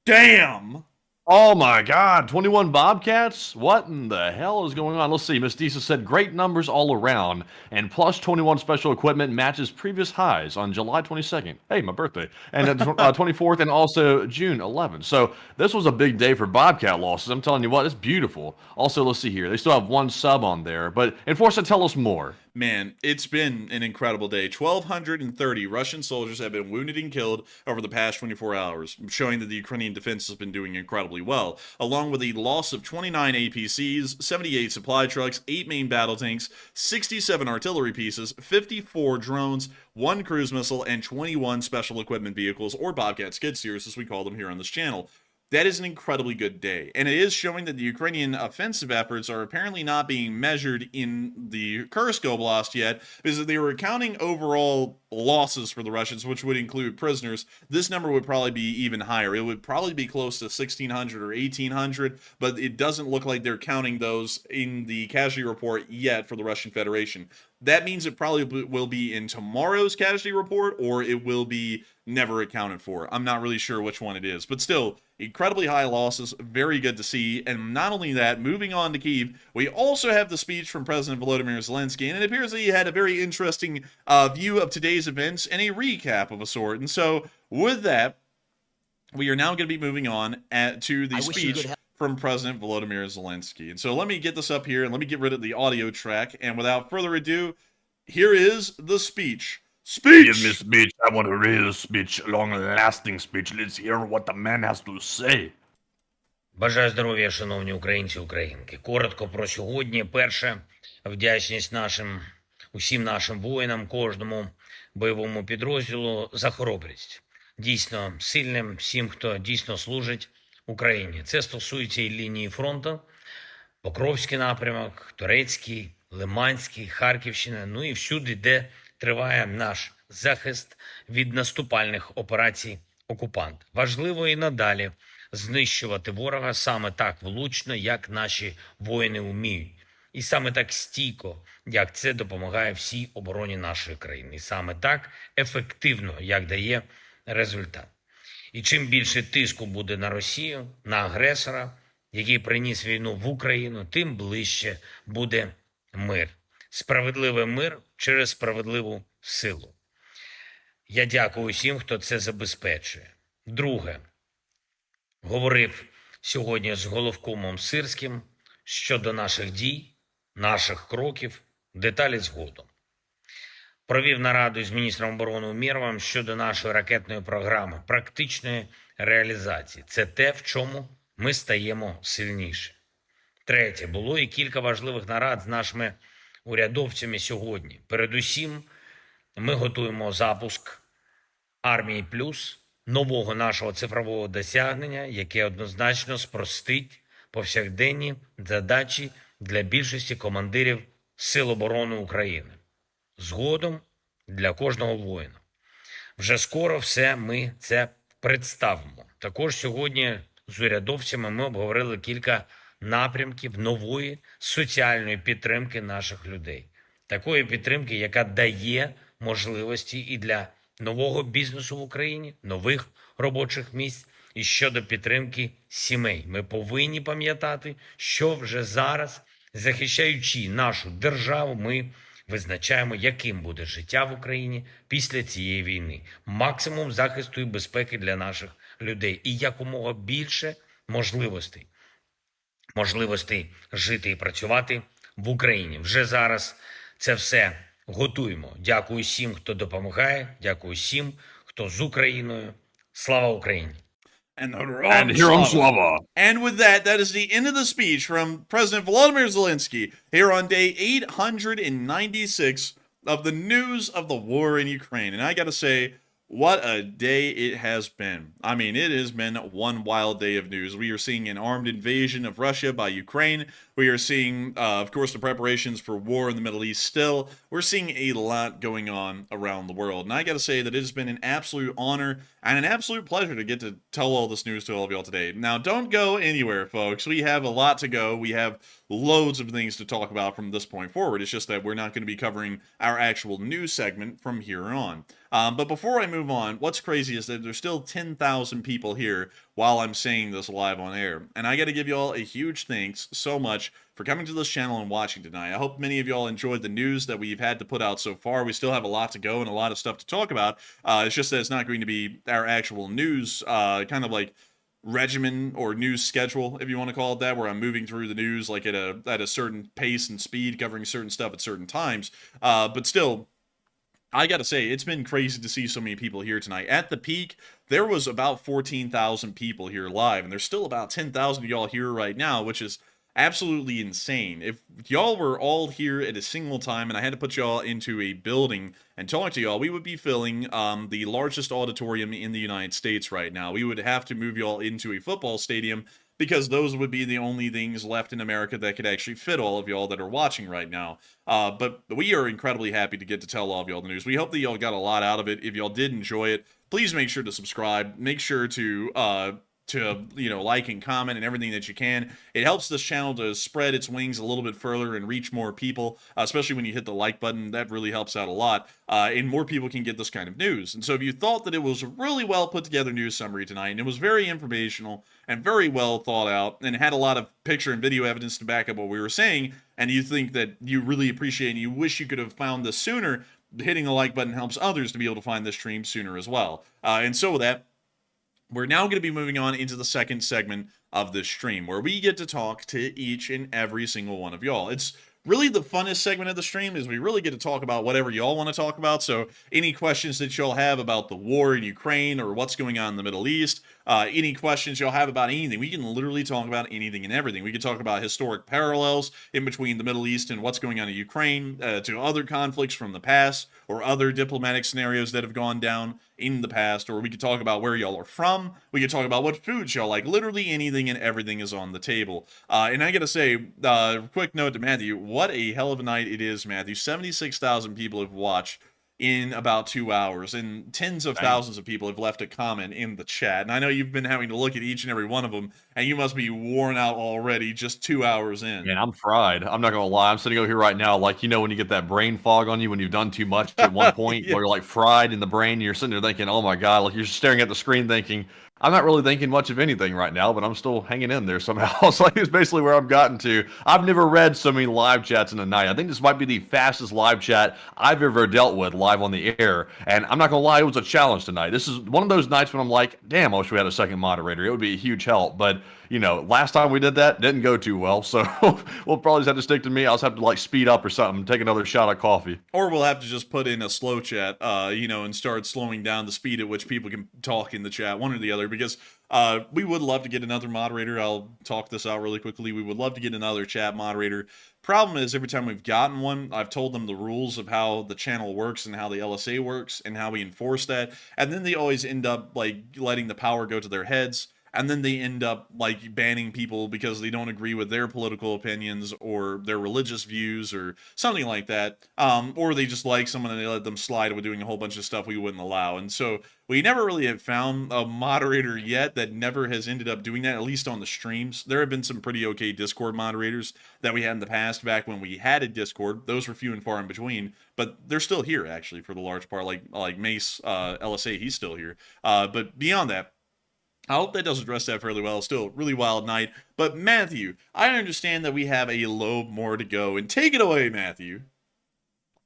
Damn! Oh my God, 21 Bobcats? What in the hell is going on? Let's see. Miss Disa said great numbers all around, and plus 21 special equipment matches previous highs on July 22nd. Hey, my birthday. And 24th and also June 11th. So this was a big day for Bobcat losses. I'm telling you what, it's beautiful. Also, let's see here. They still have one sub on there, but Enforcer, tell us more. Man, it's been an incredible day. 1,230 Russian soldiers have been wounded and killed over the past 24 hours, showing that the Ukrainian defense has been doing incredibly well, along with the loss of 29 APCs, 78 supply trucks, 8 main battle tanks, 67 artillery pieces, 54 drones, 1 cruise missile, and 21 special equipment vehicles, or Bobcat skid steers as we call them here on this channel. That is an incredibly good day, and it is showing that the Ukrainian offensive efforts are apparently not being measured in the Kursk Oblast yet, because they were counting overall losses for the Russians, which would include prisoners. This number would probably be even higher. It would probably be close to 1,600 or 1,800, but it doesn't look like they're counting those in the casualty report yet for the Russian Federation. That means it probably will be in tomorrow's casualty report, or it will be never accounted for. I'm not really sure which one it is, but still, incredibly high losses, very good to see. And not only that, moving on to Kyiv, we also have the speech from President Volodymyr Zelensky, and it appears that he had a very interesting view of today's events and a recap of a sort. And so, with that, we are now going to be moving on to the speech from President Volodymyr Zelensky. And so let me get this up here, and let me get rid of the audio track. And without further ado, here is the speech. Speech! Give me speech. I want a real speech, long-lasting speech. Let's hear what the man has to say. Бажаю здоров'я, шановні українці, українки. Коротко про сьогодні. Перше, вдячність усім нашим воїнам, кожному бойовому підрозділу за хоробрість. Дійсно сильним всім, хто дійсно служить Україні. Це стосується і лінії фронту, Покровський напрямок, Турецький, Лиманський, Харківщина, ну і всюди, де триває наш захист від наступальних операцій окупанта. Важливо і надалі знищувати ворога саме так влучно, як наші воїни вміють. І саме так стійко, як це допомагає всій обороні нашої країни. І саме так ефективно, як дає результат. І чим більше тиску буде на Росію, на агресора, який приніс війну в Україну, тим ближче буде мир. Справедливий мир через справедливу силу. Я дякую всім, хто це забезпечує. Друге, говорив сьогодні з головкомом Сирським щодо наших дій, наших кроків, деталі згодом. Провів нараду з міністром оборони Умєровим щодо нашої ракетної програми, практичної реалізації. Це те, в чому ми стаємо сильніше. Третє, було і кілька важливих нарад з нашими урядовцями сьогодні. Передусім, ми готуємо запуск Армії Плюс, нового нашого цифрового досягнення, яке однозначно спростить повсякденні задачі для більшості командирів Сил оборони України. Згодом для кожного воїна. Вже скоро все ми це представимо. Також сьогодні з урядовцями ми обговорили кілька напрямків нової соціальної підтримки наших людей. Такої підтримки, яка дає можливості і для нового бізнесу в Україні, нових робочих місць, і щодо підтримки сімей. Ми повинні пам'ятати, що вже зараз, захищаючи нашу державу, ми визначаємо, яким буде життя в Україні після цієї війни. Максимум захисту і безпеки для наших людей. І якомога більше можливостей жити і працювати в Україні. Вже зараз це все готуємо. Дякую всім, хто допомагає. Дякую всім, хто з Україною. Слава Україні! And Herom Slava. And with that, that is the end of the speech from President Volodymyr Zelensky here on day 896 of the news of the war in Ukraine. And I gotta say, What a day it has been. I mean, it has been one wild day of news. We are seeing an armed invasion of Russia by Ukraine. We are seeing, of course, the preparations for war in the Middle East still. We're seeing a lot going on around the world. And I got to say that it has been an absolute honor and an absolute pleasure to get to tell all this news to all of y'all today. Now, don't go anywhere, folks. We have a lot to go. We have loads of things to talk about from this point forward. It's just that we're not going to be covering our actual news segment from here on. But before I move on, what's crazy is that there's still 10,000 people here while I'm saying this live on air. And I got to give y'all a huge thanks so much for coming to this channel and watching tonight. I hope many of y'all enjoyed the news that we've had to put out so far. We still have a lot to go and a lot of stuff to talk about. It's just that it's not going to be our actual news, kind of like regimen or news schedule, if you want to call it that, where I'm moving through the news like at a certain pace and speed, covering certain stuff at certain times. But still, I gotta say, it's been crazy to see so many people here tonight. At the peak, there was about 14,000 people here live, and there's still about 10,000 of y'all here right now, which is absolutely insane. If y'all were all here at a single time and I had to put y'all into a building and talk to y'all, we would be filling the largest auditorium in the United States right now. We would have to move y'all into a football stadium because those would be the only things left in America that could actually fit all of y'all that are watching right now. But we are incredibly happy to get to tell all of y'all the news. We hope that y'all got a lot out of it. If y'all did enjoy it, please make sure to subscribe. Make sure to like and comment and everything that you can. It helps this channel to spread its wings a little bit further and reach more people, especially when you hit the like button. That really helps out a lot, and more people can get this kind of news. And so if you thought that it was a really well put together news summary tonight, and it was very informational and very well thought out and had a lot of picture and video evidence to back up what we were saying, and you think that you really appreciate and you wish you could have found this sooner, hitting the like button helps others to be able to find this stream sooner as well. And so with that, we're now going to be moving on into the second segment of this stream, where we get to talk to each and every single one of y'all. It's really the funnest segment of the stream, is we really get to talk about whatever y'all want to talk about. So any questions that y'all have about the war in Ukraine or what's going on in the Middle East, any questions y'all have about anything, we can literally talk about anything and everything. We can talk about historic parallels in between the Middle East and what's going on in Ukraine, to other conflicts from the past or other diplomatic scenarios that have gone down in the past, or we could talk about where y'all are from. We could talk about what foods y'all like. Literally anything and everything is on the table. And I gotta say, quick note to Matthew, what a hell of a night it is, Matthew. 76,000 people have watched in about 2 hours, and tens of thousands of people have left a comment in the chat. And I know you've been having to look at each and every one of them, and you must be worn out already just 2 hours in. Man, I'm fried. I'm not gonna lie. I'm sitting over here right now, like, you know, when you get that brain fog on you when you've done too much at one point, Yeah. where you're like fried in the brain, and you're sitting there thinking, oh my god, like you're staring at the screen thinking, I'm not really thinking much of anything right now, but I'm still hanging in there somehow. So it's basically where I've gotten to. I've never read so many live chats in a night. I think this might be the fastest live chat I've ever dealt with live on the air. And I'm not going to lie, it was a challenge tonight. This is one of those nights when I'm like, damn, I wish we had a second moderator. It would be a huge help. But, you know, last time we did that, didn't go too well. So we'll probably just have to stick to me. I'll just have to, like, speed up or something, take another shot of coffee. Or we'll have to just put in a slow chat, and start slowing down the speed at which people can talk in the chat, one or the other, because we would love to get another moderator. I'll talk this out really quickly. We would love to get another chat moderator. Problem is, every time we've gotten one, I've told them the rules of how the channel works and how the LSA works and how we enforce that. And then they always end up, like, letting the power go to their heads. And then they end up, like, banning people because they don't agree with their political opinions or their religious views or something like that. Or they just like someone and they let them slide with doing a whole bunch of stuff we wouldn't allow. And so we never really have found a moderator yet that never has ended up doing that, at least on the streams. There have been some pretty okay Discord moderators that we had in the past back when we had a Discord. Those were few and far in between, but they're still here, actually, for the large part. Like Mace, LSA, he's still here. But beyond that, I hope that does address that fairly well. Still, really wild night. But Matthew, I understand that we have a load more to go. And take it away, Matthew.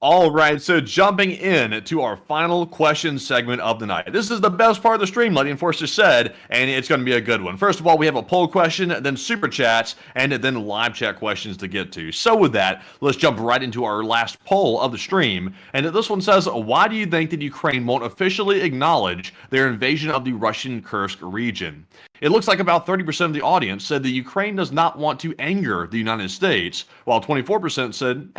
All right, so jumping in to our final question segment of the night. This is the best part of the stream, like the Enforcer said, and it's going to be a good one. First of all, we have a poll question, then super chats, and then live chat questions to get to. So with that, let's jump right into our last poll of the stream. And this one says, why do you think that Ukraine won't officially acknowledge their invasion of the Russian Kursk region? It looks like about 30% of the audience said that Ukraine does not want to anger the United States, while 24% said,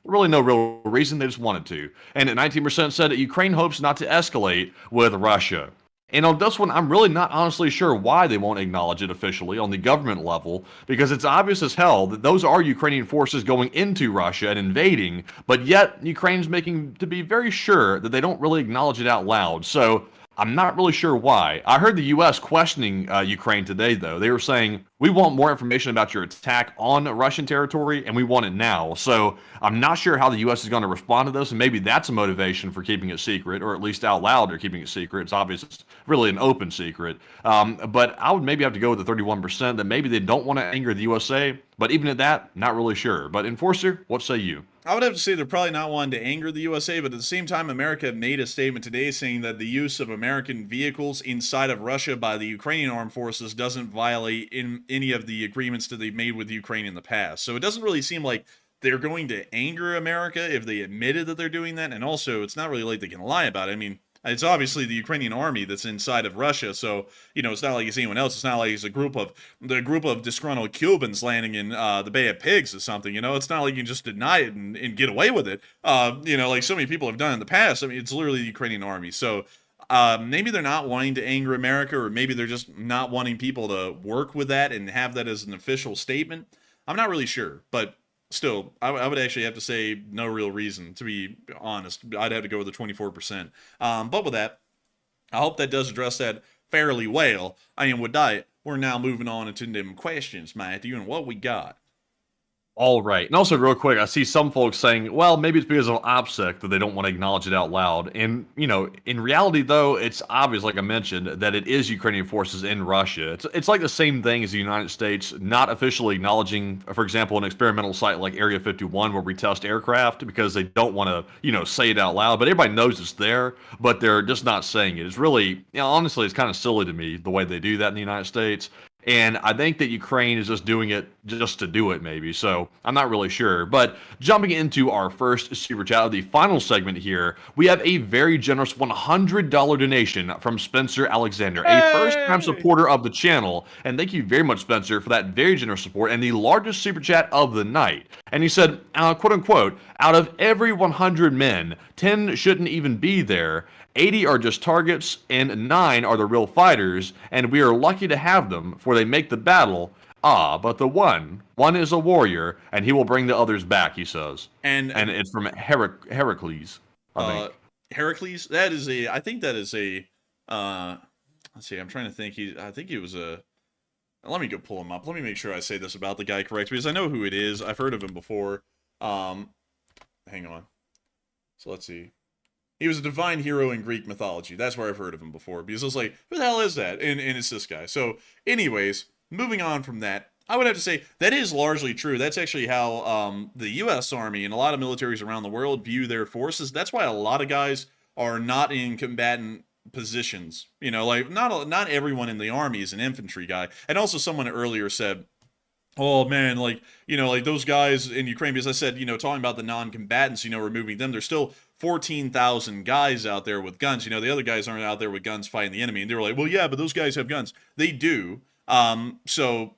really no real reason, they just wanted to. And 19% said that Ukraine hopes not to escalate with Russia. And on this one, I'm really not honestly sure why they won't acknowledge it officially on the government level, because it's obvious as hell that those are Ukrainian forces going into Russia and invading, but yet Ukraine's making to be very sure that they don't really acknowledge it out loud. So I'm not really sure why. I heard the U.S. questioning Ukraine today, though. They were saying, we want more information about your attack on Russian territory, and we want it now. So I'm not sure how the U.S. is going to respond to this, and maybe that's a motivation for keeping it secret, or at least out loud they're keeping it secret. It's obvious it's really an open secret. But I would maybe have to go with the 31% that maybe they don't want to anger the USA, but even at that, not really sure. But Enforcer, what say you? I would have to say they're probably not wanting to anger the USA, but at the same time, America made a statement today saying that the use of American vehicles inside of Russia by the Ukrainian armed forces doesn't violate in any of the agreements that they've made with Ukraine in the past. So it doesn't really seem like they're going to anger America if they admitted that they're doing that. And also, it's not really like they can lie about it. I mean, it's obviously the Ukrainian army that's inside of Russia, so it's not like it's anyone else. It's not like it's the group of disgruntled Cubans landing in the Bay of Pigs or something. It's not like you can just deny it and get away with it. Like so many people have done in the past. I mean, it's literally the Ukrainian army. So maybe they're not wanting to anger America, or maybe they're just not wanting people to work with that and have that as an official statement. I'm not really sure, but still, I would actually have to say no real reason, to be honest. I'd have to go with the 24%. But with that, I hope that does address that fairly well. I mean, with that, we're now moving on into them questions, Matthew, and what we got. All right. And also, real quick, I see some folks saying, well, maybe it's because of OPSEC that they don't want to acknowledge it out loud. And, in reality, though, it's obvious, like I mentioned, that it is Ukrainian forces in Russia. It's like the same thing as the United States not officially acknowledging, for example, an experimental site like Area 51 where we test aircraft because they don't want to, say it out loud. But everybody knows it's there, but they're just not saying it. It's really, honestly, it's kind of silly to me the way they do that in the United States. And I think that Ukraine is just doing it just to do it, maybe. So I'm not really sure. But jumping into our first super chat of the final segment here, we have a very generous $100 donation from Spencer Alexander, a first-time supporter of the channel. And thank you very much, Spencer, for that very generous support and the largest super chat of the night. And he said, quote unquote, out of every 100 men, 10 shouldn't even be there. 80 are just targets, and 9 are the real fighters, and we are lucky to have them, for they make the battle. But the one is a warrior, and he will bring the others back, he says. And it's from Heracles, I think. Heracles? I think that is a, let's see, I'm trying to think. I think it was a, let me go pull him up. Let me make sure I say this about the guy correct, because I know who it is. I've heard of him before. Hang on. So let's see. He was a divine hero in Greek mythology. That's where I've heard of him before. Because I was like, who the hell is that? And it's this guy. So, anyways, moving on from that, I would have to say that is largely true. That's actually how the U.S. Army and a lot of militaries around the world view their forces. That's why a lot of guys are not in combatant positions. Like, not everyone in the Army is an infantry guy. And also someone earlier said, oh man, like those guys in Ukraine, because I said, talking about the non-combatants, removing them, there's still 14,000 guys out there with guns. The other guys aren't out there with guns fighting the enemy. And they were like, well, yeah, but those guys have guns. They do. So,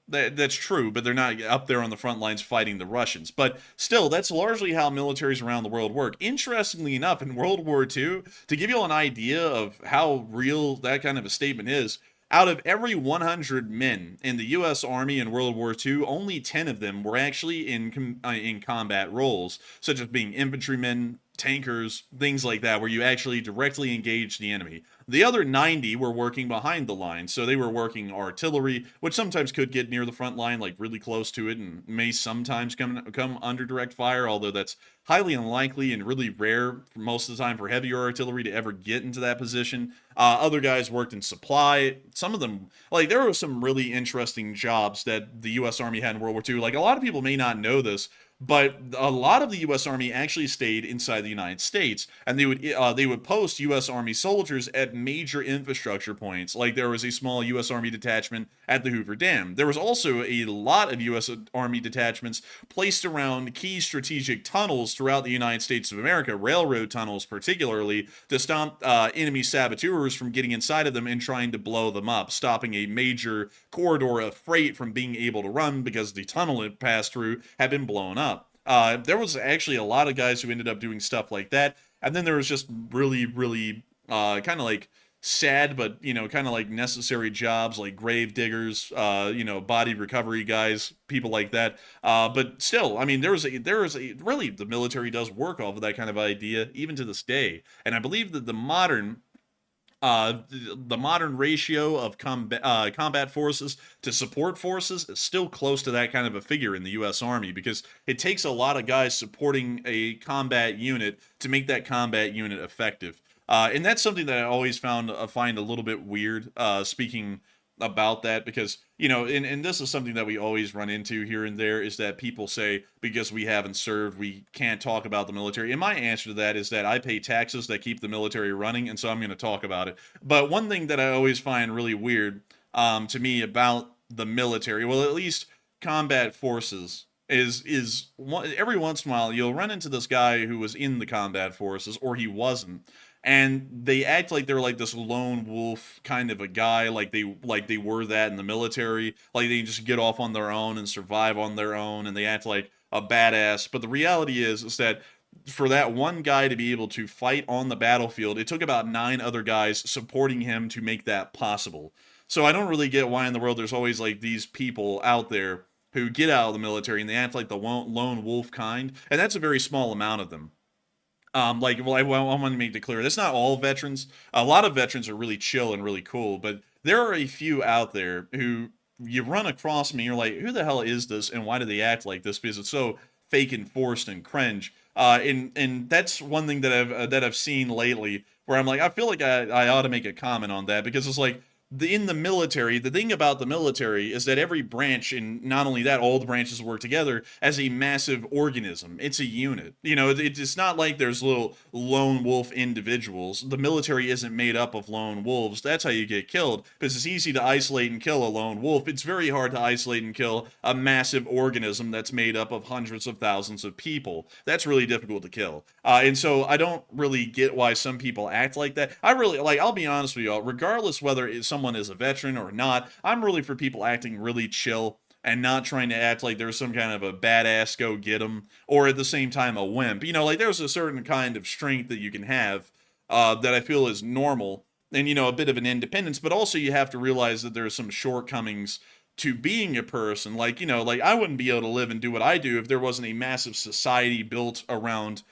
that's true, but they're not up there on the front lines fighting the Russians. But still, that's largely how militaries around the world work. Interestingly enough, in World War II, to give you an idea of how real that kind of a statement is, out of every 100 men in the U.S. Army in World War II, only 10 of them were actually in combat roles, such as being infantrymen, tankers, things like that, where you actually directly engage the enemy. The other 90 were working behind the line, so they were working artillery, which sometimes could get near the front line, like really close to it, and may sometimes come under direct fire, although that's highly unlikely and really rare most of the time for heavier artillery to ever get into that position. Other guys worked in supply. Some of them, like, there were some really interesting jobs that the U.S. Army had in World War II. Like, a lot of people may not know this, but a lot of the U.S. Army actually stayed inside the United States, and they would post U.S. Army soldiers at major infrastructure points, like there was a small U.S. Army detachment at the Hoover Dam. There was also a lot of U.S. Army detachments placed around key strategic tunnels throughout the United States of America, railroad tunnels particularly, to stop enemy saboteurs from getting inside of them and trying to blow them up, stopping a major corridor of freight from being able to run because the tunnel it passed through had been blown up. There was actually a lot of guys who ended up doing stuff like that. And then there was just really kind of like sad, but, you know, kind of like necessary jobs like grave diggers, you know, body recovery guys, people like that. But still, I mean, there is a really, the military does work off of that kind of idea even to this day. And I believe that the modern ratio of combat forces to support forces is still close to that kind of a figure in the U.S. Army, because it takes a lot of guys supporting a combat unit to make that combat unit effective. And that's something that I always find a little bit weird, speaking about that, because, you know, and this is something that we always run into here and there, is that people say because we haven't served, we can't talk about the military. And my answer to that is that I pay taxes that keep the military running, and so I'm going to talk about it. But one thing that I always find really weird to me about the military, well, at least combat forces, is every once in a while you'll run into this guy who was in the combat forces, or he wasn't, and they act like they're like this lone wolf kind of a guy, like they were that in the military, like they just get off on their own and survive on their own, and they act like a badass. But the reality is that for that one guy to be able to fight on the battlefield, it took about 9 other guys supporting him to make that possible. So I don't really get why in the world there's always like these people out there who get out of the military and they act like the lone wolf kind, and that's a very small amount of them. I want to make it clear, that's not all veterans. A lot of veterans are really chill and really cool, but there are a few out there who you run across me, and you're like, who the hell is this, and why do they act like this? Because it's so fake and forced and cringe. And that's one thing that I've seen lately, where I'm like, I feel like I ought to make a comment on that, because it's like, in the military, the thing about the military is that every branch, and not only that, all the branches work together as a massive organism. It's a unit. You know, it's not like there's little lone wolf individuals. The military isn't made up of lone wolves. That's how you get killed, because it's easy to isolate and kill a lone wolf. It's very hard to isolate and kill a massive organism that's made up of hundreds of thousands of people. That's really difficult to kill. And so I don't really get why some people act like that. I'll be honest with y'all, regardless whether someone is a veteran or not, I'm really for people acting really chill and not trying to act like there's some kind of a badass go get 'em, or at the same time a wimp. You know, like there's a certain kind of strength that you can have that I feel is normal, and, you know, a bit of an independence, but also you have to realize that there's some shortcomings to being a person. Like, you know, like I wouldn't be able to live and do what I do if there wasn't a massive society built around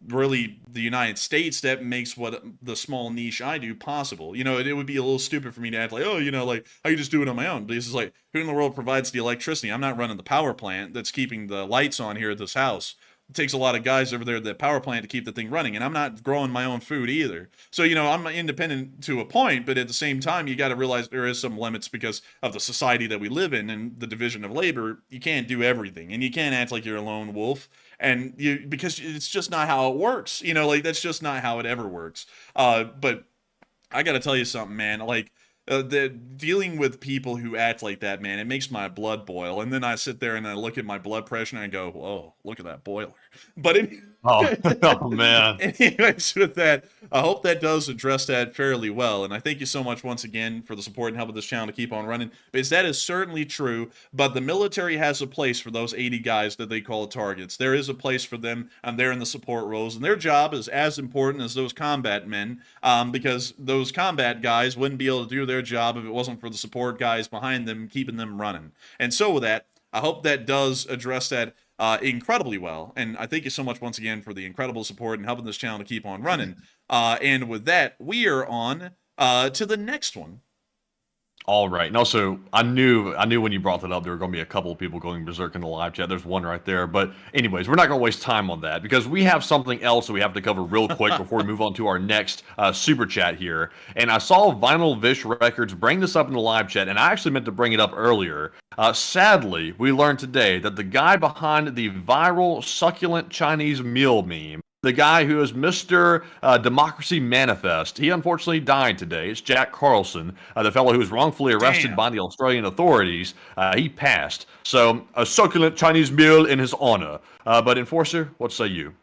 really the United States that makes what the small niche I do possible. You know, it would be a little stupid for me to act like, oh, you know, like I can just do it on my own. This is like, who in the world provides the electricity? I'm not running the power plant that's keeping the lights on here at this house. It takes a lot of guys over there at the power plant to keep the thing running, and I'm not growing my own food either. So, you know, I'm independent to a point, but at the same time, you got to realize there is some limits because of the society that we live in and the division of labor. You can't do everything, and you can't act like you're a lone wolf, and because it's just not how it works. You know, like that's just not how it ever works. But I got to tell you something, man. Like, dealing with people who act like that, man, it makes my blood boil. And then I sit there and I look at my blood pressure and I go, whoa, look at that boiler. But oh man. Anyways, with that, I hope that does address that fairly well. And I thank you so much once again for the support and help of this channel to keep on running, because that is certainly true. But the military has a place for those 80 guys that they call targets. There is a place for them, and they're in the support roles. And their job is as important as those combat men, because those combat guys wouldn't be able to do their job if it wasn't for the support guys behind them keeping them running. And so with that, I hope that does address that incredibly well. And I thank you so much once again for the incredible support and helping this channel to keep on running. And with that, we are on to the next one. All right. And also, I knew when you brought that up, there were going to be a couple of people going berserk in the live chat. There's one right there. But anyways, we're not going to waste time on that because we have something else that we have to cover real quick before we move on to our next super chat here. And I saw Vinyl Vish Records bring this up in the live chat, and I actually meant to bring it up earlier. Sadly, we learned today that the guy behind the viral succulent Chinese meal meme the guy who is Mr. Democracy Manifest. He unfortunately died today. It's Jack Carlson, the fellow who was wrongfully arrested by the Australian authorities. He passed. So, a succulent Chinese meal in his honor. But Enforcer, what say you?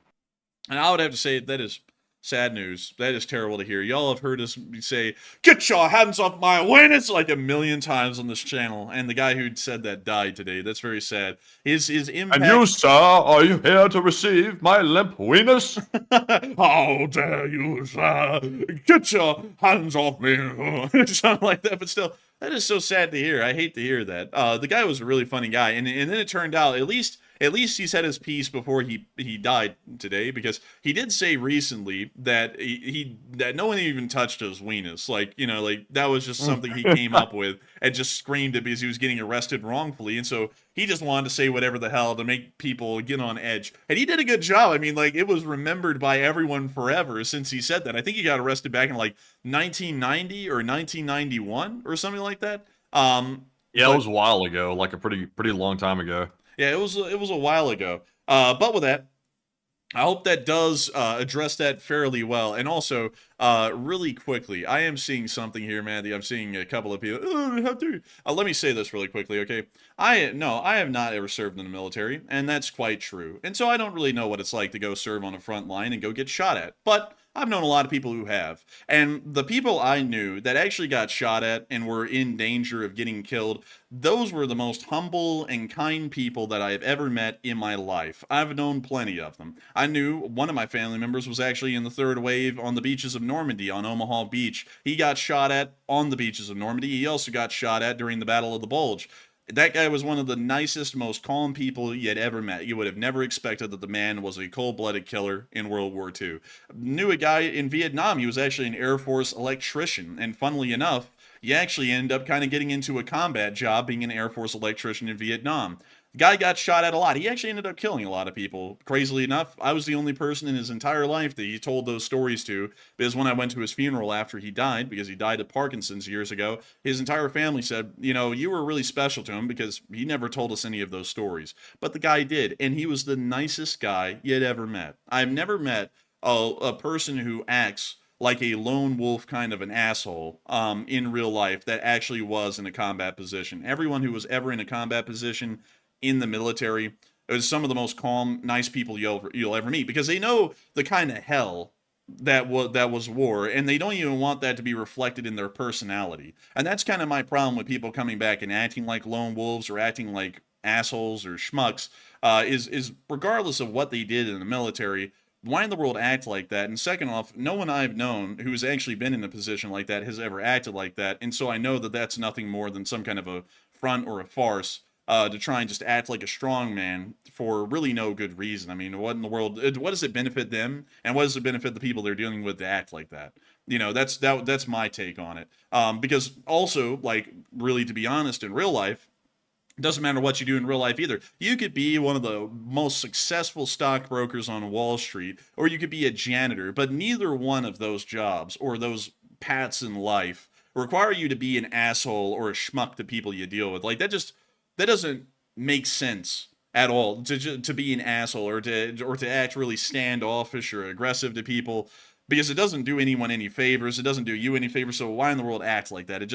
And I would have to say that is sad news. That is terrible to hear. Y'all have heard us say, "Get your hands off my witness," like a million times on this channel. And the guy who said that died today. That's very sad. His impact... And you, sir, are you here to receive my limp weenus? How dare you, sir? Get your hands off me. Something like that. But still, that is so sad to hear. I hate to hear that. The guy was a really funny guy. And then it turned out, at least he said his piece before he died today, because he did say recently that that no one even touched his weenus. Like, you know, like that was just something he came up with and just screamed it because he was getting arrested wrongfully. And so he just wanted to say whatever the hell to make people get on edge. And he did a good job. I mean, like, it was remembered by everyone forever since he said that. I think he got arrested back in like 1990 or 1991 or something like that. Yeah, it was a while ago, like a pretty long time ago. Yeah, it was a while ago. But with that, I hope that does address that fairly well. And also, really quickly, I am seeing something here, Matthew. I'm seeing a couple of people. Let me say this really quickly, okay? I have not ever served in the military, and that's quite true. And so I don't really know what it's like to go serve on a front line and go get shot at. But I've known a lot of people who have. And the people I knew that actually got shot at and were in danger of getting killed, those were the most humble and kind people that I have ever met in my life. I've known plenty of them. I knew one of my family members was actually in the third wave on the beaches of Normandy, on Omaha Beach. He got shot at on the beaches of Normandy. He also got shot at during the Battle of the Bulge. That guy was one of the nicest, most calm people you'd ever met. You would have never expected that the man was a cold-blooded killer in World War II. Knew a guy in Vietnam. He was actually an Air Force electrician. And funnily enough, you actually end up kind of getting into a combat job being an Air Force electrician in Vietnam. The guy got shot at a lot. He actually ended up killing a lot of people. Crazily enough, I was the only person in his entire life that he told those stories to, because when I went to his funeral after he died, because he died of Parkinson's years ago, his entire family said, you know, you were really special to him because he never told us any of those stories. But the guy did, and he was the nicest guy you'd ever met. I've never met a person who acts like a lone wolf kind of an asshole in real life that actually was in a combat position. Everyone who was ever in a combat position in the military, it was some of the most calm, nice people you'll ever meet, because they know the kind of hell that was war, and they don't even want that to be reflected in their personality. And that's kind of my problem with people coming back and acting like lone wolves or acting like assholes or schmucks, is regardless of what they did in the military, why in the world act like that? And second off, no one I've known who's actually been in a position like that has ever acted like that, and so I know that that's nothing more than some kind of a front or a farce to try and just act like a strong man for really no good reason. I mean, what in the world, what does it benefit them, and what does it benefit the people they're dealing with to act like that? You know, that's my take on it. Because also, like, really, to be honest, in real life, it doesn't matter what you do in real life either. You could be one of the most successful stockbrokers on Wall Street, or you could be a janitor, but neither one of those jobs or those paths in life require you to be an asshole or a schmuck to people you deal with. Like, that doesn't make sense at all, to be an asshole or to act really standoffish or aggressive to people, because it doesn't do anyone any favors. It doesn't do you any favors. So why in the world act like that? It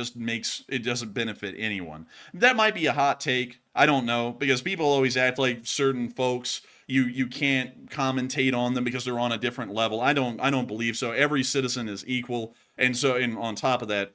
doesn't benefit anyone. That might be a hot take. I don't know, because people always act like certain folks, you can't commentate on them because they're on a different level. I don't believe so. Every citizen is equal. And so, and on top of that,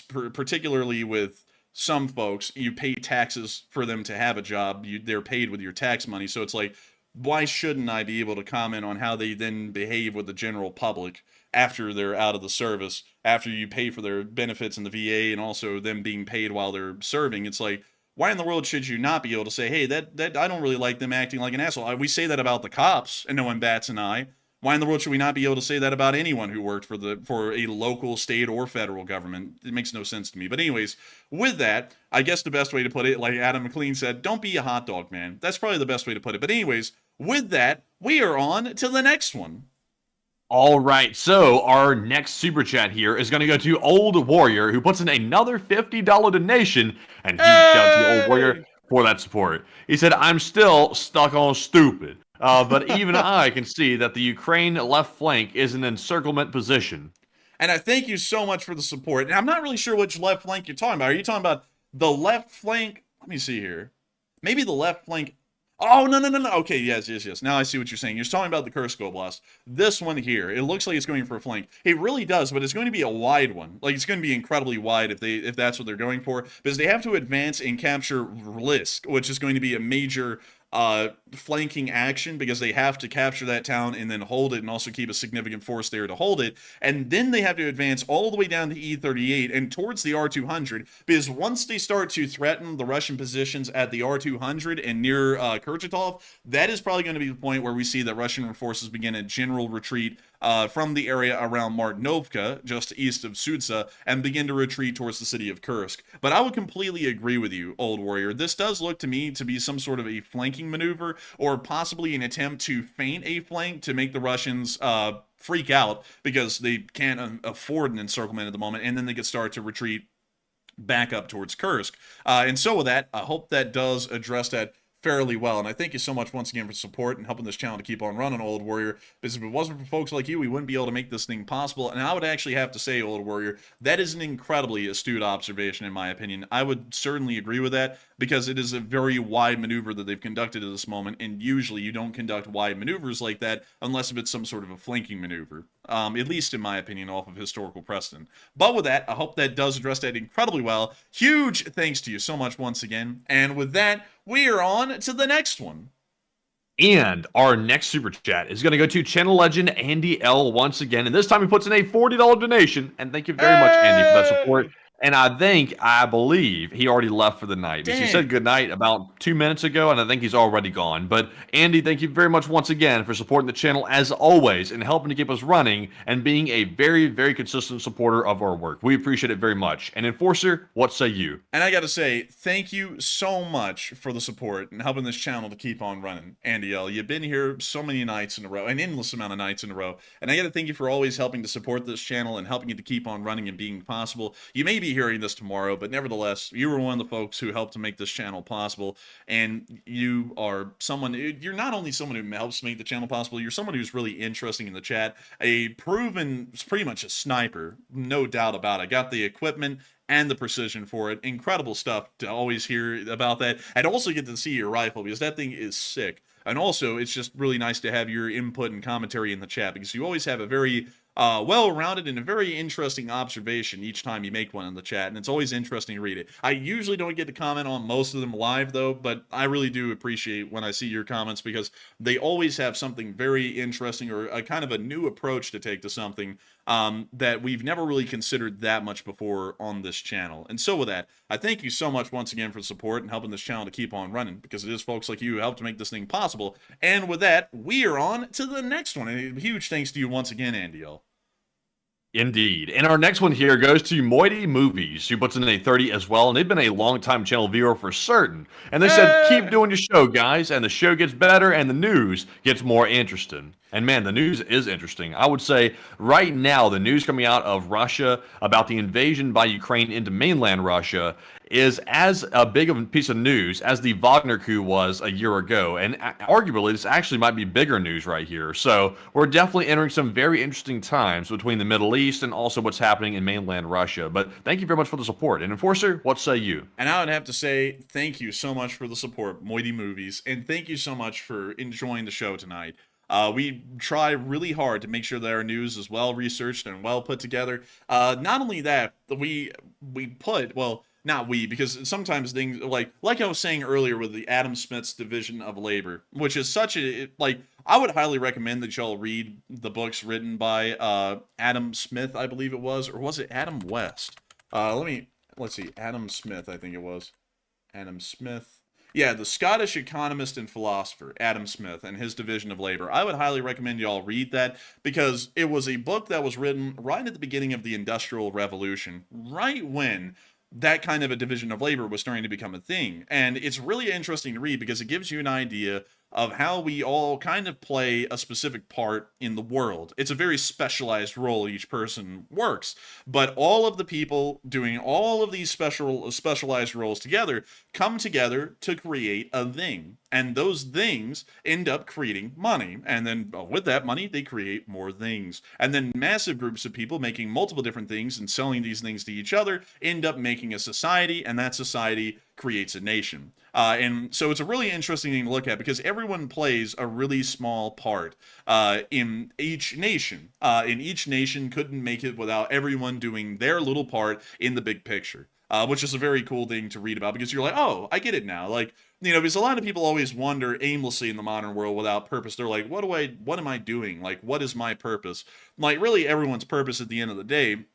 particularly with some folks, you pay taxes for them to have a job. They're paid with your tax money. So it's like, why shouldn't I be able to comment on how they then behave with the general public after they're out of the service, after you pay for their benefits in the VA and also them being paid while they're serving? It's like, why in the world should you not be able to say, hey, that I don't really like them acting like an asshole? We say that about the cops and no one bats an eye. Why in the world should we not be able to say that about anyone who worked for a local, state, or federal government? It makes no sense to me. But anyways, with that, I guess the best way to put it, like Adam McLean said, don't be a hot dog, man. That's probably the best way to put it. But anyways, with that, we are on to the next one. All right, so our next super chat here is going to go to Old Warrior, who puts in another $50 donation, and huge shout out to Old Warrior for that support. He said, I'm still stuck on stupid. But even I can see that the Ukraine left flank is in encirclement position. And I thank you so much for the support. And I'm not really sure which left flank you're talking about. Are you talking about the left flank? Let me see here. Maybe the left flank. Oh, no. Okay, yes. Now I see what you're saying. You're talking about the Kursk Oblast. This one here. It looks like it's going for a flank. It really does, but it's going to be a wide one. Like, it's going to be incredibly wide if that's what they're going for. Because they have to advance and capture Lisk, which is going to be a major flanking action because they have to capture that town and then hold it and also keep a significant force there to hold it. And then they have to advance all the way down to E38 and towards the R200 because once they start to threaten the Russian positions at the R200 and near Kurchatov, that is probably going to be the point where we see that Russian forces begin a general retreat from the area around Martinovka, just east of Sudza, and begin to retreat towards the city of Kursk. But I would completely agree with you, Old Warrior. This does look to me to be some sort of a flanking maneuver, or possibly an attempt to feint a flank to make the Russians freak out because they can't afford an encirclement at the moment, and then they could start to retreat back up towards Kursk. And so with that, I hope that does address that fairly well. And I thank you so much once again for support and helping this channel to keep on running, Old Warrior, because if it wasn't for folks like you, we wouldn't be able to make this thing possible. And I would actually have to say, Old Warrior, that is an incredibly astute observation in my opinion. I would certainly agree with that because it is a very wide maneuver that they've conducted at this moment, and usually you don't conduct wide maneuvers like that unless if it's some sort of a flanking maneuver, at least in my opinion, off of historical precedent. But with that, I hope that does address that incredibly well. Huge thanks to you so much once again. And with that, we are on to the next one. And our next super chat is going to go to channel legend Andy L once again. And this time he puts in a $40 donation. And thank you very much, Andy, for that support. And I believe he already left for the night. Because he said goodnight about 2 minutes ago, and I think he's already gone. But Andy, thank you very much once again for supporting the channel as always and helping to keep us running and being a very, very consistent supporter of our work. We appreciate it very much. And Enforcer, what say you? And I got to say, thank you so much for the support and helping this channel to keep on running. Andy L, you've been here so many nights in a row, an endless amount of nights in a row. And I got to thank you for always helping to support this channel and helping it to keep on running and being possible. You may be hearing this tomorrow, but nevertheless, you were one of the folks who helped to make this channel possible, and you're not only someone who helps make the channel possible, you're someone who's really interesting in the chat, a proven, pretty much a sniper, no doubt about it. Got the equipment and the precision for it. Incredible stuff to always hear about that, and also get to see your rifle, because that thing is sick. And also, it's just really nice to have your input and commentary in the chat, because you always have a very well-rounded and a very interesting observation each time you make one in the chat, and it's always interesting to read it. I usually don't get to comment on most of them live, though, but I really do appreciate when I see your comments, because they always have something very interesting or a kind of a new approach to take to something that we've never really considered that much before on this channel. And so with that, I thank you so much once again for the support and helping this channel to keep on running, because it is folks like you who help to make this thing possible. And with that, we are on to the next one. And a huge thanks to you once again, Andy L. Indeed. And our next one here goes to Moity Movies, who puts in a 30 as well, and they've been a long-time channel viewer for certain. And they said, keep doing your show, guys, and the show gets better and the news gets more interesting. And man, the news is interesting. I would say right now, the news coming out of Russia about the invasion by Ukraine into mainland Russia is as big of a piece of news as the Wagner coup was a year ago. And arguably, this actually might be bigger news right here. So we're definitely entering some very interesting times between the Middle East and also what's happening in mainland Russia. But thank you very much for the support. And Enforcer, what say you? And I would have to say thank you so much for the support, Moity Movies. And thank you so much for enjoying the show tonight. We try really hard to make sure that our news is well researched and well put together. Not only that, we put, well, not we, because sometimes things like I was saying earlier with the Adam Smith's Division of Labor, which is such a, I would highly recommend that y'all read the books written by Adam Smith, I believe it was, or was it Adam West? Let's see, Adam Smith, I think it was. Adam Smith. Yeah, the Scottish economist and philosopher, Adam Smith, and his Division of Labor. I would highly recommend y'all read that, because it was a book that was written right at the beginning of the Industrial Revolution, right when that kind of a division of labor was starting to become a thing. And it's really interesting to read because it gives you an idea of how we all kind of play a specific part in the world. It's a very specialized role each person works, but all of the people doing all of these specialized roles together come together to create a thing. And those things end up creating money. And then with that money, they create more things. And then massive groups of people making multiple different things and selling these things to each other end up making a society, and that society creates a nation. And so it's a really interesting thing to look at because everyone plays a really small part in each nation. And each nation couldn't make it without everyone doing their little part in the big picture. Which is a very cool thing to read about because you're like, oh, I get it now. Like, you know, because a lot of people always wander aimlessly in the modern world without purpose. They're like, what am I doing? Like, what is my purpose? Like, really, everyone's purpose at the end of the day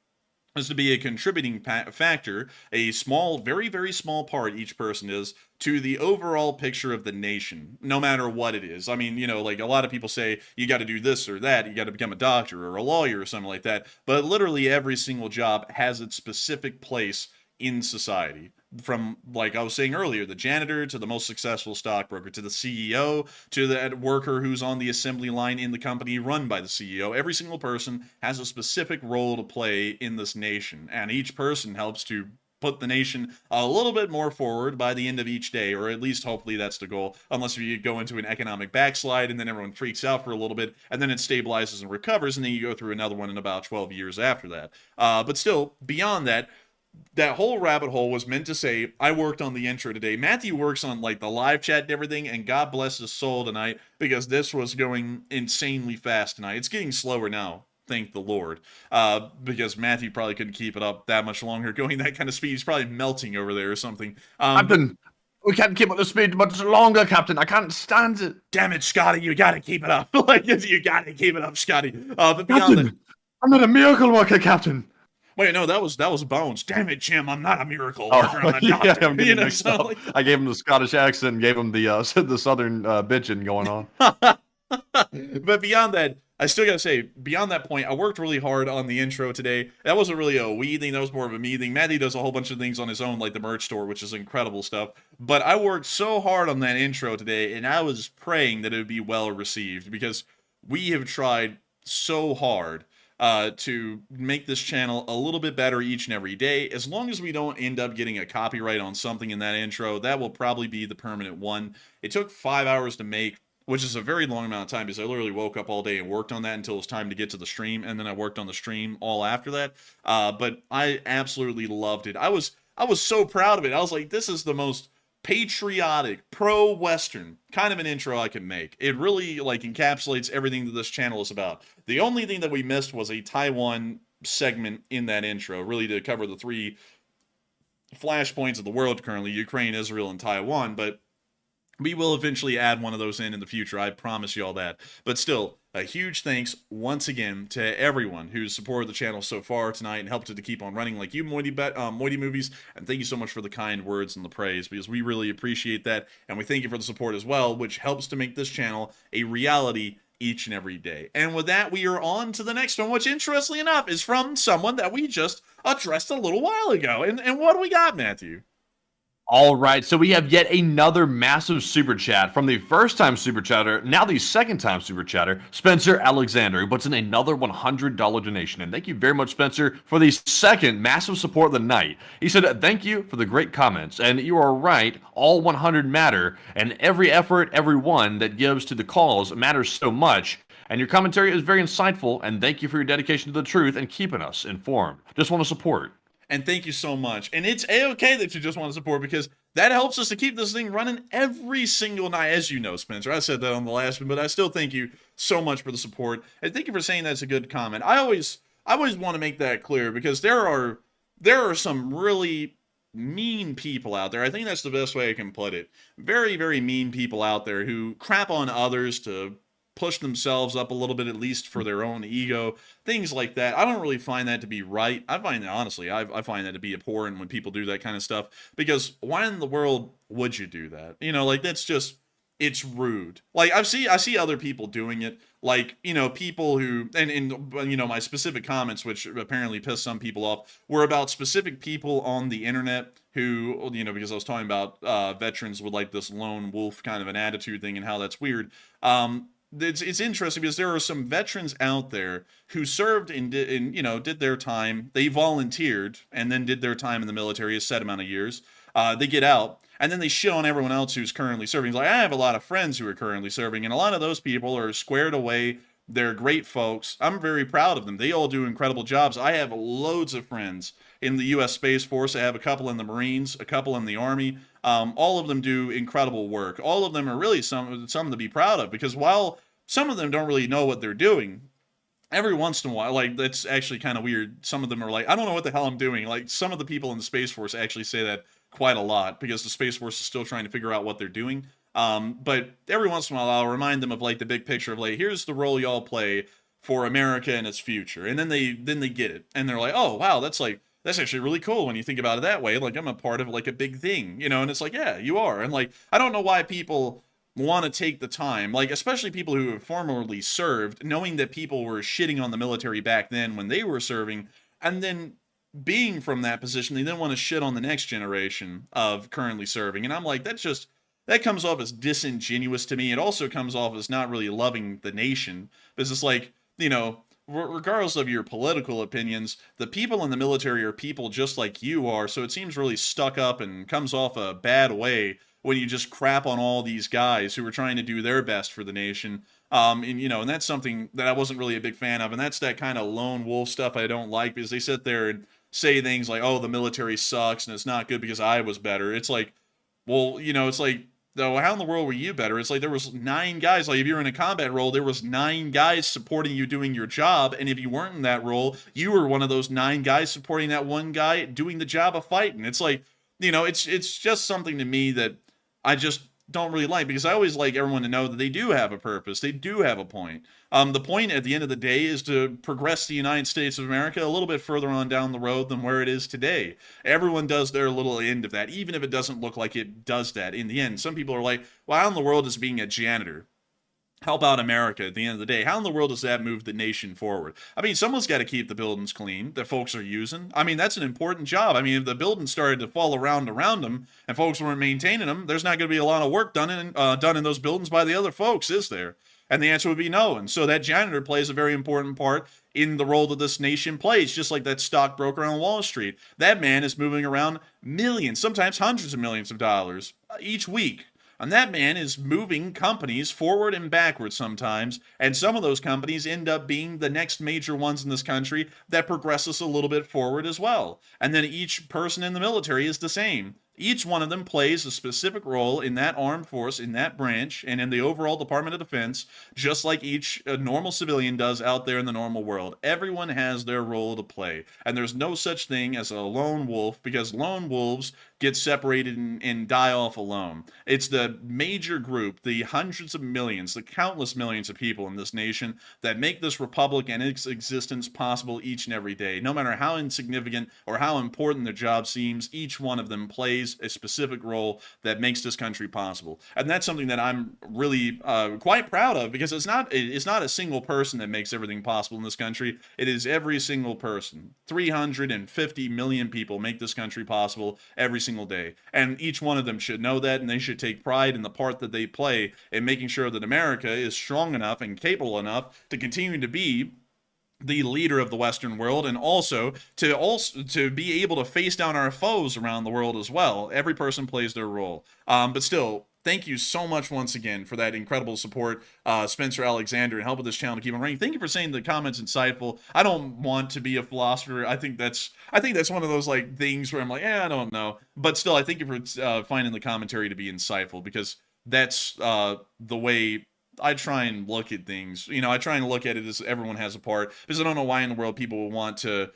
is to be a contributing factor, a small, very, very small part each person is to the overall picture of the nation, no matter what it is. I mean, you know, like a lot of people say you got to do this or that, you got to become a doctor or a lawyer or something like that, but literally every single job has its specific place in society. From, like I was saying earlier, the janitor to the most successful stockbroker to the CEO to the worker who's on the assembly line in the company run by the CEO. Every single person has a specific role to play in this nation, and each person helps to put the nation a little bit more forward by the end of each day, or at least hopefully that's the goal, unless you go into an economic backslide and then everyone freaks out for a little bit and then it stabilizes and recovers and then you go through another one in about 12 years after that. But still, beyond that, that whole rabbit hole was meant to say, I worked on the intro today. Matthew works on like the live chat and everything, and God bless his soul tonight because this was going insanely fast tonight. It's getting slower now, thank the Lord, because Matthew probably couldn't keep it up that much longer going that kind of speed. He's probably melting over there or something. Captain, we can't keep up the speed much longer, Captain. I can't stand it. Damn it, Scotty, you gotta keep it up. Like, you gotta keep it up, Scotty. But beyond Captain, that, I'm not a miracle worker, Captain. wait, no, that was Bones. Damn it, Jim, I'm not a miracle worker. I'm a yeah, doctor. I'm getting You know, mixed so, up. like- I gave him the Scottish accent and gave him the southern bitching going on. But beyond that, I still gotta say, beyond that point, I worked really hard on the intro today. That wasn't really a we thing, that was more of a me thing. Matty does a whole bunch of things on his own, like the merch store, which is incredible stuff. But I worked so hard on that intro today, and I was praying that it would be well received, because we have tried so hard to make this channel a little bit better each and every day. As long as we don't end up getting a copyright on something in that intro, that will probably be the permanent one. It took 5 hours to make, which is a very long amount of time because I literally woke up all day and worked on that until it was time to get to the stream, and then I worked on the stream all after that. But I absolutely loved it. I was so proud of it. I was like, this is the most patriotic, pro-Western kind of an intro I can make. It really like encapsulates everything that this channel is about. The only thing that we missed was a Taiwan segment in that intro, really to cover the three flashpoints of the world currently, Ukraine, Israel, and Taiwan, but we will eventually add one of those in the future. I promise you all that. But still, a huge thanks once again to everyone who's supported the channel so far tonight and helped it to keep on running, like you, Moity Movies. And thank you so much for the kind words and the praise, because we really appreciate that. And we thank you for the support as well, which helps to make this channel a reality each and every day. And with that, we are on to the next one, which interestingly enough is from someone that we just addressed a little while ago. And what do we got, Matthew? All right, so we have yet another massive super chat from the first-time super chatter, now the second-time super chatter, Spencer Alexander, who puts in another $100 donation. And thank you very much, Spencer, for the second massive support of the night. He said, thank you for the great comments, and you are right, all 100 matter, and every effort, every one that gives to the cause matters so much. And your commentary is very insightful, and thank you for your dedication to the truth and keeping us informed. Just want to support. And thank you so much. And it's a-okay that you just want to support, because that helps us to keep this thing running every single night. As you know, Spencer, I said that on the last one, but I still thank you so much for the support. And thank you for saying that's a good comment. I always want to make that clear, because there are some really mean people out there. I think that's the best way I can put it. Very, very mean people out there who crap on others to push themselves up a little bit, at least for their own ego, things like that. I don't really find that to be right. I find that, honestly, I find that to be abhorrent when people do that kind of stuff, because why in the world would you do that? You know, like, that's just, it's rude. Like I see other people doing it, like, you know, people who, and you know, my specific comments, which apparently pissed some people off, were about specific people on the internet who, you know, because I was talking about veterans with like this lone wolf kind of an attitude thing and how that's weird. It's interesting because there are some veterans out there who served and you know, did their time. They volunteered and then did their time in the military a set amount of years. They get out and then they shit on everyone else who's currently serving. It's like, I have a lot of friends who are currently serving, and a lot of those people are squared away. They're great folks. I'm very proud of them. They all do incredible jobs. I have loads of friends in the U.S. Space Force. I have a couple in the Marines, a couple in the Army. All of them do incredible work. All of them are really some to be proud of, because while some of them don't really know what they're doing, every once in a while, like, that's actually kind of weird. Some of them are like, I don't know what the hell I'm doing. Like, some of the people in the Space Force actually say that quite a lot, because the Space Force is still trying to figure out what they're doing. But every once in a while, I'll remind them of like the big picture of like, here's the role y'all play for America and its future. And then they get it. And they're like, oh, wow, that's actually really cool when you think about it that way. Like, I'm a part of like a big thing, you know? And it's like, yeah, you are. And like, I don't know why people want to take the time, like, especially people who have formerly served, knowing that people were shitting on the military back then when they were serving, and then being from that position, they then want to shit on the next generation of currently serving. And I'm like, that comes off as disingenuous to me. It also comes off as not really loving the nation, because it's like, you know, regardless of your political opinions, the people in the military are people just like you are. So it seems really stuck up and comes off a bad way when you just crap on all these guys who are trying to do their best for the nation. And, you know, and that's something that I wasn't really a big fan of. And that's that kind of lone wolf stuff I don't like, because they sit there and say things like, oh, the military sucks and it's not good because I was better. It's like, well, you know, it's like, though, how in the world were you better? It's like there was 9 guys. Like, if you're in a combat role, there was 9 guys supporting you doing your job. And if you weren't in that role, you were one of those 9 guys supporting that one guy doing the job of fighting. It's like, you know, it's just something to me that I just don't really like, because I always like everyone to know that they do have a purpose. They do have a point. The point at the end of the day is to progress the United States of America a little bit further on down the road than where it is today. Everyone does their little end of that, even if it doesn't look like it does that in the end. Some people are like, well, how in the world is being a janitor help out America at the end of the day? How in the world does that move the nation forward? I mean, someone's got to keep the buildings clean that folks are using. I mean, that's an important job. I mean, if the buildings started to fall around them and folks weren't maintaining them, there's not going to be a lot of work done in those buildings by the other folks, is there? And the answer would be no. And so that janitor plays a very important part in the role that this nation plays, just like that stockbroker on Wall Street. That man is moving around millions, sometimes hundreds of millions of dollars each week. And that man is moving companies forward and backward sometimes, and some of those companies end up being the next major ones in this country that progress us a little bit forward as well. And then each person in the military is the same. Each one of them plays a specific role in that armed force, in that branch, and in the overall Department of Defense, just like each normal civilian does out there in the normal world. Everyone has their role to play, and there's no such thing as a lone wolf, because lone wolves get separated and die off alone. It's the major group, the hundreds of millions, the countless millions of people in this nation that make this republic and its existence possible each and every day. No matter how insignificant or how important their job seems, each one of them plays a specific role that makes this country possible. And that's something that I'm really quite proud of, because it's not a single person that makes everything possible in this country. It is every single person. 350 million people make this country possible every single day. And each one of them should know that, and they should take pride in the part that they play in making sure that America is strong enough and capable enough to continue to be the leader of the Western world, and also to be able to face down our foes around the world as well. Every person plays their role. But still, thank you so much once again for that incredible support, Spencer Alexander, and help with this channel to keep on running. Thank you for saying the comments insightful. I don't want to be a philosopher. I think that's one of those like things where I'm like, I don't know. But still, I thank you for finding the commentary to be insightful, because that's the way I try and look at things. You know, I try and look at it as everyone has a part, because I don't know why in the world people will want to,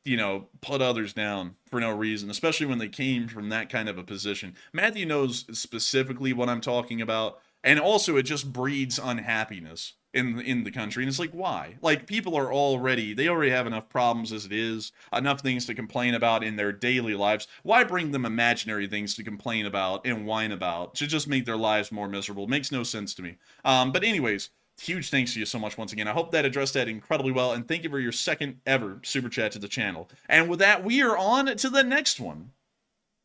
you know, put others down for no reason, especially when they came from that kind of a position. Matthew knows specifically what I'm talking about, and also it just breeds unhappiness. in the country. And it's like, why? Like, people are they already have enough problems as it is, enough things to complain about in their daily lives. Why bring them imaginary things to complain about and whine about to just make their lives more miserable? It makes no sense to me. But anyways, huge thanks to you so much once again. I hope that addressed that incredibly well, and thank you for your second ever super chat to the channel. And with that, we are on to the next one.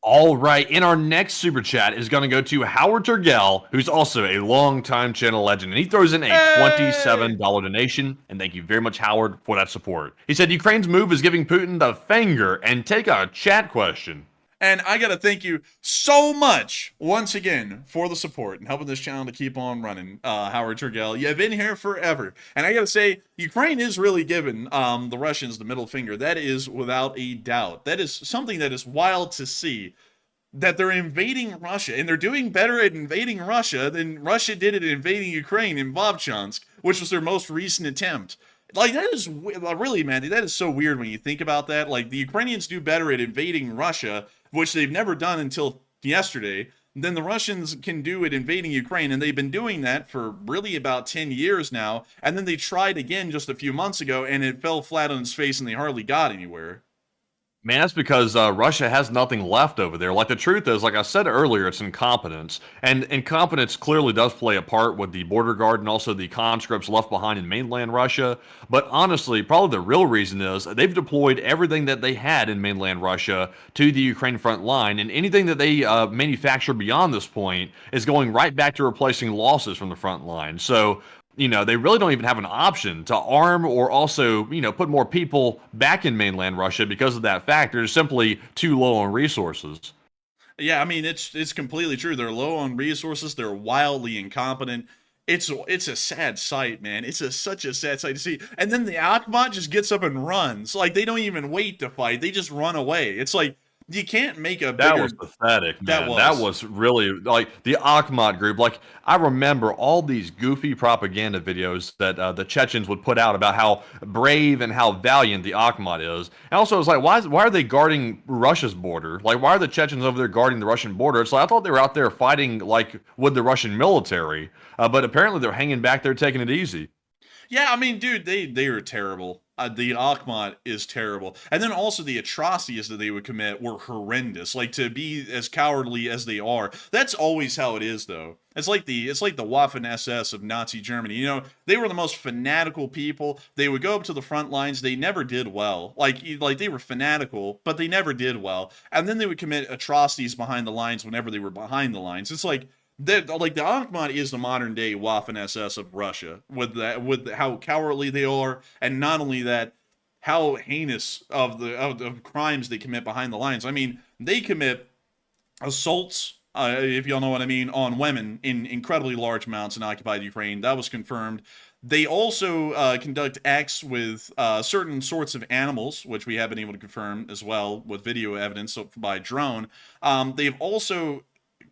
All right, and our next super chat is going to go to Howard Turgell, who's also a longtime channel legend, and he throws in a $27 donation, and thank you very much, Howard, for that support. He said, Ukraine's move is giving Putin the finger, and take a chat question. And I got to thank you so much once again for the support and helping this channel to keep on running, Howard Turgell. You've been here forever. And I got to say, Ukraine is really giving the Russians the middle finger. That is without a doubt. That is something that is wild to see, that they're invading Russia, and they're doing better at invading Russia than Russia did at invading Ukraine in Vovchansk, which was their most recent attempt. Like, that is really, man, that is so weird when you think about that. Like, the Ukrainians do better at invading Russia, which they've never done until yesterday, than the Russians can do at invading Ukraine. And they've been doing that for really about 10 years now. And then they tried again just a few months ago, and it fell flat on its face, and they hardly got anywhere. Man, that's because Russia has nothing left over there. Like, the truth is, like I said earlier, it's incompetence. And incompetence clearly does play a part with the border guard and also the conscripts left behind in mainland Russia. But honestly, probably the real reason is they've deployed everything that they had in mainland Russia to the Ukraine front line. And anything that they manufacture beyond this point is going right back to replacing losses from the front line. So, you know, they really don't even have an option to arm or also, you know, put more people back in mainland Russia because of that fact. They're simply too low on resources. Yeah, I mean, it's completely true. They're low on resources. They're wildly incompetent. It's a sad sight, man. It's such a sad sight to see. And then the Akhmat just gets up and runs. Like, they don't even wait to fight. They just run away. It's like, you can't make a bigger... That was pathetic, man. That was really, like, the Akhmat group. Like, I remember all these goofy propaganda videos that the Chechens would put out about how brave and how valiant the Akhmat is. And also, it's like, why are they guarding Russia's border? Like, why are the Chechens over there guarding the Russian border? It's like, I thought they were out there fighting, like, with the Russian military. But apparently they're hanging back there taking it easy. Yeah, I mean, dude, they are terrible. The Akhmat is terrible. And then also the atrocities that they would commit were horrendous. Like, to be as cowardly as they are. That's always how it is, though. It's like the Waffen-SS of Nazi Germany. You know, they were the most fanatical people. They would go up to the front lines. They never did well. Like they were fanatical, but they never did well. And then they would commit atrocities behind the lines whenever they were behind the lines. It's like, the Akhmat is the modern day Waffen-SS of Russia, with how cowardly they are, and not only that, how heinous of the crimes they commit behind the lines. I mean, they commit assaults, if y'all know what I mean, on women in incredibly large amounts in occupied Ukraine. That was confirmed. They also conduct acts with certain sorts of animals, which we have been able to confirm as well with video evidence by drone. They've also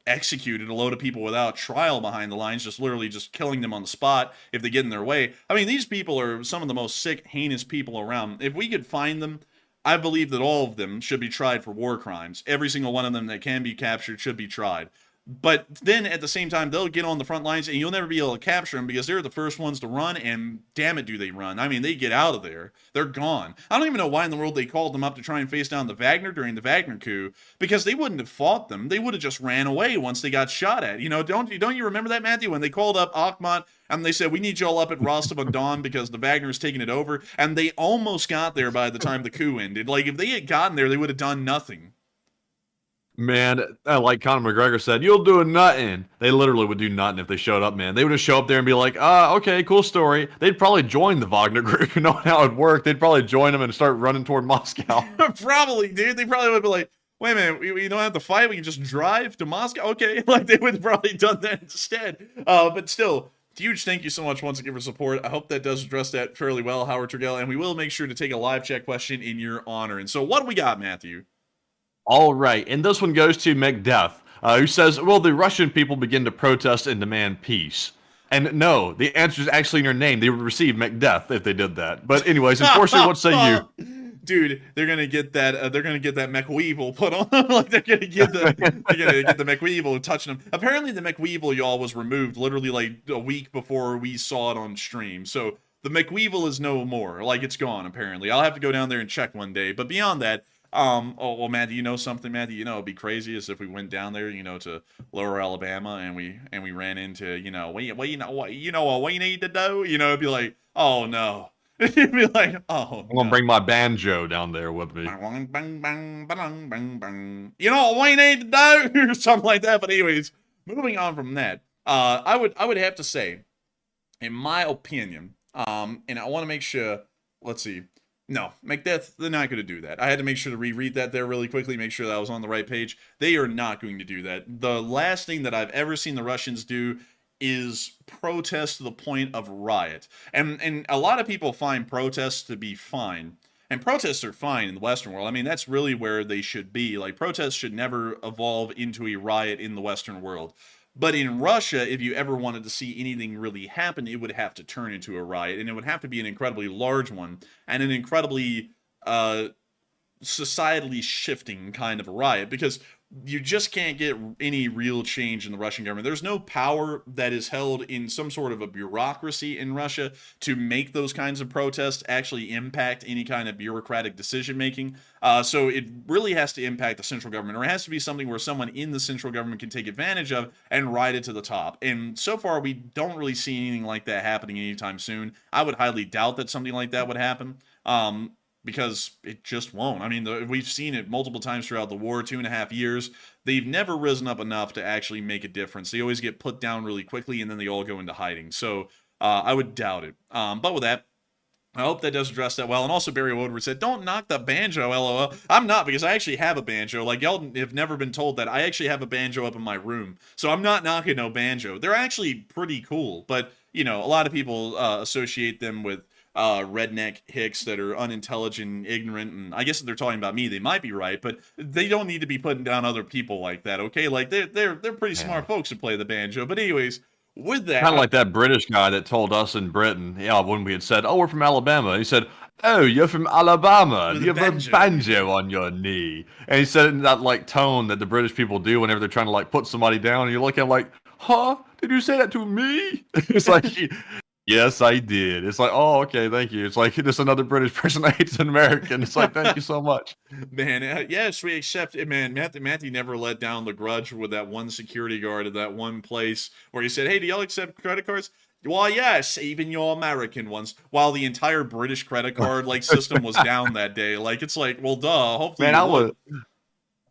executed a load of people without trial behind the lines, just literally just killing them on the spot if they get in their way. I mean, these people are some of the most sick, heinous people around. If we could find them, I believe that all of them should be tried for war crimes. Every single one of them that can be captured should be tried. But then at the same time, they'll get on the front lines and you'll never be able to capture them because they're the first ones to run, and damn it, do they run. I mean, they get out of there. They're gone. I don't even know why in the world they called them up to try and face down the Wagner during the Wagner coup, because they wouldn't have fought them. They would have just ran away once they got shot at. You know, don't you remember that, Matthew, when they called up Akhmat and they said, we need y'all up at Rostov-on-Don because the Wagner's taking it over? And they almost got there by the time the coup ended. Like, if they had gotten there, they would have done nothing. Man, like Conor McGregor said, you'll do nothing. They literally would do nothing if they showed up, man. They would just show up there and be like, okay, cool story. They'd probably join the Wagner group, knowing how it worked. They'd probably join them and start running toward Moscow. Probably, dude. They probably would be like, wait a minute, we don't have to fight. We can just drive to Moscow. Okay, like they would have probably done that instead. But still, huge thank you so much once again for support. I hope that does address that fairly well, Howard Turgell. And we will make sure to take a live chat question in your honor. And so what do we got, Matthew? All right, and this one goes to Macdeath, who says, will the Russian people begin to protest and demand peace? And no, the answer is actually in your name. They would receive Macdeath if they did that. But anyways, unfortunately, what say you? dude, they're gonna get that. They're gonna get that McWeevil put on. Like they're gonna get the McWeevil touching them. Apparently, the McWeevil, y'all, was removed literally like a week before we saw it on stream. So the McWeevil is no more. Like it's gone. Apparently, I'll have to go down there and check one day. But beyond that, oh well, Matthew, you know something, Matthew? You know, it'd be crazy as if we went down there, to Lower Alabama and we ran into, what we need to do. It'd be like, oh no. You'd be like, oh, I'm gonna bring my banjo down there with me. You know what we need to do, or something like that. But anyways, moving on from that, I would have to say, in my opinion, and I want to make sure. Let's see. No, Macbeth, they're not going to do that. I had to make sure to reread that there really quickly, make sure that I was on the right page. They are not going to do that. The last thing that I've ever seen the Russians do is protest to the point of riot. And a lot of people find protests to be fine. And protests are fine in the Western world. I mean, that's really where they should be. Like, protests should never evolve into a riot in the Western world. But in Russia, if you ever wanted to see anything really happen, it would have to turn into a riot. And it would have to be an incredibly large one. And an incredibly societally shifting kind of a riot. Because you just can't get any real change in the Russian government. There's no power that is held in some sort of a bureaucracy in Russia to make those kinds of protests actually impact any kind of bureaucratic decision making. So it really has to impact the central government, or it has to be something where someone in the central government can take advantage of and ride it to the top. And so far, we don't really see anything like that happening anytime soon. I would highly doubt that something like that would happen. Because it just won't. I mean, we've seen it multiple times throughout the war, 2.5 years. They've never risen up enough to actually make a difference. They always get put down really quickly, and then they all go into hiding. So I would doubt it. But with that, I hope that does address that well. And also, Barry Woodward said, don't knock the banjo, LOL. I'm not, because I actually have a banjo. Like, y'all have never been told that. I actually have a banjo up in my room. So I'm not knocking no banjo. They're actually pretty cool. But, a lot of people associate them with redneck hicks that are unintelligent, ignorant, and I guess if they're talking about me, they might be right, but they don't need to be putting down other people like that, okay? Like, they're pretty smart folks who play the banjo. But anyways, with that... Kind of like that British guy that told us in Britain, when we had said, oh, we're from Alabama, he said, oh, you're from Alabama, you have a banjo on your knee. And he said it in that, tone that the British people do whenever they're trying to, put somebody down, and you look at him like, huh? Did you say that to me? It's like... Yes, I did. It's like, oh, okay, thank you. It's like, just another British person that hates an American. It's like, thank you so much. Man, yes, we accept it, man. Matthew never let down the grudge with that one security guard at that one place where he said, hey, do y'all accept credit cards? Well, yes, even your American ones. While the entire British credit card system was down that day. It's like, well, duh. Hopefully,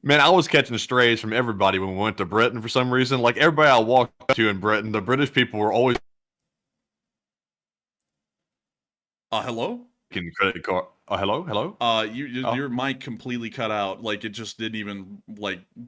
Man, I was catching strays from everybody when we went to Britain for some reason. Like, everybody I walked up to in Britain, the British people were always... Hello? Credit card. Hello? Your mic completely cut out. It just didn't even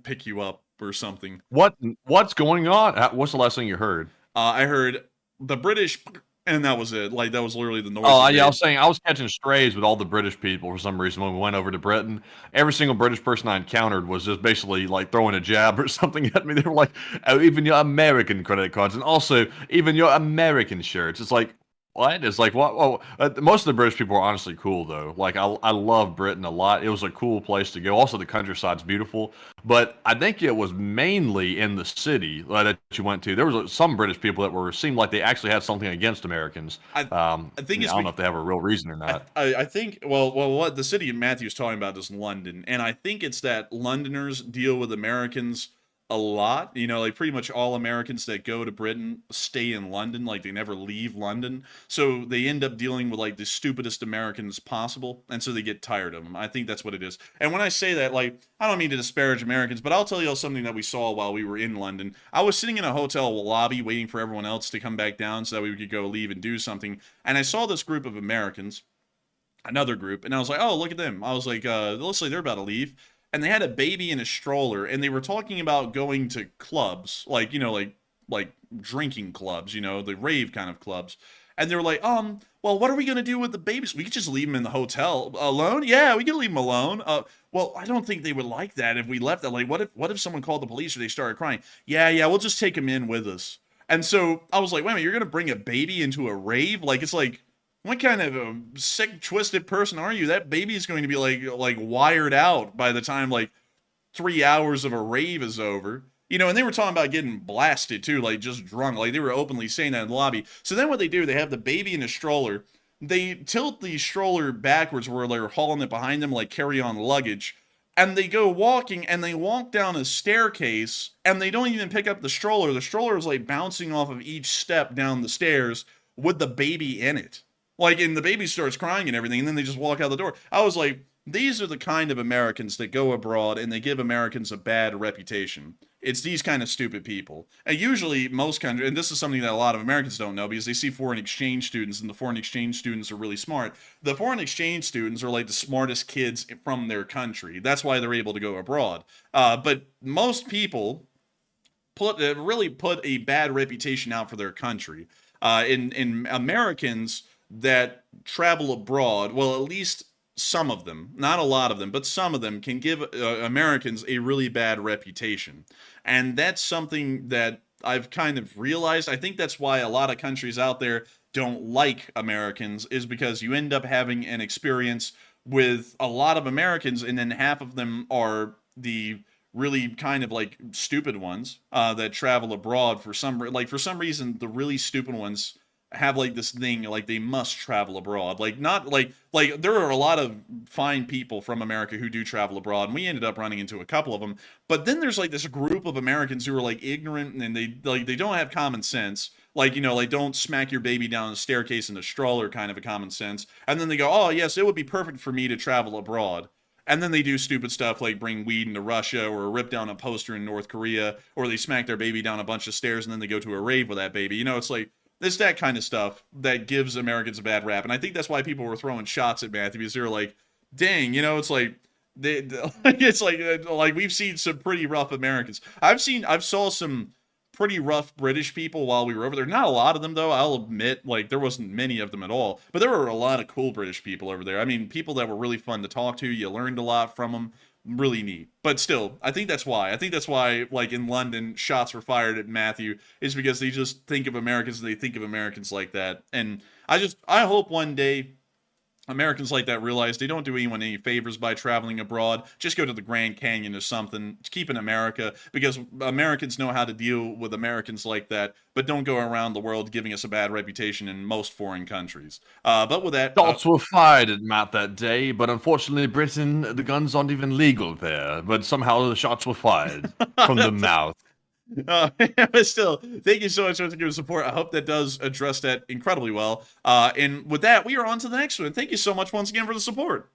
pick you up or something. What's going on? What's the last thing you heard? I heard the British, and that was it. That was literally the noise. Oh yeah, I was saying I was catching strays with all the British people for some reason when we went over to Britain. Every single British person I encountered was just basically throwing a jab or something at me. They were like, "Oh, even your American credit cards, and also even your American shirts." It's like, what? It's like, what? Oh, most of the British people are honestly cool, though. I love Britain a lot. It was a cool place to go. Also, the countryside's beautiful. But I think it was mainly in the city that you went to. There was some British people that seemed like they actually had something against Americans. I think I don't know if they have a real reason or not. I think, what the city Matthew's talking about is London. And I think it's that Londoners deal with Americans a lot. Pretty much all Americans that go to Britain stay in London. They never leave London. So they end up dealing with the stupidest Americans possible. And so they get tired of them. I think that's what it is. And when I say that, I don't mean to disparage Americans, but I'll tell you something that we saw while we were in London. I was sitting in a hotel lobby waiting for everyone else to come back down so that we could go leave and do something. And I saw this group of Americans, another group, and I was like, oh, look at them. I was like, looks like they're about to leave. And they had a baby in a stroller, and they were talking about going to clubs, like drinking clubs, the rave kind of clubs. And they were like, well, what are we going to do with the babies? We could just leave them in the hotel alone? Yeah, we could leave them alone. Well, I don't think they would like that if we left that. What if someone called the police or they started crying? Yeah, we'll just take them in with us. And so I was like, wait a minute, you're going to bring a baby into a rave? It's like, what kind of a sick, twisted person are you? That baby is going to be like wired out by the time like 3 hours of a rave is over. You know, and they were talking about getting blasted too, like just drunk. Like they were openly saying that in the lobby. So then what they do, they have the baby in a stroller. They tilt the stroller backwards where they're hauling it behind them like carry-on luggage. And they go walking, and they walk down a staircase, and they don't even pick up the stroller. The stroller is like bouncing off of each step down the stairs with the baby in it. Like, and the baby starts crying and everything, and then they just walk out the door. I was like, these are the kind of Americans that go abroad and they give Americans a bad reputation. It's these kind of stupid people. And usually most countries, and this is something that a lot of Americans don't know because they see foreign exchange students and the foreign exchange students are really smart. The foreign exchange students are like the smartest kids from their country. That's why they're able to go abroad. But most people really put a bad reputation out for their country. In Americans that travel abroad, well, at least some of them, not a lot of them, but some of them can give Americans a really bad reputation. And that's something that I've kind of realized. I think that's why a lot of countries out there don't like Americans, is because you end up having an experience with a lot of Americans, and then half of them are the really kind of like stupid ones that travel abroad for some reason. The really stupid ones have like this thing like they must travel abroad. Like not like there are a lot of fine people from America who do travel abroad, and we ended up running into a couple of them. But then there's like this group of Americans who are like ignorant, and they don't have common sense. Like, you know, like don't smack your baby down the staircase in a stroller kind of a common sense. And then they go, oh yes, it would be perfect for me to travel abroad. And then they do stupid stuff like bring weed into Russia or rip down a poster in North Korea, or they smack their baby down a bunch of stairs and then they go to a rave with that baby. You know, it's like, it's that kind of stuff that gives Americans a bad rap. And I think that's why people were throwing shots at Matthew, because they were like, dang, you know, it's like, it's like we've seen some pretty rough Americans. I've saw some pretty rough British people while we were over there. Not a lot of them, though, I'll admit. Like, there wasn't many of them at all. But there were a lot of cool British people over there. I mean, people that were really fun to talk to. You learned a lot from them. Really neat. But still, I think that's why, like, in London, shots were fired at Matthew, is because they just think of Americans, and they think of Americans like that. And I hope one day Americans like that realize they don't do anyone any favors by traveling abroad. Just go to the Grand Canyon or something. Keep in America, because Americans know how to deal with Americans like that, but don't go around the world giving us a bad reputation in most foreign countries. But with that... Shots were fired at Matt that day, but unfortunately, Britain, the guns aren't even legal there. But somehow the shots were fired from the mouth. But still, thank you so much for your support. I hope that does address that incredibly well. And with that, we are on to the next one. Thank you so much once again for the support.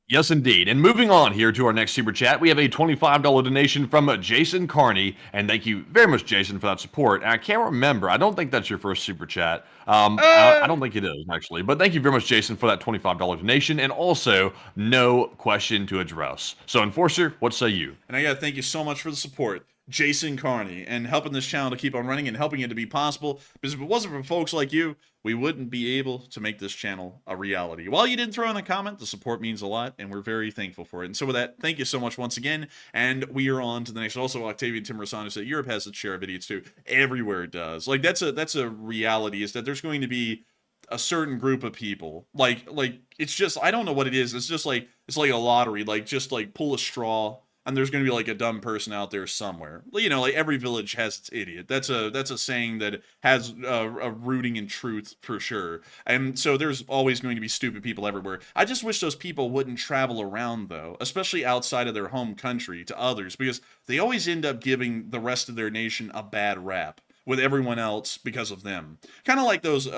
Yes, indeed. And moving on here to our next super chat, we have a $25 donation from Jason Carney. And thank you very much, Jason, for that support. And I can't remember. I don't think that's your first super chat. I don't think it is, actually. But thank you very much, Jason, for that $25 donation. And also, no question to address. So, Enforcer, what say you? And I got to thank you so much for the support, Jason Carney, and helping this channel to keep on running and helping it to be possible. Because if it wasn't for folks like you, we wouldn't be able to make this channel a reality. While you didn't throw in a comment, the support means a lot, and we're very thankful for it. And so with that, thank you so much once again, and we are on to the next. Also, Octavian Timurasano said Europe has its share of idiots too. Everywhere it does. Like, that's a reality, is that there's going to be a certain group of people. Like it's just, I don't know what it is. It's just like, it's like a lottery. Like, just like pull a straw, and there's going to be like a dumb person out there somewhere. You know, like every village has its idiot. That's a saying that has a rooting in truth for sure. And so there's always going to be stupid people everywhere. I just wish those people wouldn't travel around, though, especially outside of their home country, to others, because they always end up giving the rest of their nation a bad rap with everyone else because of them. Kind of like those,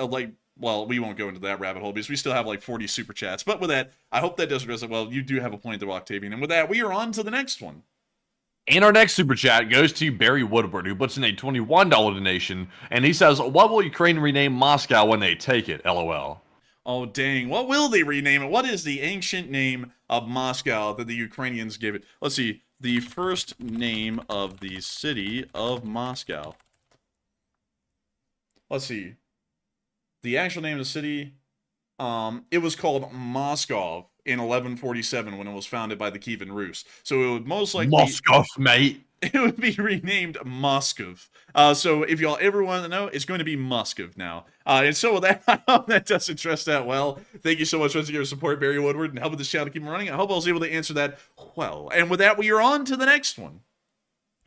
well, we won't go into that rabbit hole because we still have like 40 super chats. But with that, I hope that does address it. Well, you do have a point though, Octavian. And with that, we are on to the next one. And our next super chat goes to Barry Woodward, who puts in a $21 donation. And he says, what will Ukraine rename Moscow when they take it? LOL. Oh, dang. What will they rename it? What is the ancient name of Moscow that the Ukrainians gave it? Let's see. The first name of the city of Moscow. Let's see. The actual name of the city It was called Moscow in 1147 when it was founded by the Kievan Rus. So it would most likely Moscow, mate. it would be renamed Moscov. So if y'all ever want to know, it's going to be Moscov now. And so with that, I hope that does address that well. Thank you so much once again for support, Barry Woodward, and helping this channel keep running. I hope I was able to answer that well. And with that, we are on to the next one.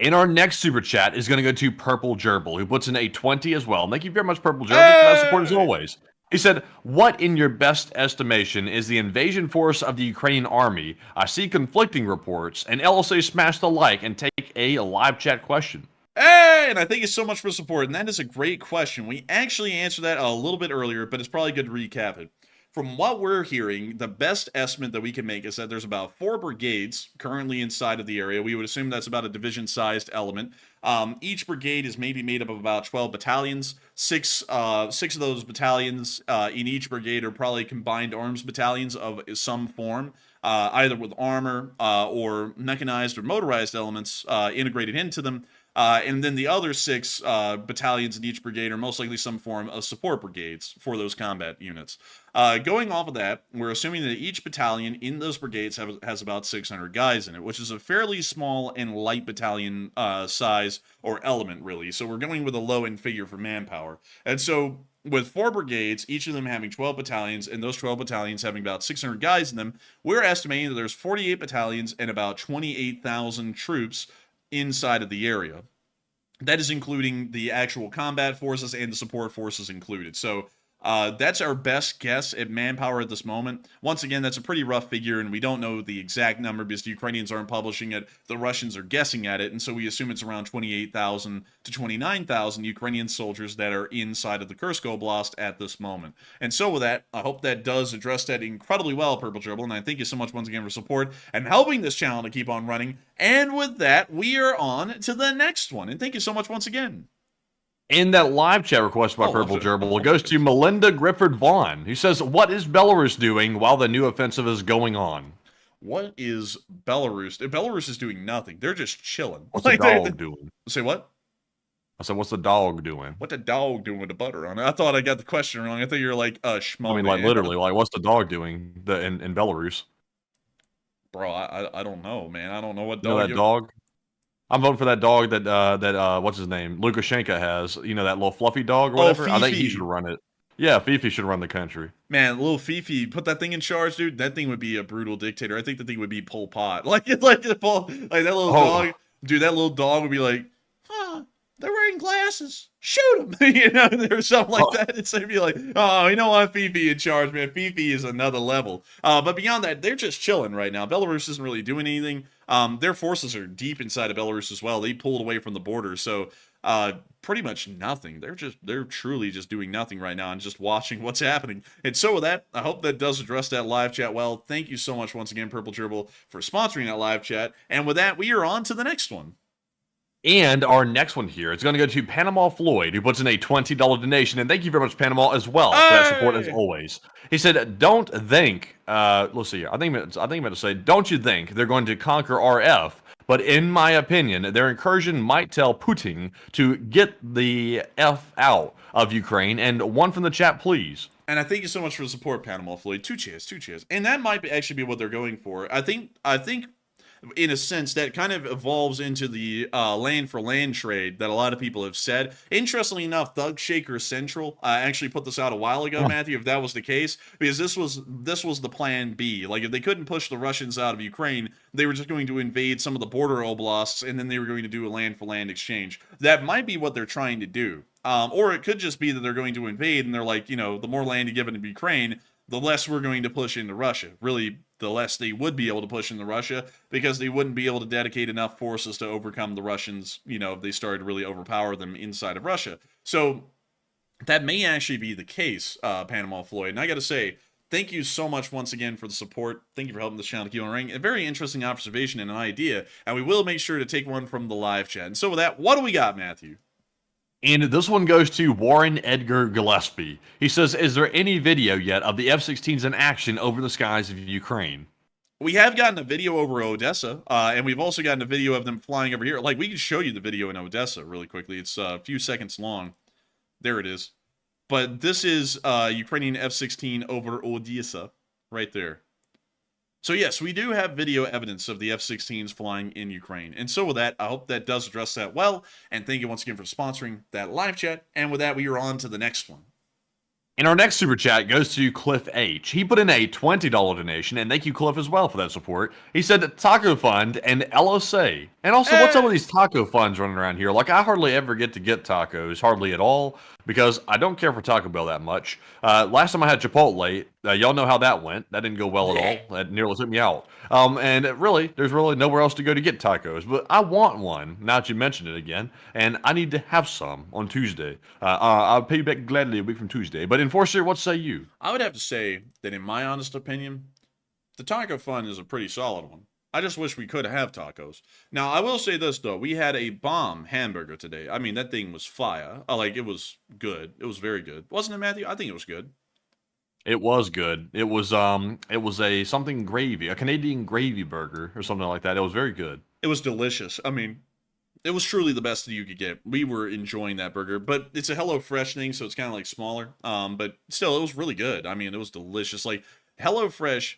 And our next super chat is going to go to Purple Gerbil, who puts in a 20 as well. And thank you very much, Purple Gerbil, for that support as always. He said, what, in your best estimation, is the invasion force of the Ukrainian army? I see conflicting reports, and LSA smash the like and take a live chat question. Hey, and I thank you so much for support, and that is a great question. We actually answered that a little bit earlier, but it's probably good to recap it. From what we're hearing, the best estimate that we can make is that there's about 4 brigades currently inside of the area. We would assume that's about a division-sized element. Each brigade is maybe made up of about 12 battalions. Six of those battalions in each brigade are probably combined arms battalions of some form, either with armor or mechanized or motorized elements integrated into them. And then the other 6 battalions in each brigade are most likely some form of support brigades for those combat units. Going off of that, we're assuming that each battalion in those brigades has about 600 guys in it, which is a fairly small and light battalion size or element, really. So we're going with a low-end figure for manpower. And so with 4 brigades, each of them having 12 battalions, and those 12 battalions having about 600 guys in them, we're estimating that there's 48 battalions and about 28,000 troops inside of the area. That is including the actual combat forces and the support forces included. So that's our best guess at manpower at this moment. Once again, that's a pretty rough figure, and we don't know the exact number because the Ukrainians aren't publishing it. The Russians are guessing at it, and so we assume it's around 28,000 to 29,000 Ukrainian soldiers that are inside of the Kursk Oblast at this moment. And so with that, I hope that does address that incredibly well, Purple Gerbil, and I thank you so much once again for support and helping this channel to keep on running. And with that, we are on to the next one, and thank you so much once again. In that live chat request by Purple Gerbil, it goes to Melinda Grifford Vaughn, who says, what is Belarus doing while the new offensive is going on? What is Belarus? Belarus is doing nothing. They're just chilling. What's the dog doing? Say what? I said, what's the dog doing? What the dog doing with the butter on it? I thought I got the question wrong. I thought you were like, schmo. I mean, like, literally, like, what's the dog doing in Belarus? Bro, I don't know, man. I don't know what dog. You know that dog? I'm voting for that dog that what's his name? Lukashenko has. You know, that little fluffy dog or whatever? Fifi. I think he should run it. Yeah, Fifi should run the country. Man, little Fifi, put that thing in charge, dude. That thing would be a brutal dictator. I think that thing would be Pol Pot. Like that little dog. Dude, that little dog would be like, they're wearing glasses. Shoot them. You know, or something like that. It's would be like, oh, you know what? Fifi in charge, man. Fifi is another level. But beyond that, they're just chilling right now. Belarus isn't really doing anything. Their forces are deep inside of Belarus as well. They pulled away from the border. So pretty much nothing. They're truly just doing nothing right now and just watching what's happening. And so with that, I hope that does address that live chat well. Thank you so much once again, Purple Gerbil, for sponsoring that live chat. And with that, we are on to the next one. And our next one here is going to go to Panama Floyd, who puts in a $20 donation. And thank you very much, Panama, as well, for that support as always. He said, don't think, let's see here. I think I meant to say, don't you think they're going to conquer RF? But in my opinion, their incursion might tell Putin to get the F out of Ukraine. And one from the chat, please. And I thank you so much for the support, Panama Floyd. Two cheers. And that might actually be what they're going for. I think in a sense, that kind of evolves into the land for land trade that a lot of people have said. Interestingly enough, Thug Shaker Central actually put this out a while ago, Matthew, if that was the case, because this was the plan B. Like, if they couldn't push the Russians out of Ukraine, they were just going to invade some of the border oblasts, and then they were going to do a land for land exchange. That might be what they're trying to do. Or it could just be that they're going to invade, and they're like, you know, the more land you give into Ukraine, the less we're going to push into Russia. Really, the less they would be able to push into Russia, because they wouldn't be able to dedicate enough forces to overcome the Russians, you know, if they started to really overpower them inside of Russia. So that may actually be the case, Panama Floyd. And I got to say, thank you so much once again for the support. Thank you for helping this channel to keep on running. A very interesting observation and an idea, and we will make sure to take one from the live chat. And so with that, what do we got, Matthew? And this one goes to Warren Edgar Gillespie. He says, is there any video yet of the F-16s in action over the skies of Ukraine? We have gotten a video over Odessa, and we've also gotten a video of them flying over here. Like, we can show you the video in Odessa really quickly. It's a few seconds long. There it is. But this is Ukrainian F-16 over Odessa right there. So yes, we do have video evidence of the F-16s flying in Ukraine. And so with that, I hope that does address that well. And thank you once again for sponsoring that live chat. And with that, we are on to the next one. And our next super chat goes to Cliff H. He put in a $20 donation, and thank you, Cliff, as well for that support. He said Taco Fund and LSA. And also, what's up with these taco funds running around here? Like, I hardly ever get tacos, hardly at all, because I don't care for Taco Bell that much. Last time I had Chipotle, y'all know how that went. That didn't go well at all. That nearly took me out. And there's really nowhere else to go to get tacos. But I want one, now that you mentioned it again, and I need to have some on Tuesday. I'll pay you back gladly a week from Tuesday. But Enforcer, what say you? I would have to say that in my honest opinion, the Taco Fund is a pretty solid one. I just wish we could have tacos. Now, I will say this, though. We had a bomb hamburger today. I mean, that thing was fire. It was good. It was very good. Wasn't it, Matthew? I think it was good. It was good. It was a something gravy, a Canadian gravy burger or something like that. It was very good. It was delicious. I mean, it was truly the best that you could get. We were enjoying that burger, but it's a HelloFresh thing, so it's kind of like smaller. But still, it was really good. I mean, it was delicious. Like, HelloFresh,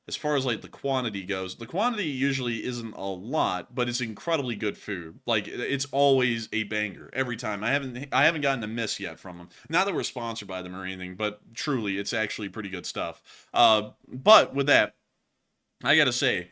as far as like the quantity goes, the quantity usually isn't a lot, but it's incredibly good food. Like, it's always a banger every time. I haven't gotten a miss yet from them. Not that we're sponsored by them or anything, but truly, it's actually pretty good stuff. But with that, I gotta say,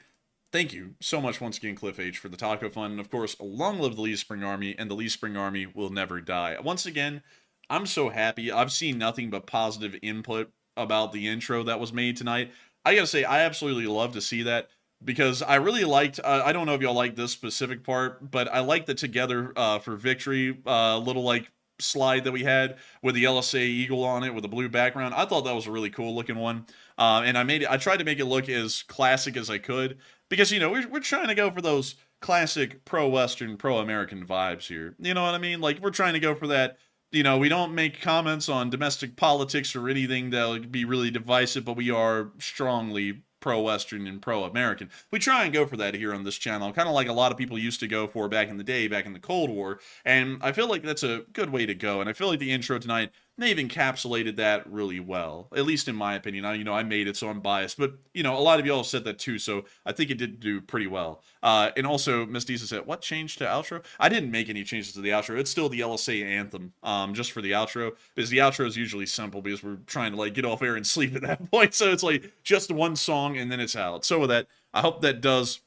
thank you so much once again, Cliff H, for the Taco Fund. And of course, long live the Lee Spring Army, and the Lee Spring Army will never die. Once again, I'm so happy. I've seen nothing but positive input about the intro that was made tonight. I gotta say, I absolutely love to see that, because I really liked, I don't know if y'all like this specific part, but I like the Together for Victory little like slide that we had with the LSA eagle on it with a blue background. I thought that was a really cool looking one. And I tried to make it look as classic as I could, because, you know, we're trying to go for those classic pro-Western, pro-American vibes here. You know what I mean? Like, we're trying to go for that. You know, we don't make comments on domestic politics or anything that would be really divisive, but we are strongly pro-Western and pro-American. We try and go for that here on this channel, kind of like a lot of people used to go for back in the day, back in the Cold War, and I feel like that's a good way to go, and I feel like the intro tonight may have encapsulated that really well, at least in my opinion. I made it, so I'm biased, but, you know, a lot of y'all have said that too, so I think it did do pretty well. And also, Miss Disa said, what changed to outro? I didn't make any changes to the outro. It's still the LSA anthem, just for the outro, because the outro is usually simple, because we're trying to, like, get off air and sleep at that point, so it's, like, just one song, and then it's out. So with that, I hope that does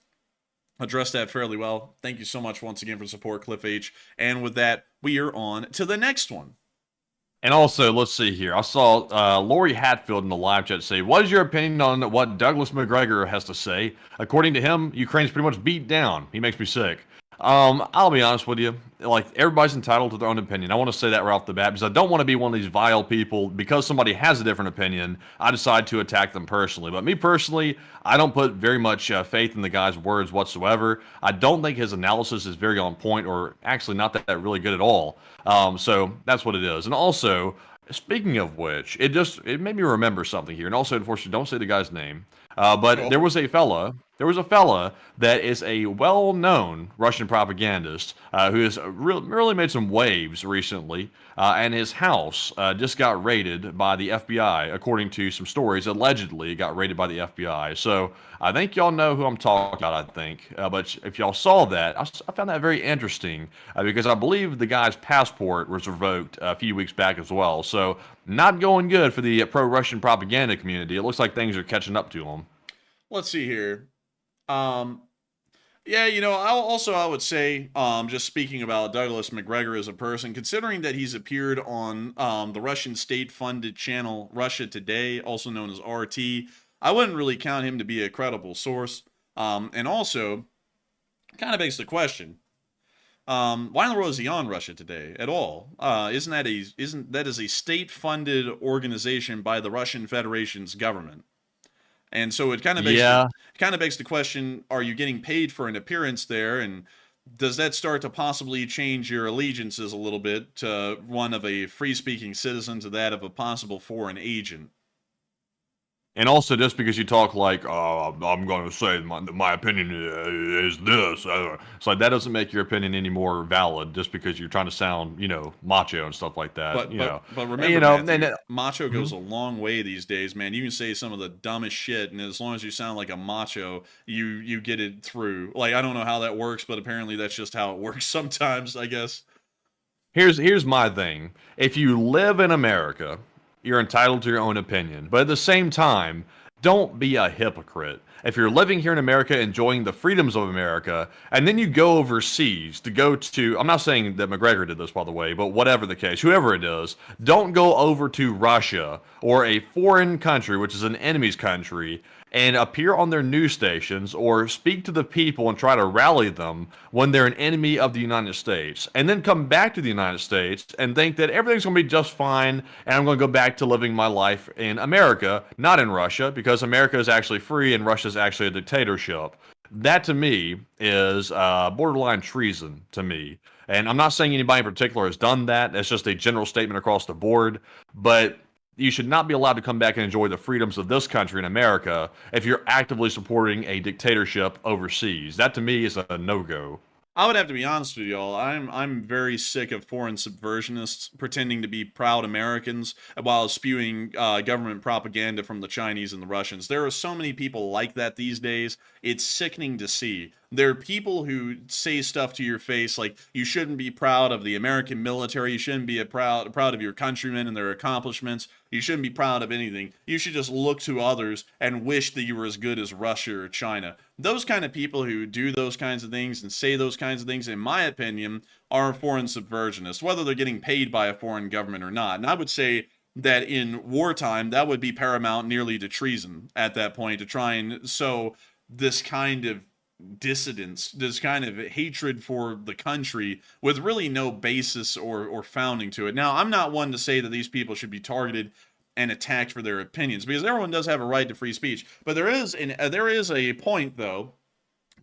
address that fairly well. Thank you so much once again for the support, Cliff H. And with that, we are on to the next one. And also, let's see here. I saw Lori Hatfield in the live chat say, what is your opinion on what Douglas McGregor has to say? According to him, Ukraine's pretty much beat down. He makes me sick. I'll be honest with you. Like, everybody's entitled to their own opinion. I want to say that right off the bat, because I don't want to be one of these vile people. Because somebody has a different opinion, I decide to attack them personally. But me personally, I don't put very much faith in the guy's words whatsoever. I don't think his analysis is very on point, or actually not that really good at all. So that's what it is. And also, speaking of which, it made me remember something here. And also, unfortunately, don't say the guy's name. But there was a fella that is a well-known Russian propagandist who has really made some waves recently, and his house just got raided by the FBI, according to some stories. Allegedly, it got raided by the FBI. So I think y'all know who I'm talking about, I think. But if y'all saw that, I found that very interesting, because I believe the guy's passport was revoked a few weeks back as well. So not going good for the pro-Russian propaganda community. It looks like things are catching up to them. Let's see here. Yeah, you know, I would say, just speaking about Douglas McGregor as a person, considering that he's appeared on the Russian state-funded channel Russia Today, also known as RT, I wouldn't really count him to be a credible source. And also, kind of begs the question, why in the world is he on Russia Today at all? Isn't that a state-funded organization by the Russian Federation's government? And so it kind of begs the question, are you getting paid for an appearance there? And does that start to possibly change your allegiances a little bit to one of a free-speaking citizen to that of a possible foreign agent? And also, just because you talk like, I'm going to say my opinion is this, it's like that doesn't make your opinion any more valid just because you're trying to sound, macho and stuff like that. But remember, Matthew, macho goes a long way these days, man. You can say some of the dumbest shit, and as long as you sound like a macho, you get it through. Like, I don't know how that works, but apparently that's just how it works sometimes, I guess. Here's my thing. If you live in America, you're entitled to your own opinion. But at the same time, don't be a hypocrite. If you're living here in America, enjoying the freedoms of America, and then you go overseas to go to, I'm not saying that McGregor did this, by the way, but whatever the case, whoever it is, don't go over to Russia or a foreign country, which is an enemy's country, and appear on their news stations or speak to the people and try to rally them when they're an enemy of the United States, and then come back to the United States and think that everything's going to be just fine and I'm going to go back to living my life in America, not in Russia, because America is actually free and Russia is actually a dictatorship. That to me is borderline treason to me. And I'm not saying anybody in particular has done that. That's just a general statement across the board. But you should not be allowed to come back and enjoy the freedoms of this country in America if you're actively supporting a dictatorship overseas. That to me is a no-go. I would have to be honest with y'all. I'm very sick of foreign subversionists pretending to be proud Americans while spewing government propaganda from the Chinese and the Russians. There are so many people like that these days. It's sickening to see. There are people who say stuff to your face like you shouldn't be proud of the American military. You shouldn't be proud of your countrymen and their accomplishments. You shouldn't be proud of anything. You should just look to others and wish that you were as good as Russia or China. Those kind of people who do those kinds of things and say those kinds of things, in my opinion, are foreign subversionists, whether they're getting paid by a foreign government or not. And I would say that in wartime, that would be paramount nearly to treason at that point, to try and sow this kind of dissidence, this kind of hatred for the country with really no basis or founding to it. Now, I'm not one to say that these people should be targeted and attacked for their opinions, because everyone does have a right to free speech. But there is a point, though,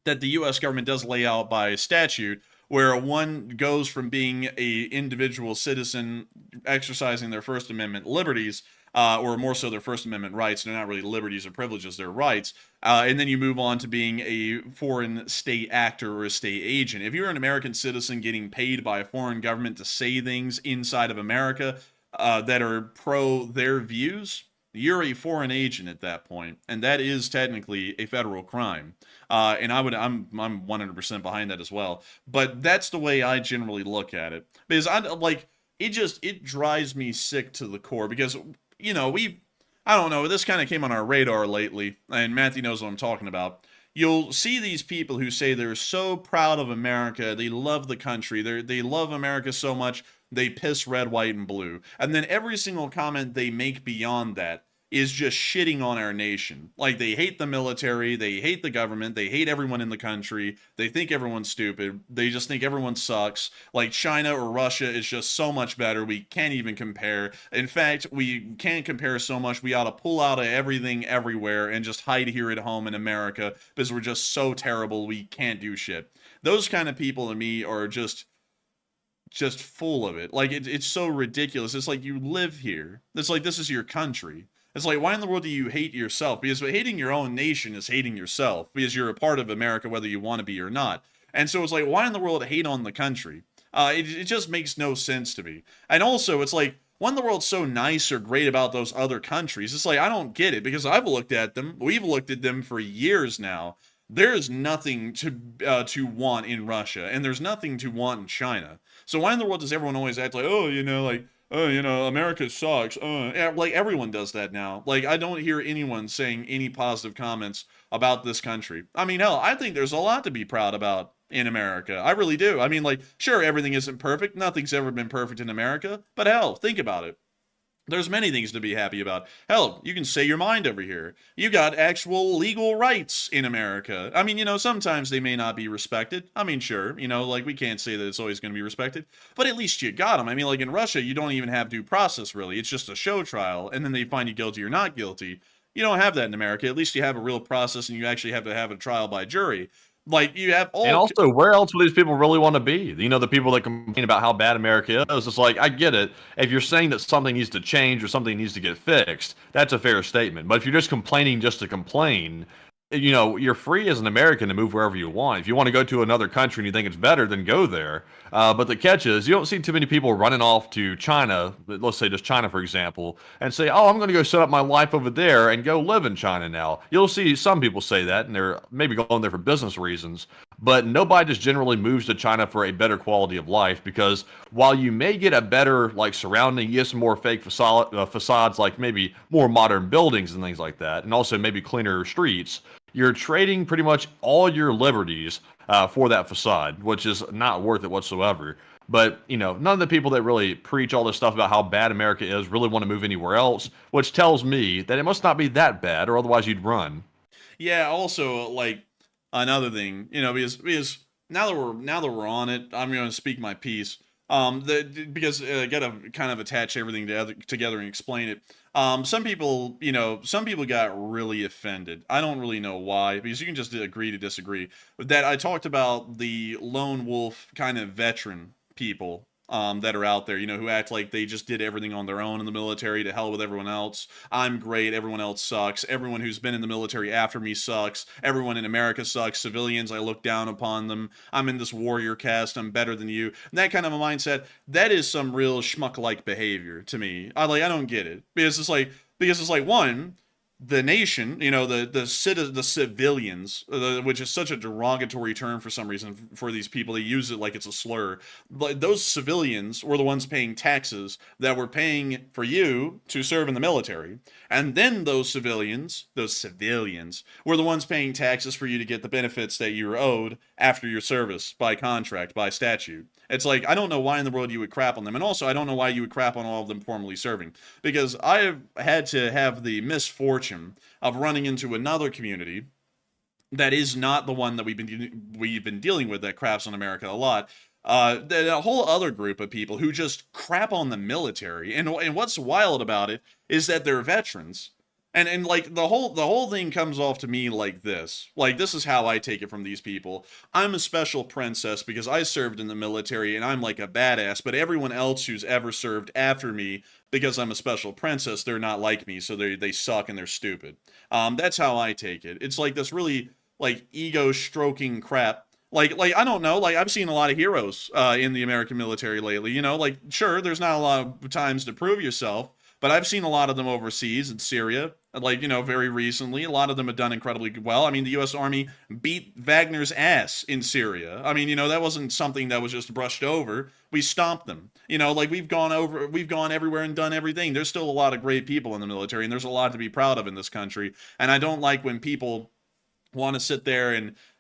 that the U.S. government does lay out by statute, where one goes from being a individual citizen exercising their First Amendment liberties, or more so their First Amendment rights. They're not really liberties or privileges, they're rights. And then you move on to being a foreign state actor or a state agent. If you're an American citizen getting paid by a foreign government to say things inside of America that are pro their views, you're a foreign agent at that point, and that is technically a federal crime. And I'm 100% behind that as well. But that's the way I generally look at it, because it drives me sick to the core, because I don't know, this kind of came on our radar lately, and Matthew knows what I'm talking about. You'll see these people who say they're so proud of America, they love the country, they love America so much, they piss red, white, and blue. And then every single comment they make beyond that is just shitting on our nation. Like, they hate the military, they hate the government, they hate everyone in the country, they think everyone's stupid, they just think everyone sucks. Like, China or Russia is just so much better, we can't even compare. In fact, we can't compare so much, we ought to pull out of everything everywhere and just hide here at home in America because we're just so terrible, we can't do shit. Those kind of people to me are just full of it. Like, it's so ridiculous. It's like, you live here. It's like, this is your country. It's like, why in the world do you hate yourself? Because hating your own nation is hating yourself, because you're a part of America whether you want to be or not. And so it's like, why in the world hate on the country? It just makes no sense to me. And also, it's like, why in the world's so nice or great about those other countries? It's like, I don't get it, because I've looked at them. We've looked at them for years now. There's nothing to want in Russia, and there's nothing to want in China. So why in the world does everyone always act like, America sucks. Like, everyone does that now. Like, I don't hear anyone saying any positive comments about this country. I mean, hell, I think there's a lot to be proud about in America. I really do. I mean, like, sure, everything isn't perfect. Nothing's ever been perfect in America. But hell, think about it. There's many things to be happy about. Hell, you can say your mind over here. You got actual legal rights in America. I mean, sometimes they may not be respected. I mean, sure, like, we can't say that it's always going to be respected, but at least you got them. I mean, like, in Russia, you don't even have due process, really. It's just a show trial, and then they find you guilty or not guilty. You don't have that in America. At least you have a real process, and you actually have to have a trial by jury. Like, you have all... And also, where else would these people really want to be? You know, the people that complain about how bad America is. It's like, I get it. If you're saying that something needs to change or something needs to get fixed, that's a fair statement. But if you're just complaining just to complain, you know, you're free as an American to move wherever you want. If you want to go to another country and you think it's better, then go there. But the catch is, you don't see too many people running off to China, let's say just China, for example, and say, oh, I'm going to go set up my life over there and go live in China now. You'll see some people say that, and they're maybe going there for business reasons. But nobody just generally moves to China for a better quality of life, because while you may get a better, like, surrounding, you get some more fake facades, like maybe more modern buildings and things like that, and also maybe cleaner streets, you're trading pretty much all your liberties for that facade, which is not worth it whatsoever. But, you know, none of the people that really preach all this stuff about how bad America is really want to move anywhere else, which tells me that it must not be that bad, or otherwise you'd run. Yeah, also, like, another thing, you know, because now that we're on it, I'm going to speak my piece. Because I got to kind of attach everything together and explain it. Some people got really offended. I don't really know why, because you can just agree to disagree. But that I talked about the lone wolf kind of veteran people that are out there, you know, who act like they just did everything on their own in the military, to hell with everyone else. I'm great, everyone else sucks. Everyone who's been in the military after me sucks. Everyone in America sucks. Civilians, I look down upon them. I'm in this warrior caste, I'm better than you. And that kind of a mindset, that is some real schmuck-like behavior to me. I don't get it. Because it's like, one, the nation, you know, the civilians, which is such a derogatory term for some reason for these people. They use it like it's a slur. But those civilians were the ones paying taxes that were paying for you to serve in the military. And then those civilians were the ones paying taxes for you to get the benefits that you were owed after your service by contract, by statute. It's like, I don't know why in the world you would crap on them. And also, I don't know why you would crap on all of them formerly serving. Because I have had to have the misfortune of running into another community that is not the one that we've been dealing with, that craps on America a lot. A whole other group of people who just crap on the military. And what's wild about it is that they're veterans. And like the whole thing comes off to me like this. Like, this is how I take it from these people. I'm a special princess because I served in the military and I'm like a badass, but everyone else who's ever served after me, because I'm a special princess, they're not like me, so they suck and they're stupid. That's how I take it. It's like this really like ego stroking crap. Like I don't know, like I've seen a lot of heroes in the American military lately, you know, like sure, there's not a lot of times to prove yourself, but I've seen a lot of them overseas in Syria, like, you know, very recently. A lot of them have done incredibly well. I mean, the U.S. Army beat Wagner's ass in Syria. I mean, you know, that wasn't something that was just brushed over. We stomped them. You know, like we've gone everywhere and done everything. There's still a lot of great people in the military, and there's a lot to be proud of in this country. And I don't like when people want to sit there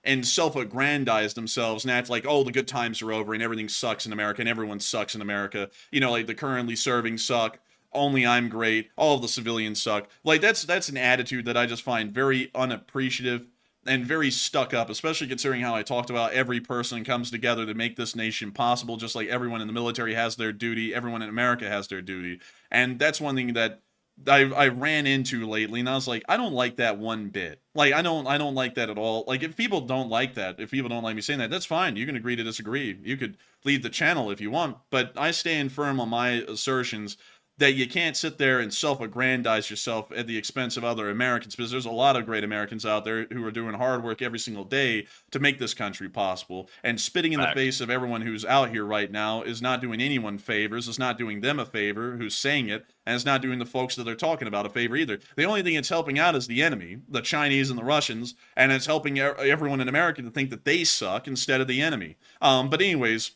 and self-aggrandize themselves and act like, oh, the good times are over and everything sucks in America and everyone sucks in America. You know, like the currently serving suck. Only I'm great. All of the civilians suck. Like, that's an attitude that I just find very unappreciative and very stuck up, especially considering how I talked about every person comes together to make this nation possible, just like everyone in the military has their duty, everyone in America has their duty. And that's one thing that I ran into lately, and I was like, I don't like that one bit. Like, I don't like that at all. Like, if people don't like that, if people don't like me saying that, that's fine. You can agree to disagree. You could leave the channel if you want, but I stand firm on my assertions that you can't sit there and self-aggrandize yourself at the expense of other Americans, because there's a lot of great Americans out there who are doing hard work every single day to make this country possible. And spitting in the face of everyone who's out here right now is not doing anyone favors. It's not doing them a favor who's saying it, and it's not doing the folks that they're talking about a favor either. The only thing it's helping out is the enemy, the Chinese and the Russians, and it's helping everyone in America to think that they suck instead of the enemy. But anyways,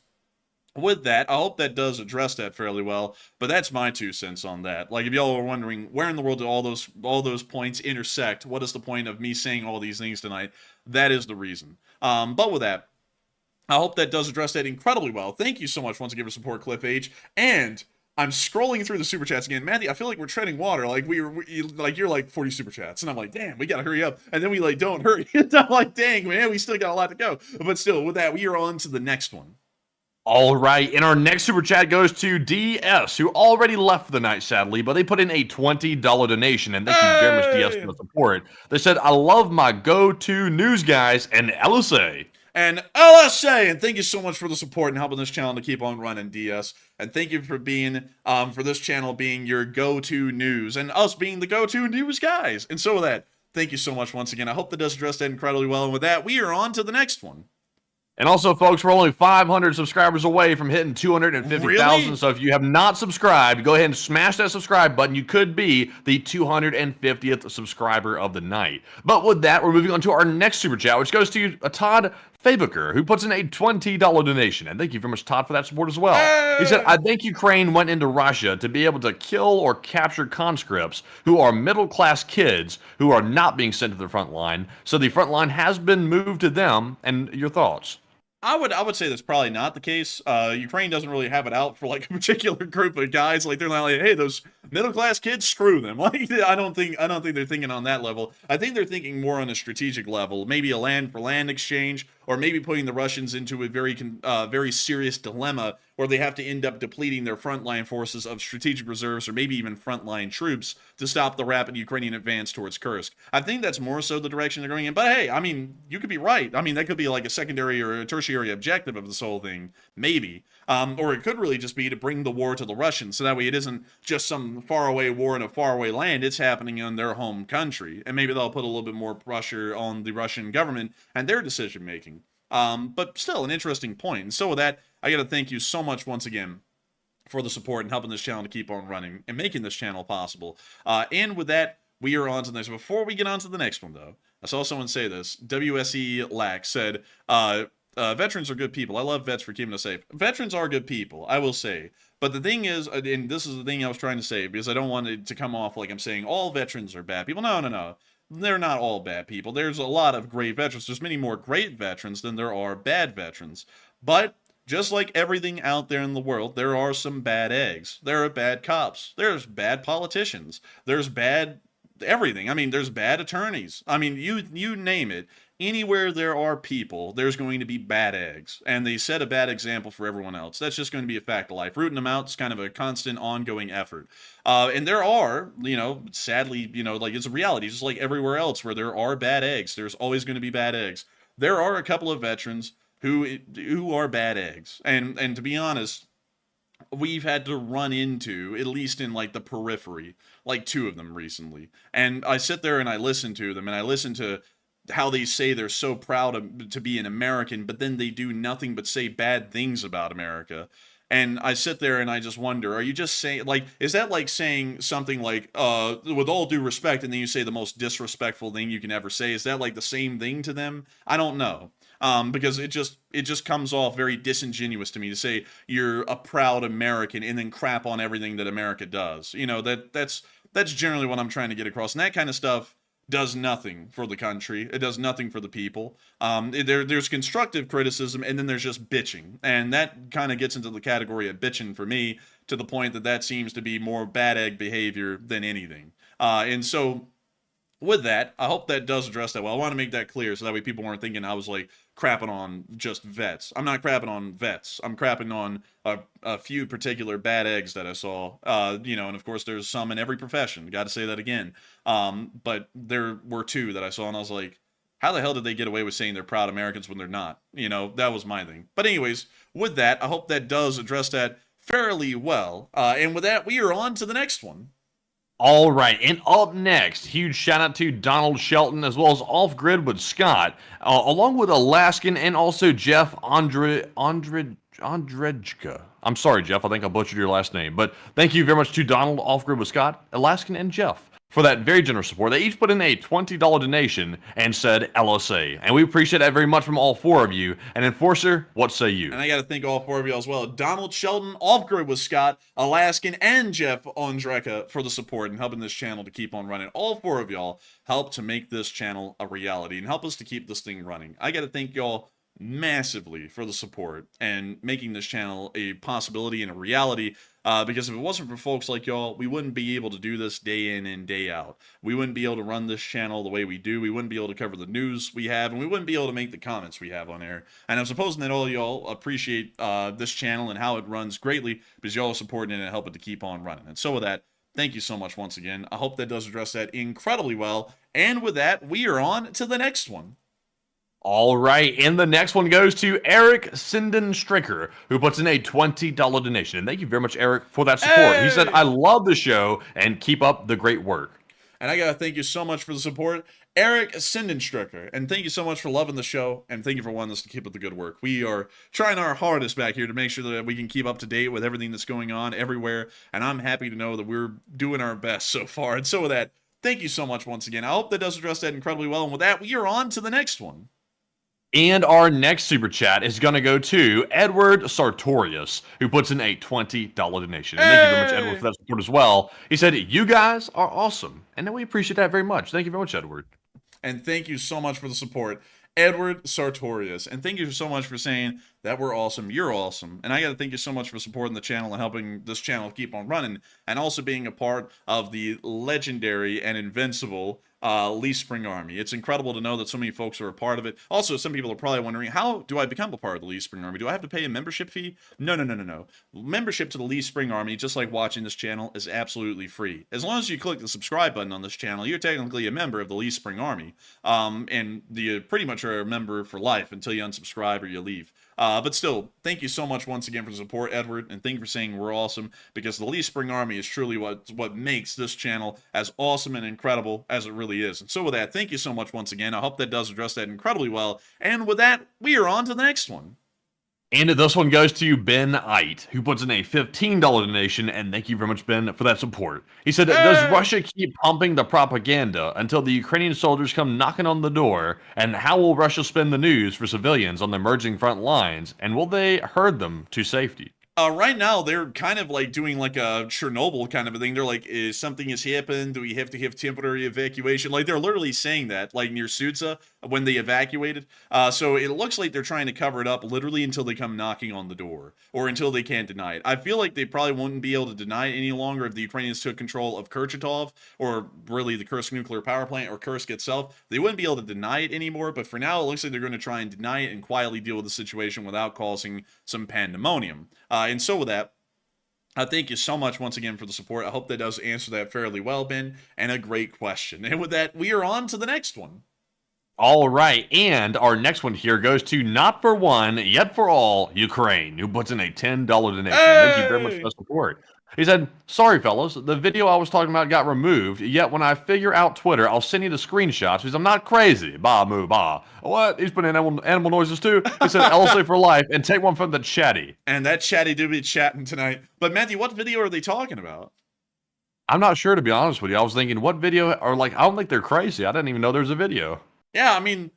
with that, I hope that does address that fairly well, but that's my 2 cents on that. Like, if y'all are wondering where in the world do all those points intersect, what is the point of me saying all these things tonight, that is the reason. But with that, I hope that does address that incredibly well. Thank you so much once again for support, Cliff H. And I'm scrolling through the super chats again. Matthew, I feel like we're treading water. Like you're like 40 super chats, and I'm like, damn, we gotta hurry up. And then we like don't hurry. I'm like, dang, man, we still got a lot to go. But still, with that, we are on to the next one. All right, and our next super chat goes to DS, who already left for the night, sadly, but they put in a $20 donation, and thank you very much, DS, for the support. They said, I love my go-to news guys and LSA. And LSA, and thank you so much for the support and helping this channel to keep on running, DS. And thank you for being, for this channel being your go-to news, and us being the go-to news guys. And so with that, thank you so much once again. I hope that does address that incredibly well. And with that, we are on to the next one. And also, folks, we're only 500 subscribers away from hitting 250,000. Really? So if you have not subscribed, go ahead and smash that subscribe button. You could be the 250th subscriber of the night. But with that, we're moving on to our next super chat, which goes to Todd Fabuker, who puts in a $20 donation. And thank you very much, Todd, for that support as well. He said, I think Ukraine went into Russia to be able to kill or capture conscripts who are middle-class kids who are not being sent to the front line. So the front line has been moved to them. And your thoughts? I would say that's probably not the case. Ukraine doesn't really have it out for like a particular group of guys. Like they're not like, hey, those middle class kids, screw them. Like I don't think they're thinking on that level. I think they're thinking more on a strategic level, maybe a land for land exchange, or maybe putting the Russians into a very serious dilemma where they have to end up depleting their frontline forces of strategic reserves or maybe even frontline troops to stop the rapid Ukrainian advance towards Kursk. I think that's more so the direction they're going in. But hey, I mean, you could be right. I mean, that could be like a secondary or a tertiary objective of this whole thing, maybe. Or it could really just be to bring the war to the Russians, so that way it isn't just some faraway war in a faraway land. It's happening in their home country. And maybe they'll put a little bit more pressure on the Russian government and their decision making. But still an interesting point. And so with that, I got to thank you so much once again for the support and helping this channel to keep on running and making this channel possible. And with that, we are on to the next. Before we get on to the next one, though, I saw someone say this. WSE Lack said, veterans are good people. I love vets for keeping us safe. Veterans are good people, I will say. But the thing is, and this is the thing I was trying to say, because I don't want it to come off like I'm saying all veterans are bad people. No. They're not all bad people. There's a lot of great veterans. There's many more great veterans than there are bad veterans. But just like everything out there in the world, there are some bad eggs. There are bad cops. There's bad politicians. There's bad everything. I mean, there's bad attorneys. I mean, you name it. Anywhere there are people, there's going to be bad eggs. And they set a bad example for everyone else. That's just going to be a fact of life. Rooting them out is kind of a constant, ongoing effort. And there are, sadly, like it's a reality, just like everywhere else where there are bad eggs. There's always going to be bad eggs. There are a couple of veterans who are bad eggs. And to be honest, we've had to run into, at least in like the periphery, like 2 of them recently. And I sit there and I listen to them, and I listen to how they say they're so proud to be an American, but then they do nothing but say bad things about America. And I sit there and I just wonder, are you just saying, like, is that like saying something like, with all due respect, and then you say the most disrespectful thing you can ever say? Is that like the same thing to them? I don't know. Because it just comes off very disingenuous to me to say you're a proud American and then crap on everything that America does. That's generally what I'm trying to get across. And that kind of stuff does nothing for the country. It does nothing for the people. There's constructive criticism, and then there's just bitching. And that kind of gets into the category of bitching for me, to the point that seems to be more bad egg behavior than anything. And so with that, I hope that does address that well. I want to make that clear so that way people weren't thinking I was like crapping on just vets. I'm not crapping on vets. I'm crapping on a few particular bad eggs that I saw. And of course there's some in every profession. Got to say that again. But there were 2 that I saw, and I was like, how the hell did they get away with saying they're proud Americans when they're not? That was my thing. But anyways, with that, I hope that does address that fairly well. And with that, we are on to the next one. All right, and up next, huge shout out to Donald Shelton, as well as Off Grid with Scott, along with Alaskan and also Jeff Andrejka. I'm sorry, Jeff, I think I butchered your last name, but thank you very much to Donald, Off Grid with Scott, Alaskan, and Jeff for that very generous support. They each put in a $20 donation and said LSA, and we appreciate that very much from all 4 of you. And Enforcer, what say you? And I got to thank all 4 of you as well. Donald Shelton, Off Grid with Scott, Alaskan, and Jeff Ondreka for the support and helping this channel to keep on running. All 4 of y'all help to make this channel a reality and help us to keep this thing running. I got to thank y'all massively for the support and making this channel a possibility and a reality. Because if it wasn't for folks like y'all, we wouldn't be able to do this day in and day out. We wouldn't be able to run this channel the way we do. We wouldn't be able to cover the news we have, and we wouldn't be able to make the comments we have on air. And I'm supposing that all y'all appreciate this channel and how it runs greatly because y'all are supporting it and helping to keep on running. And so with that, thank you so much once again. I hope that does address that incredibly well. And with that, we are on to the next one. All right, and the next one goes to Eric Sinden-Stricker, who puts in a $20 donation. And thank you very much, Eric, for that support. Hey! He said, I love the show, and keep up the great work. And I gotta thank you so much for the support, Eric Sinden-Stricker. And thank you so much for loving the show, and thank you for wanting us to keep up the good work. We are trying our hardest back here to make sure that we can keep up to date with everything that's going on everywhere, and I'm happy to know that we're doing our best so far. And so with that, thank you so much once again. I hope that does address that incredibly well, and with that, we are on to the next one. And our next super chat is going to go to Edward Sartorius, who puts in a $20 donation. And thank you very much, Edward, for that support as well. He said, you guys are awesome. And we appreciate that very much. Thank you very much, Edward. And thank you so much for the support, Edward Sartorius. And thank you so much for saying that we're awesome. You're awesome. And I got to thank you so much for supporting the channel and helping this channel keep on running, and also being a part of the legendary and invincible Lee Spring Army. It's incredible to know that so many folks are a part of it. Also, some people are probably wondering, how do I become a part of the Lee Spring Army? Do I have to pay a membership fee? No. Membership to the Lee Spring Army, just like watching this channel, is absolutely free. As long as you click the subscribe button on this channel, you're technically a member of the Lee Spring Army. And you pretty much are a member for life until you unsubscribe or you leave. But still, thank you so much once again for the support, Edward, and thank you for saying we're awesome, because the Lee Spring Army is truly what makes this channel as awesome and incredible as it really is. And so with that, thank you so much once again. I hope that does address that incredibly well. And with that, we are on to the next one. And this one goes to Ben Ite, who puts in a $15 donation, and thank you very much, Ben, for that support. He said, does Russia keep pumping the propaganda until the Ukrainian soldiers come knocking on the door? And how will Russia spin the news for civilians on the emerging front lines? And will they herd them to safety? Right now, they're kind of like doing like a Chernobyl kind of a thing. They're like, something has happened. Do we have to have temporary evacuation? Like, they're literally saying that, like near Sudza, when they evacuated. So it looks like they're trying to cover it up literally until they come knocking on the door, or until they can't deny it. I feel like they probably wouldn't be able to deny it any longer if the Ukrainians took control of Kurchatov, or really the Kursk nuclear power plant, or Kursk itself. They wouldn't be able to deny it anymore, but for now, it looks like they're going to try and deny it and quietly deal with the situation without causing some pandemonium. And so with that, thank you so much once again for the support. I hope that does answer that fairly well, Ben, and a great question. And with that, we are on to the next one. All right, and our next one here goes to not for one, yet for all, Ukraine, who puts in a $10 donation. Thank you very much for the support. He said, sorry, fellas, the video I was talking about got removed, yet when I figure out Twitter, I'll send you the screenshots because I'm not crazy. Bah, moo, bah. What? He's putting in animal noises too? He said, LSA for life, and take one from the chatty. And that chatty do be chatting tonight. But Matthew, what video are they talking about? I'm not sure, to be honest with you. I was thinking, what video? Or like, I don't think they're crazy. I didn't even know there was a video. Yeah, I mean,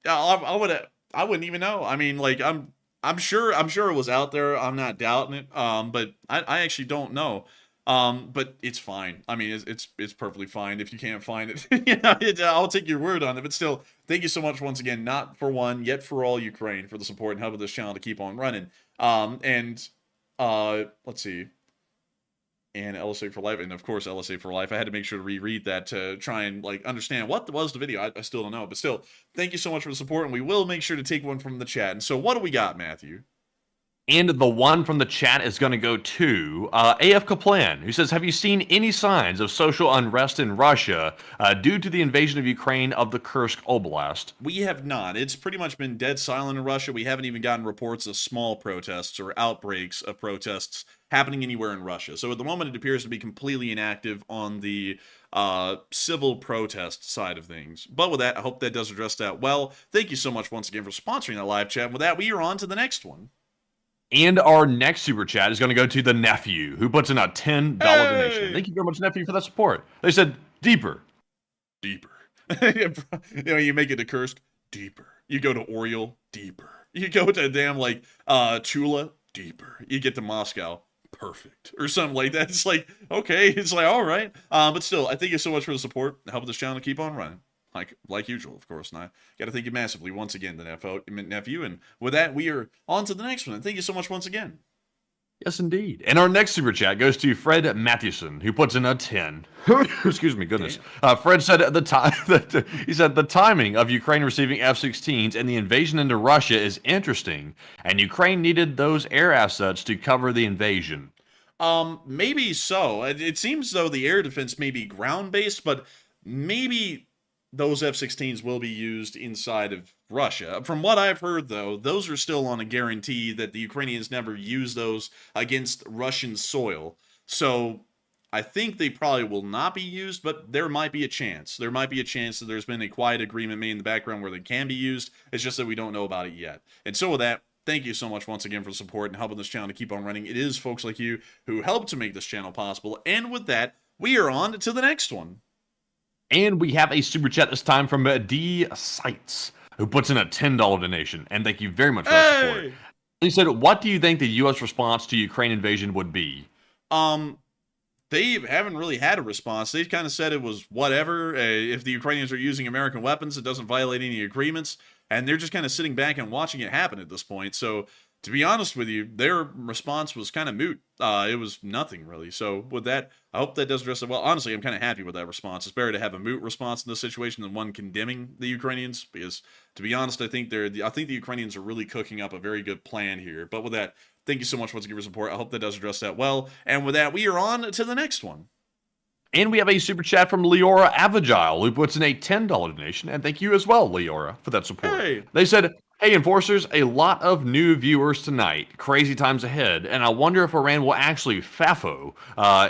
I wouldn't even know. I mean, like, I'm sure it was out there. I'm not doubting it. But I actually don't know. But it's fine. I mean, it's perfectly fine if you can't find it. I'll take your word on it. But still, thank you so much once again, not for one, yet for all, Ukraine, for the support and help of this channel to keep on running. Let's see. And LSA for life, and of course LSA for life. I had to make sure to reread that to try and like understand what was the video. I still don't know, but still, thank you so much for the support, and we will make sure to take one from the chat. And so, what do we got, Matthew? And the one from the chat is going to go to AF Kaplan, who says, have you seen any signs of social unrest in Russia due to the invasion of Ukraine of the Kursk Oblast? We have not. It's pretty much been dead silent in Russia. We haven't even gotten reports of small protests or outbreaks of protests happening anywhere in Russia. So at the moment, it appears to be completely inactive on the civil protest side of things. But with that, I hope that does address that well. Thank you so much once again for sponsoring that live chat. With that, we are on to the next one. And our next super chat is going to go to the nephew, who puts in a $10 donation. Thank you very much, nephew, for that support. They said, deeper. Deeper. You make it to Kursk, deeper. You go to Oriel, deeper. You go to damn, like, Tula, deeper. You get to Moscow, perfect. Or something like that. It's like, okay. It's like, all right. But still, I thank you so much for the support. Help this channel to keep on running. like usual, of course. And I got to thank you massively once again, the nephew. And with that, we are on to the next one. And thank you so much once again. Yes, indeed. And our next super chat goes to Fred Mathewson, who puts in a 10. Excuse me, goodness. Fred said at the time that he said the timing of Ukraine receiving F-16s and the invasion into Russia is interesting, and Ukraine needed those air assets to cover the invasion. Maybe so. It seems though the air defense may be ground-based, but maybe those F-16s will be used inside of Russia. From what I've heard, though, those are still on a guarantee that the Ukrainians never use those against Russian soil. So I think they probably will not be used, but there might be a chance. There might be a chance that there's been a quiet agreement made in the background where they can be used. It's just that we don't know about it yet. And so with that, thank you so much once again for the support and helping this channel to keep on running. It is folks like you who help to make this channel possible. And with that, we are on to the next one. And we have a super chat this time from D Sites, who puts in a $10 donation. And thank you very much for that support. He said, what do you think the U.S. response to Ukraine invasion would be? They haven't really had a response. They've kind of said it was whatever. If the Ukrainians are using American weapons, it doesn't violate any agreements. And they're just kind of sitting back and watching it happen at this point. So, to be honest with you, their response was kind of moot. It was nothing, really. So, with that, I hope that does address it well. Honestly, I'm kind of happy with that response. It's better to have a moot response in this situation than one condemning the Ukrainians. Because, to be honest, I think the Ukrainians are really cooking up a very good plan here. But with that, thank you so much once again for support. I hope that does address that well. And with that, we are on to the next one. And we have a super chat from Leora Avagile, who puts in a $10 donation. And thank you as well, Leora, for that support. Hey. They said, hey, Enforcers, a lot of new viewers tonight. Crazy times ahead. And I wonder if Iran will actually FAFO.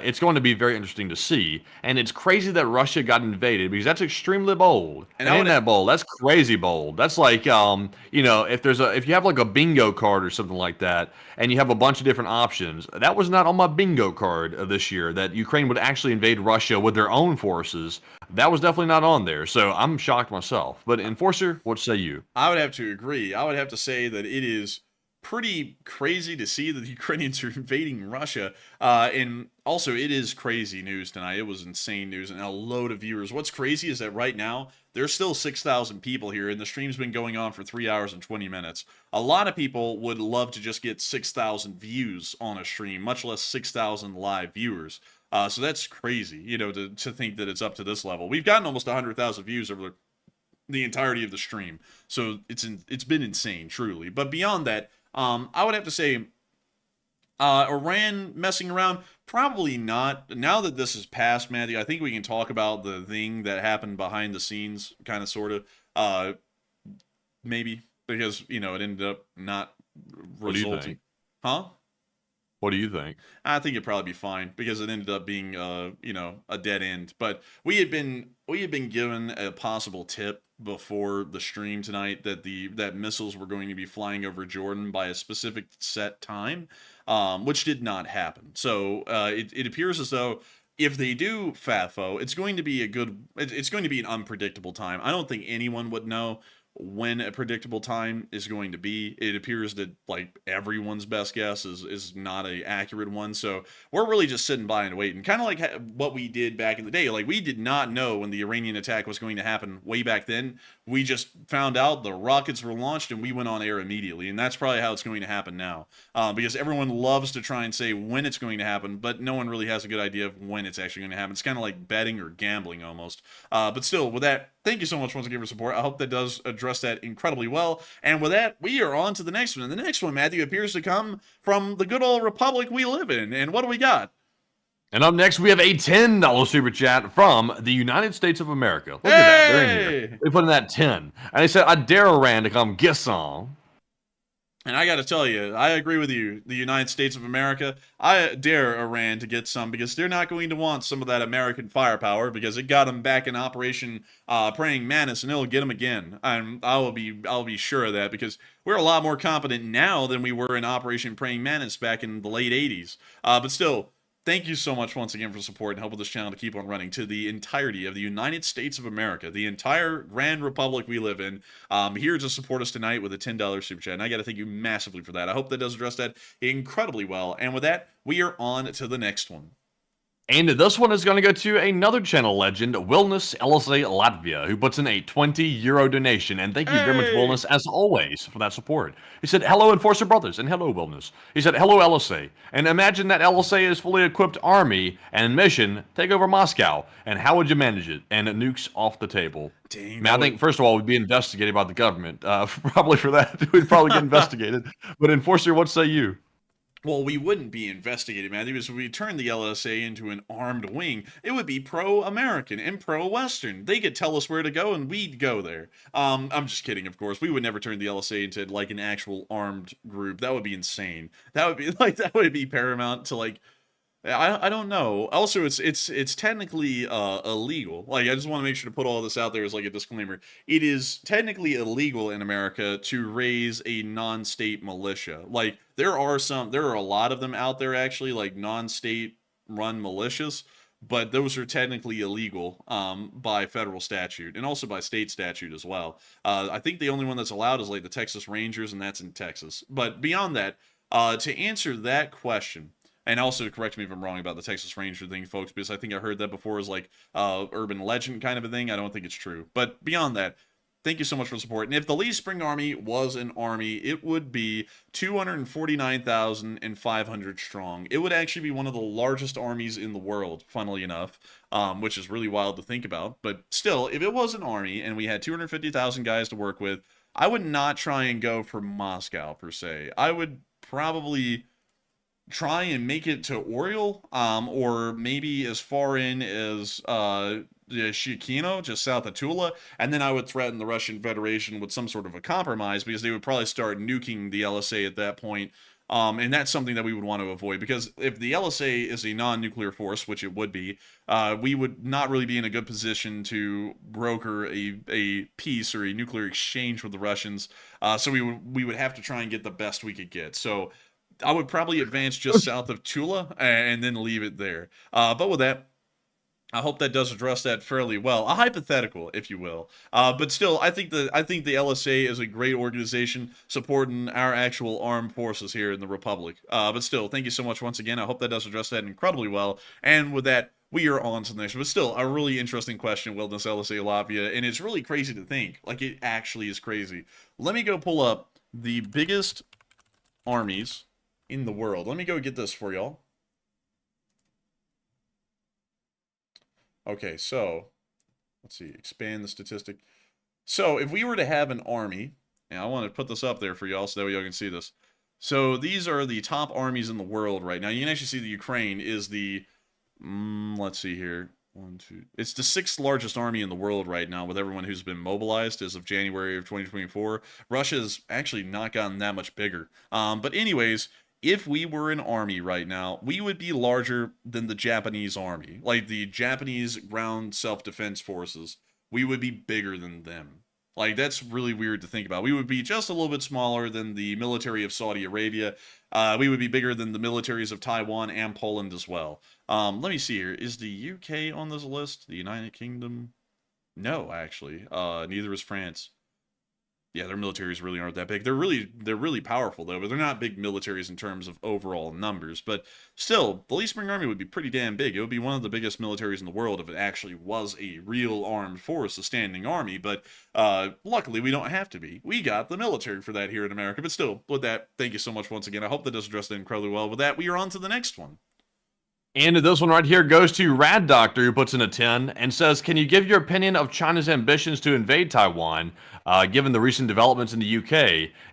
It's going to be very interesting to see. And it's crazy that Russia got invaded because that's extremely bold. And ain't that bold? That's crazy bold. That's like, you know, if you have like a bingo card or something like that, and you have a bunch of different options, that was not on my bingo card this year, that Ukraine would actually invade Russia with their own forces. That was definitely not on there. So I'm shocked myself. But Enforcer, what say you? I would have to agree. I would have to say that it is pretty crazy to see that the Ukrainians are invading Russia. And also, it is crazy news tonight. It was insane news and a load of viewers. What's crazy is that right now, there's still 6,000 people here, and the stream's been going on for 3 hours and 20 minutes. A lot of people would love to just get 6,000 views on a stream, much less 6,000 live viewers. So that's crazy, you know, to think that it's up to this level. We've gotten almost 100,000 views over the entirety of the stream. So it's been insane, truly. But beyond that, I would have to say Iran messing around, probably not. Now that this is past, Matthew, I think we can talk about the thing that happened behind the scenes, kind of, sort of, maybe, because, you know, it ended up not resulting. What do you think? Huh? What do you think? I think it'd probably be fine because it ended up being, you know, a dead end. But we had been given a possible tip before the stream tonight that missiles were going to be flying over Jordan by a specific set time, which did not happen. So it appears as though if they do FAFO, it's going to be an unpredictable time. I don't think anyone would know when a predictable time is going to be. It appears that like everyone's best guess is not a accurate one, so we're really just sitting by and waiting, kind of like what we did back in the day. Like, we did not know when the Iranian attack was going to happen way back then. We just found out the rockets were launched and we went on air immediately, and that's probably how it's going to happen now, because everyone loves to try and say when it's going to happen, but no one really has a good idea of when it's actually going to happen. It's kind of like betting or gambling almost, but still, with that, thank you so much once again for support. I hope that does address that incredibly well. And with that, we are on to the next one. And the next one, Matthew, appears to come from the good old republic we live in. And what do we got? And up next, we have a $10 super chat from the United States of America. Look at that. They're in here. They put in that 10. And they said, I dare Iran to come get some. And I got to tell you, I agree with you, the United States of America. I dare Iran to get some, because they're not going to want some of that American firepower, because it got them back in Operation Praying Mantis, and it'll get them again. I'll be sure of that, because we're a lot more competent now than we were in Operation Praying Mantis back in the late 80s. But still, thank you so much once again for support and helping this channel to keep on running, to the entirety of the United States of America, the entire grand republic we live in, here to support us tonight with a $10 super chat. And I got to thank you massively for that. I hope that does address that incredibly well. And with that, we are on to the next one. And this one is going to go to another channel legend, Wilnus LSA Latvia, who puts in a €20 donation. And thank you very much, Wilnus, as always, for that support. He said, hello, Enforcer Brothers, and hello, Wilnus. He said, hello, LSA. And imagine that LSA is fully equipped army and mission, take over Moscow. And how would you manage it? And nukes off the table. Dang, I mean, I think, first of all, we'd be investigated by the government. Probably for that. We'd probably get investigated. But Enforcer, what say you? Well, we wouldn't be investigated, Matthew, because if we turned the LSA into an armed wing, it would be pro-American and pro-Western. They could tell us where to go, and we'd go there. I'm just kidding, of course. We would never turn the LSA into, like, an actual armed group. That would be insane. That would be, like, that would be paramount to, like, I don't know. Also, it's technically illegal. Like, I just want to make sure to put all this out there as like a disclaimer. It is technically illegal in America to raise a non-state militia. Like, there are a lot of them out there actually, like non-state run militias, but those are technically illegal by federal statute and also by state statute as well. I think the only one that's allowed is like the Texas Rangers, and that's in Texas. But beyond that, to answer that question. And also, correct me if I'm wrong about the Texas Ranger thing, folks, because I think I heard that before as like urban legend kind of a thing. I don't think it's true. But beyond that, thank you so much for the support. And if the Lee Spring Army was an army, it would be 249,500 strong. It would actually be one of the largest armies in the world, funnily enough, which is really wild to think about. But still, if it was an army and we had 250,000 guys to work with, I would not try and go for Moscow, per se. I would probably try and make it to Oriel, or maybe as far in as Shikino, just south of Tula, and then I would threaten the Russian Federation with some sort of a compromise, because they would probably start nuking the LSA at that point, and that's something that we would want to avoid, because if the LSA is a non-nuclear force, which it would be, we would not really be in a good position to broker a peace or a nuclear exchange with the Russians, so we would have to try and get the best we could get. So I would probably advance just south of Tula and then leave it there. But with that, I hope that does address that fairly well. A hypothetical, if you will. But still, I think the LSA is a great organization supporting our actual armed forces here in the Republic. But still, thank you so much once again. I hope that does address that incredibly well. And with that, we are on to the next. But still, a really interesting question, Wilderness LSA Latvia. And it's really crazy to think. Like, it actually is crazy. Let me go pull up the biggest armies in the world. Let me go get this for y'all. Okay, so let's see, expand the statistic. So if we were to have an army, and I want to put this up there for y'all so that way y'all can see this. So these are the top armies in the world right now. You can actually see the Ukraine is the, let's see here. It's the 6th largest army in the world right now, with everyone who's been mobilized as of January of 2024. Russia's actually not gotten that much bigger. But anyways, if we were an army right now, we would be larger than the Japanese army. Like the Japanese ground self-defense forces, we would be bigger than them. Like, that's really weird to think about. We would be just a little bit smaller than the military of Saudi Arabia. We would be bigger than the militaries of Taiwan and Poland as well. Let me see here. Is the UK on this list? The United Kingdom? No, actually. Neither is France. Yeah, their militaries really aren't that big. They're really powerful though, but they're not big militaries in terms of overall numbers. But still, the Lee Spring Army would be pretty damn big. It would be one of the biggest militaries in the world if it actually was a real armed force, a standing army. But luckily, we don't have to be. We got the military for that here in America. But still, with that, thank you so much once again. I hope that does address that incredibly well. With that, we are on to the next one. And this one right here goes to Rad Doctor, who puts in a 10 and says, can you give your opinion of China's ambitions to invade Taiwan, given the recent developments in the UK?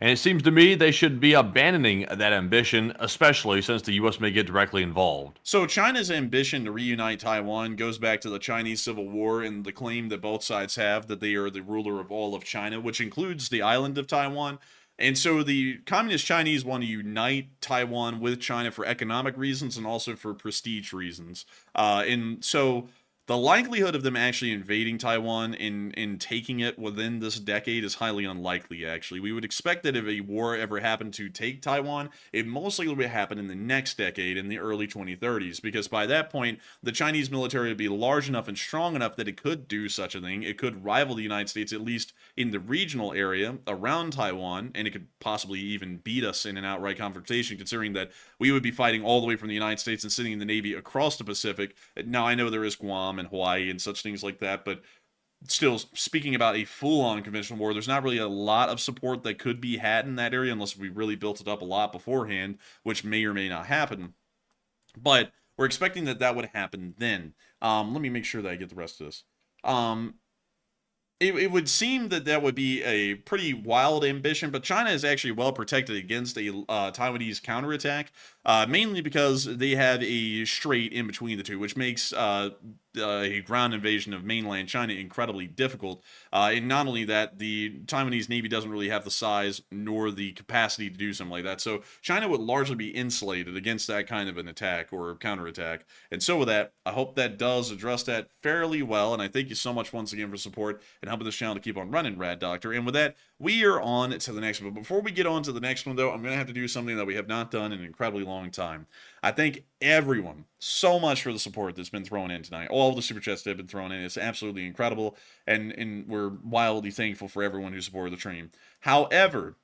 And it seems to me they should be abandoning that ambition, especially since the US may get directly involved. So China's ambition to reunite Taiwan goes back to the Chinese Civil War and the claim that both sides have that they are the ruler of all of China, which includes the island of Taiwan. And so the Communist Chinese want to unite Taiwan with China for economic reasons and also for prestige reasons. And so the likelihood of them actually invading Taiwan and taking it within this decade is highly unlikely, actually. We would expect that if a war ever happened to take Taiwan, it most likely would happen in the next decade, in the early 2030s, because by that point, the Chinese military would be large enough and strong enough that it could do such a thing. It could rival the United States, at least in the regional area around Taiwan, and it could possibly even beat us in an outright confrontation, considering that we would be fighting all the way from the United States and sitting in the Navy across the Pacific. Now, I know there is Guam and Hawaii and such things like that, but still, speaking about a full-on conventional war, there's not really a lot of support that could be had in that area unless we really built it up a lot beforehand, which may or may not happen. But we're expecting that that would happen then. Let me make sure that I get the rest of this. It would seem that that would be a pretty wild ambition, but China is actually well protected against a Taiwanese counterattack, mainly because they have a strait in between the two, which makes a ground invasion of mainland China incredibly difficult. And not only that, the Taiwanese Navy doesn't really have the size nor the capacity to do something like that. So China would largely be insulated against that kind of an attack or counterattack. And so with that, I hope that does address that fairly well. And I thank you so much once again for support and helping this channel to keep on running, Rad Doctor. And with that, we are on to the next one. But before we get on to the next one, though, I'm going to have to do something that we have not done in an incredibly long time. I thank everyone so much for the support that's been thrown in tonight. All the super chats that have been thrown in. It's absolutely incredible. And we're wildly thankful for everyone who supported the stream. However,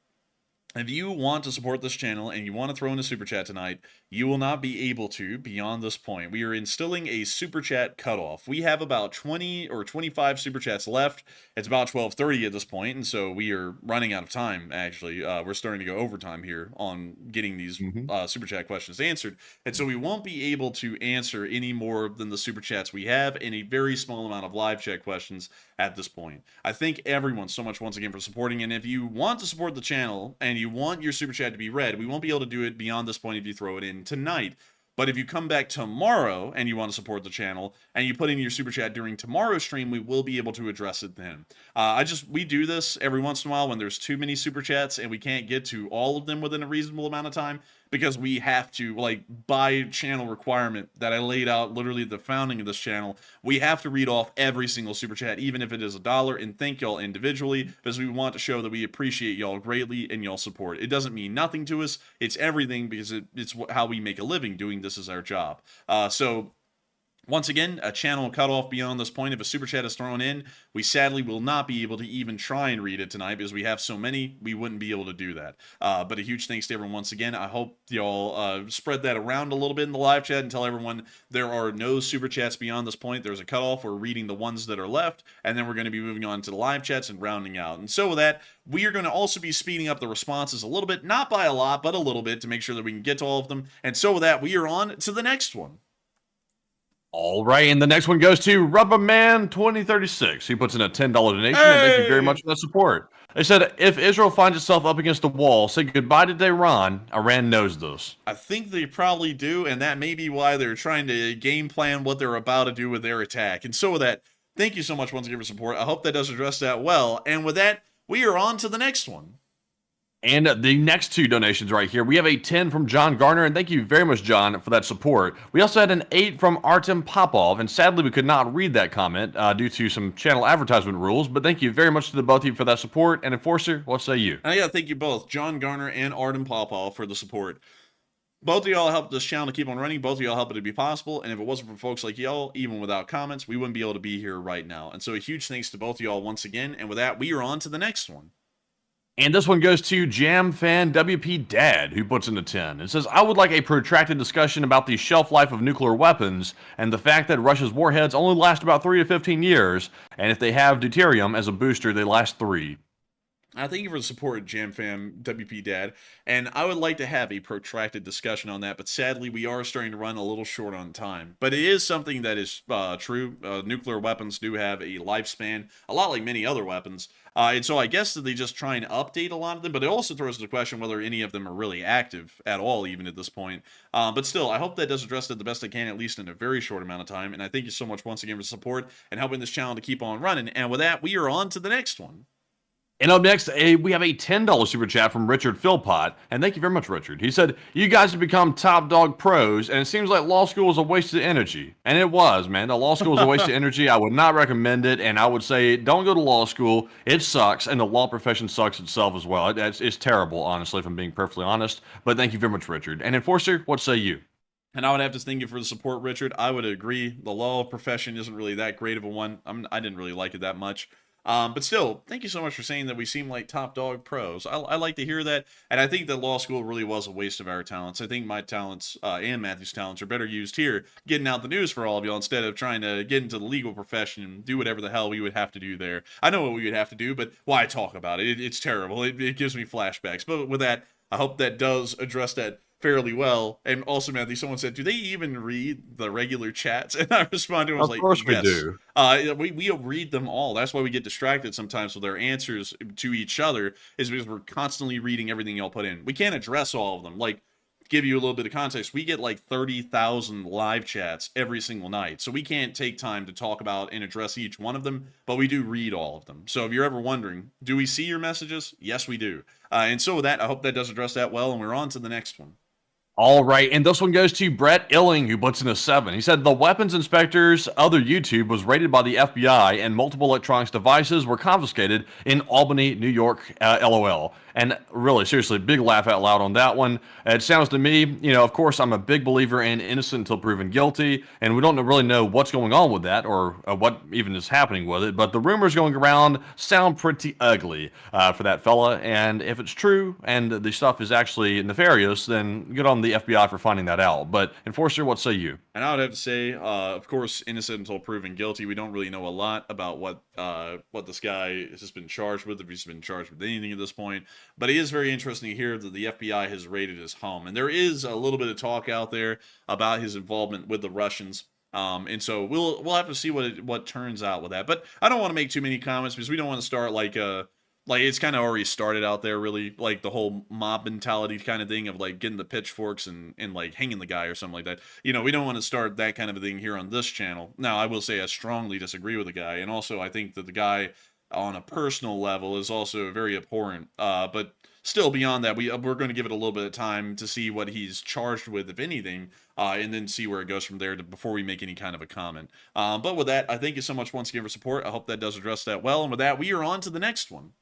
if you want to support this channel and you want to throw in a super chat tonight, you will not be able to beyond this point. We are instilling a super chat cutoff. We have about 20 or 25 super chats left. It's about 12:30 at this point, and so we are running out of time, actually. We're starting to go overtime here on getting these super chat questions answered. And so we won't be able to answer any more than the super chats we have and a very small amount of live chat questions at this point. I thank everyone so much once again for supporting, and if you want to support the channel and you want your super chat to be read, we won't be able to do it beyond this point if you throw it in tonight. But if you come back tomorrow and you want to support the channel and you put in your super chat during tomorrow's stream, we will be able to address it then. We do this every once in a while when there's too many super chats and we can't get to all of them within a reasonable amount of time, because we have to, like, by channel requirement that I laid out literally at the founding of this channel, we have to read off every single super chat, even if it is $1, and thank y'all individually, because we want to show that we appreciate y'all greatly and y'all support. It doesn't mean nothing to us. It's everything, because it's how we make a living doing this as our job. So once again, a channel cutoff beyond this point. If a super chat is thrown in, we sadly will not be able to even try and read it tonight because we have so many, we wouldn't be able to do that. But a huge thanks to everyone once again. I hope y'all spread that around a little bit in the live chat and tell everyone there are no super chats beyond this point. There's a cutoff. We're reading the ones that are left, and then we're going to be moving on to the live chats and rounding out. And so with that, we are going to also be speeding up the responses a little bit, not by a lot, but a little bit, to make sure that we can get to all of them. And so with that, we are on to the next one. All right, and the next one goes to Rubberman2036. He puts in a $10 donation, and thank you very much for that support. They said, if Israel finds itself up against the wall, say goodbye to Tehran. Iran knows this. I think they probably do, and that may be why they're trying to game plan what they're about to do with their attack. And so with that, thank you so much once again for support. I hope that does address that well. And with that, we are on to the next one. And the next two donations right here, we have a 10 from John Garner, and thank you very much, John, for that support. We also had an 8 from Artem Popov, and sadly we could not read that comment due to some channel advertisement rules, but thank you very much to the both of you for that support. And Enforcer, what say you? Yeah, thank you both, John Garner and Artem Popov, for the support. Both of y'all helped this channel to keep on running. Both of y'all helped it to be possible. And if it wasn't for folks like y'all, even without comments, we wouldn't be able to be here right now. And so a huge thanks to both of y'all once again. And with that, we are on to the next one. And this one goes to Jam Fan WP Dad, who puts in a 10. It says, I would like a protracted discussion about the shelf life of nuclear weapons and the fact that Russia's warheads only last about 3 to 15 years, and if they have deuterium as a booster, they last 3. Thank you for the support, JamFam WP Dad, and I would like to have a protracted discussion on that, but sadly we are starting to run a little short on time. But it is something that is true. Nuclear weapons do have a lifespan, a lot like many other weapons, and so I guess that they just try and update a lot of them, but it also throws into question whether any of them are really active at all, even at this point. But still, I hope that does address it the best I can, at least in a very short amount of time, and I thank you so much once again for support and helping this channel to keep on running. And with that, we are on to the next one. And up next, we have a $10 super chat from Richard Philpott. And thank you very much, Richard. He said, you guys have become top dog pros, and it seems like law school is a waste of energy. And it was, man. The law school is a waste of energy. I would not recommend it. And I would say, don't go to law school. It sucks. And the law profession sucks itself as well. It's terrible, honestly, if I'm being perfectly honest. But thank you very much, Richard. And Enforcer, what say you? And I would have to thank you for the support, Richard. I would agree. The law profession isn't really that great of a one. I didn't really like it that much. But still, thank you so much for saying that we seem like top dog pros. I like to hear that. And I think that law school really was a waste of our talents. I think my talents and Matthew's talents are better used here, getting out the news for all of y'all instead of trying to get into the legal profession and do whatever the hell we would have to do there. I know what we would have to do, but why talk about it? It's terrible. It gives me flashbacks. But with that, I hope that does address that fairly well. And also, Matthew, someone said, do they even read the regular chats? And I responded and was like, Of course yes. we do. We read them all. That's why we get distracted sometimes with our answers to each other, is because we're constantly reading everything y'all put in. We can't address all of them. Like, give you a little bit of context, we get like 30,000 live chats every single night. So we can't take time to talk about and address each one of them, but we do read all of them. So if you're ever wondering, do we see your messages? Yes, we do. And so with that, I hope that does address that well, and we're on to the next one. All right, and this one goes to Brett Illing, who puts in a 7. He said, the weapons inspector's other YouTube was raided by the FBI, and multiple electronics devices were confiscated in Albany, New York, LOL. And really, seriously, big laugh out loud on that one. It sounds to me, of course, I'm a big believer in innocent until proven guilty, and we don't really know what's going on with that or what even is happening with it, but the rumors going around sound pretty ugly for that fella, and if it's true and the stuff is actually nefarious, then good on the FBI for finding that out. But Enforcer, what say you? And I would have to say, of course, innocent until proven guilty. We don't really know a lot about what this guy has been charged with, if he's been charged with anything at this point. But it is very interesting to hear that the FBI has raided his home. And there is a little bit of talk out there about his involvement with the Russians. And so we'll have to see what turns out with that. But I don't want to make too many comments because we don't want to start like it's kind of already started out there, really, like the whole mob mentality kind of thing of like getting the pitchforks and like hanging the guy or something like that. We don't want to start that kind of a thing here on this channel. Now, I will say I strongly disagree with the guy. And also I think that the guy on a personal level is also very abhorrent. But still beyond that, we're going to give it a little bit of time to see what he's charged with, if anything, and then see where it goes from there before we make any kind of a comment. But with that, I thank you so much once again for support. I hope that does address that well. And with that, we are on to the next one.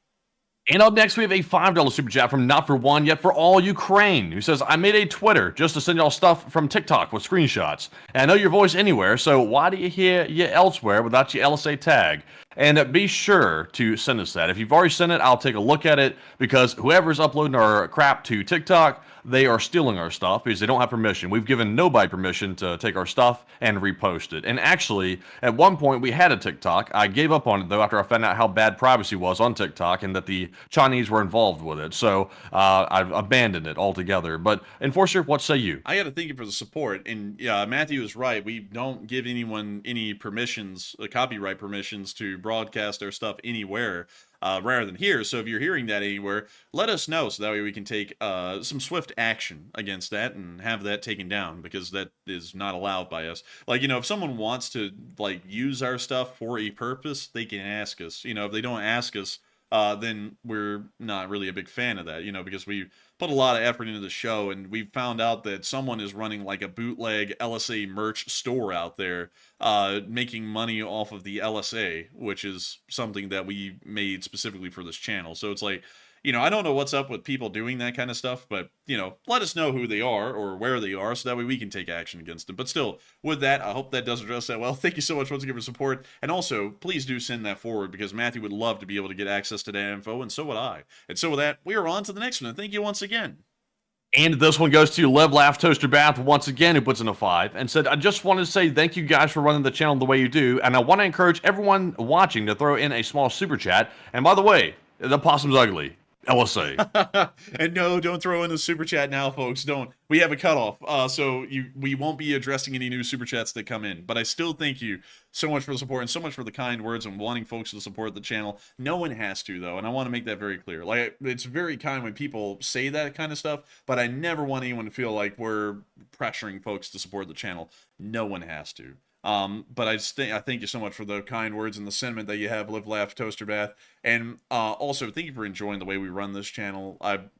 And up next, we have a $5 super chat from Not For One Yet For All Ukraine, who says, I made a Twitter just to send y'all stuff from TikTok with screenshots. And I know your voice anywhere, so why do you hear you elsewhere without your LSA tag? And be sure to send us that. If you've already sent it, I'll take a look at it, because whoever's uploading our crap to TikTok, they are stealing our stuff because they don't have permission. We've given nobody permission to take our stuff and repost it. And actually, at one point, we had a TikTok. I gave up on it, though, after I found out how bad privacy was on TikTok and that the Chinese were involved with it. So I've abandoned it altogether. But Enforcer, what say you? I got to thank you for the support. And yeah, Matthew is right. We don't give anyone any permissions, copyright permissions, to broadcast our stuff anywhere rather than here. So if you're hearing that anywhere, let us know so that way we can take some swift action against that and have that taken down, because that is not allowed by us. Like, if someone wants to like use our stuff for a purpose, they can ask us. If they don't ask us, then we're not really a big fan of that, because we put a lot of effort into the show, and we found out that someone is running like a bootleg LSA merch store out there, making money off of the LSA, which is something that we made specifically for this channel. So it's like, I don't know what's up with people doing that kind of stuff, but, let us know who they are or where they are so that way we can take action against them. But still, with that, I hope that does address that well. Thank you so much once again for support. And also, please do send that forward, because Matthew would love to be able to get access to that info, and so would I. And so with that, we are on to the next one. And thank you once again. And this one goes to Live Laugh Toaster Bath once again, who puts in a 5 and said, I just wanted to say thank you guys for running the channel the way you do, and I want to encourage everyone watching to throw in a small super chat. And by the way, the possum's ugly. LSA. And no, don't throw in the super chat now, folks. Don't. We have a cutoff, so we won't be addressing any new super chats that come in. But I still thank you so much for the support and so much for the kind words and wanting folks to support the channel. No one has to, though, and I want to make that very clear. Like, it's very kind when people say that kind of stuff, but I never want anyone to feel like we're pressuring folks to support the channel. No one has to. But I thank you so much for the kind words and the sentiment that you have. Live, laugh, toaster bath, and also thank you for enjoying the way we run this channel.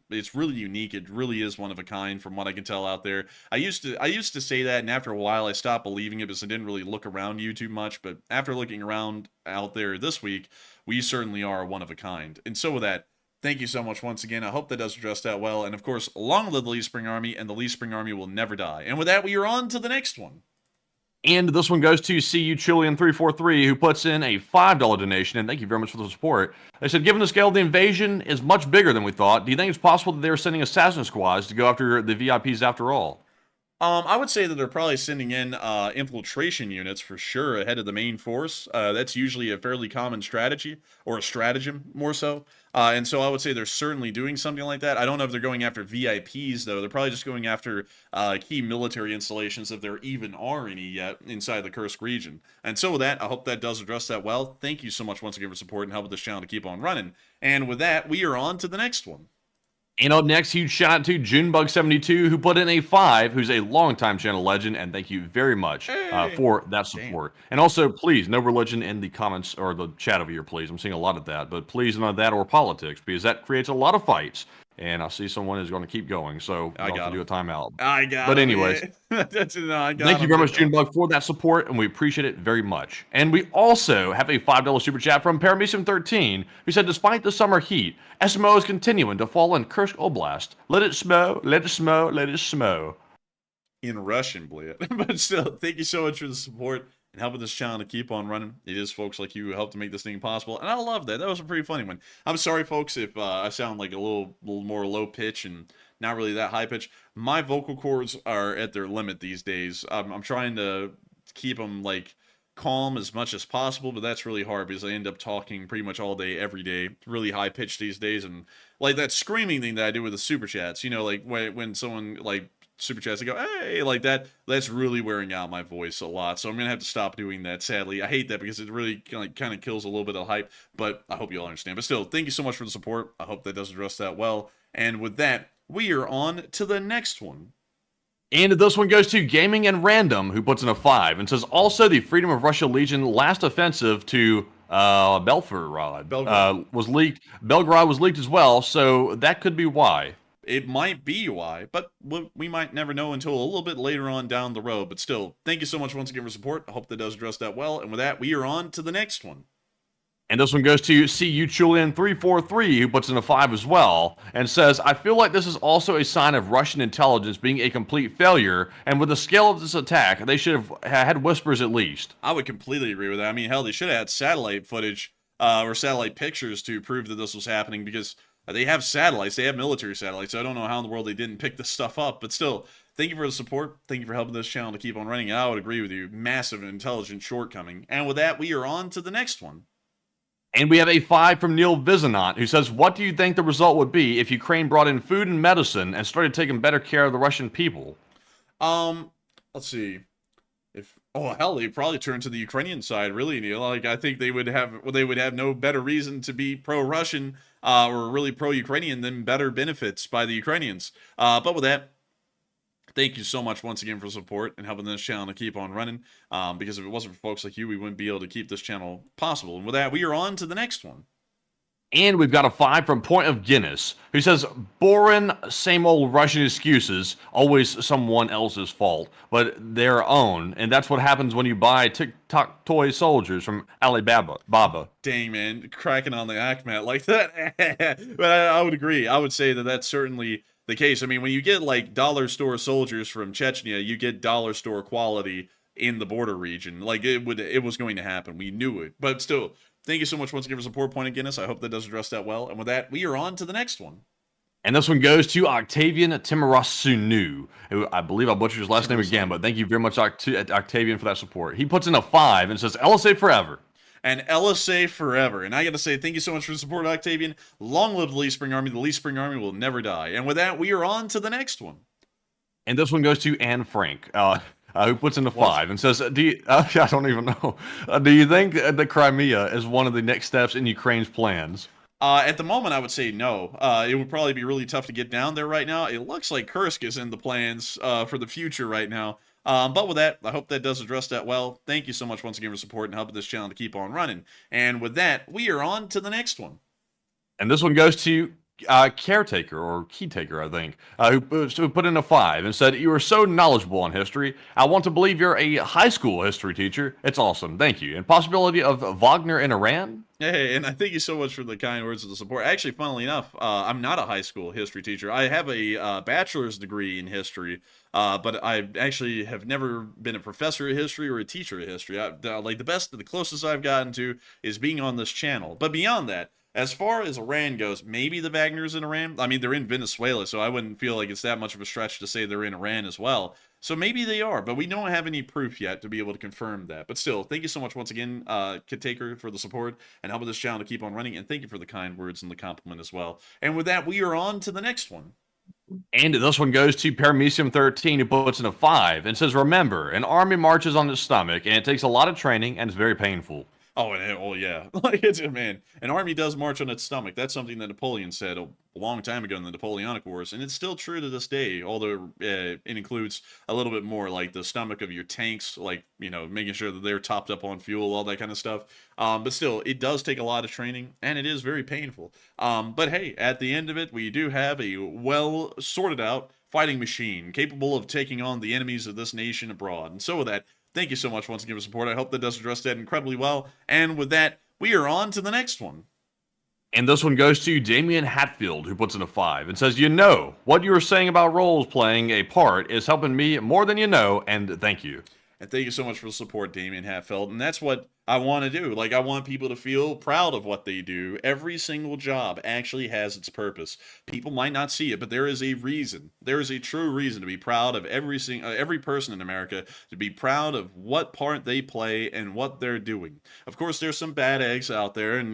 It's really unique. It really is one of a kind, from what I can tell out there. I used to say that, and after a while, I stopped believing it because I didn't really look around you too much. But after looking around out there this week, we certainly are one of a kind. And so with that, thank you so much once again. I hope that does address that well. And of course, long live the Lee Spring Army, and the Lee Spring Army will never die. And with that, we are on to the next one. And this one goes to CU Chilean343, who puts in a $5 donation, and thank you very much for the support. They said, given the scale of the invasion is much bigger than we thought, do you think it's possible that they're sending assassin squads to go after the VIPs after all? I would say that they're probably sending in infiltration units for sure ahead of the main force. That's usually a fairly common strategy, or a stratagem more so. And so I would say they're certainly doing something like that. I don't know if they're going after VIPs, though. They're probably just going after key military installations, if there even are any yet, inside the Kursk region. And so with that, I hope that does address that well. Thank you so much once again for support and helping this channel to keep on running. And with that, we are on to the next one. And up next, huge shout out to Junebug72, who put in a 5, who's a longtime channel legend, and thank you very much for that support. And also, please, no religion in the comments or the chat over here, please. I'm seeing a lot of that, but please none of that or politics, because that creates a lot of fights. And I see someone is going to keep going, so I'll have to do a timeout. I got But anyways, thank you very much, Junebug, for that support, and we appreciate it very much. And we also have a $5 super chat from Paramecium13, who said, despite the summer heat, SMO is continuing to fall in Kursk Oblast. Let it smow, let it smow, let it smow. In Russian, Blea. But still, thank you so much for the support and helping this channel to keep on running. It is folks like you who help to make this thing possible, and I love that. That was a pretty funny one. I'm sorry, folks, if I sound like a little more low pitch and not really that high pitch. My vocal cords are at their limit these days. I'm trying to keep them like calm as much as possible, but that's really hard because I end up talking pretty much all day, every day, really high pitched these days, and like that screaming thing that I do with the super chats. You know, like when someone like super chats to go, hey, like that's really wearing out my voice a lot, so I'm gonna have to stop doing that, sadly. I hate that because it really kind of kills a little bit of hype, but I hope you all understand. But still, thank you so much for the support. I hope that does address that well. And with that, we are on to the next one. And this one goes to Gaming and Random, who puts in a 5 and says, also the Freedom of Russia Legion last offensive to Belgorod was leaked. Belgorod was leaked as well, so that could be why. It might be why, but we might never know until a little bit later on down the road. But still, thank you so much once again for support. I hope that does address that well. And with that, we are on to the next one. And this one goes to CU Chilean343, who puts in a 5 as well, and says, I feel like this is also a sign of Russian intelligence being a complete failure, and with the scale of this attack, they should have had whispers at least. I would completely agree with that. I mean, hell, they should have had satellite footage or satellite pictures to prove that this was happening, because they have satellites. They have military satellites. So I don't know how in the world they didn't pick this stuff up. But still, thank you for the support. Thank you for helping this channel to keep on running. And I would agree with you. Massive intelligent shortcoming. And with that, we are on to the next one. And we have a 5 from Neil Vizanant, who says, what do you think the result would be if Ukraine brought in food and medicine and started taking better care of the Russian people? Let's see. Hell, they'd probably turn to the Ukrainian side, really, Neil. Like, I think they would have no better reason to be pro-Russian or really pro-Ukrainian than better benefits by the Ukrainians. But with that, thank you so much once again for support and helping this channel to keep on running. Because if it wasn't for folks like you, we wouldn't be able to keep this channel possible. And with that, we are on to the next one. And we've got a 5 from Point of Guinness, who says, boring, same old Russian excuses, always someone else's fault, but their own. And that's what happens when you buy TikTok toy soldiers from Alibaba. Dang, man, cracking on the Akhmat like that. But I would agree. I would say that that's certainly the case. I mean, when you get like dollar store soldiers from Chechnya, you get dollar store quality in the border region. Like it was going to happen. We knew it. But still, thank you so much once again for support, Point of Guinness. I hope that does address that well. And with that, we are on to the next one. And this one goes to Octavian Timarasunu, who I believe I butchered his last name again, but thank you very much, Octavian, for that support. He puts in a 5 and says, LSA forever. And LSA forever. And I got to say, thank you so much for the support, Octavian. Long live the Lee Spring Army. The Lee Spring Army will never die. And with that, we are on to the next one. And this one goes to Anne Frank, who puts in a 5 and says, I don't even know. Do you think that Crimea is one of the next steps in Ukraine's plans? At the moment, I would say no. It would probably be really tough to get down there right now. It looks like Kursk is in the plans for the future right now. But with that, I hope that does address that well. Thank you so much once again for support and helping this channel to keep on running. And with that, we are on to the next one. And this one goes to Caretaker or Keytaker, I think, who put in a 5 and said, "You are so knowledgeable on history. I want to believe you're a high school history teacher. It's awesome. Thank you." And possibility of Wagner in Iran? Hey, and I thank you so much for the kind words of the support. Actually, funnily enough, I'm not a high school history teacher. I have a bachelor's degree in history, but I actually have never been a professor of history or a teacher of history. Like the closest I've gotten to is being on this channel. But beyond that, as far as Iran goes, maybe the Wagner's in Iran. I mean, they're in Venezuela, so I wouldn't feel like it's that much of a stretch to say they're in Iran as well. So maybe they are, but we don't have any proof yet to be able to confirm that. But still, thank you so much once again, Kid Taker, for the support and helping this channel to keep on running. And thank you for the kind words and the compliment as well. And with that, we are on to the next one. And this one goes to Paramecium 13, who puts in a 5 and says, "Remember, an army marches on its stomach, and it takes a lot of training, and it's very painful." Oh, yeah. Like, man, an army does march on its stomach. That's something that Napoleon said a long time ago in the Napoleonic Wars, and it's still true to this day, although it includes a little bit more, like the stomach of your tanks, like, making sure that they're topped up on fuel, all that kind of stuff. But still, it does take a lot of training, and it is very painful. But hey, at the end of it, we do have a well sorted out fighting machine capable of taking on the enemies of this nation abroad. And so with that, thank you so much once again for support. I hope that does address that incredibly well. And with that, we are on to the next one. And this one goes to Damian Hatfield, who puts in a 5 and says, what you were saying about roles playing a part is helping me more than you know, and thank you." And thank you so much for the support, Damian Hatfield. And that's what I want to do. Like, I want people to feel proud of what they do. Every single job actually has its purpose. People might not see it, but there is a reason. There is a true reason to be proud of every person in America, to be proud of what part they play and what they're doing. Of course, there's some bad eggs out there, and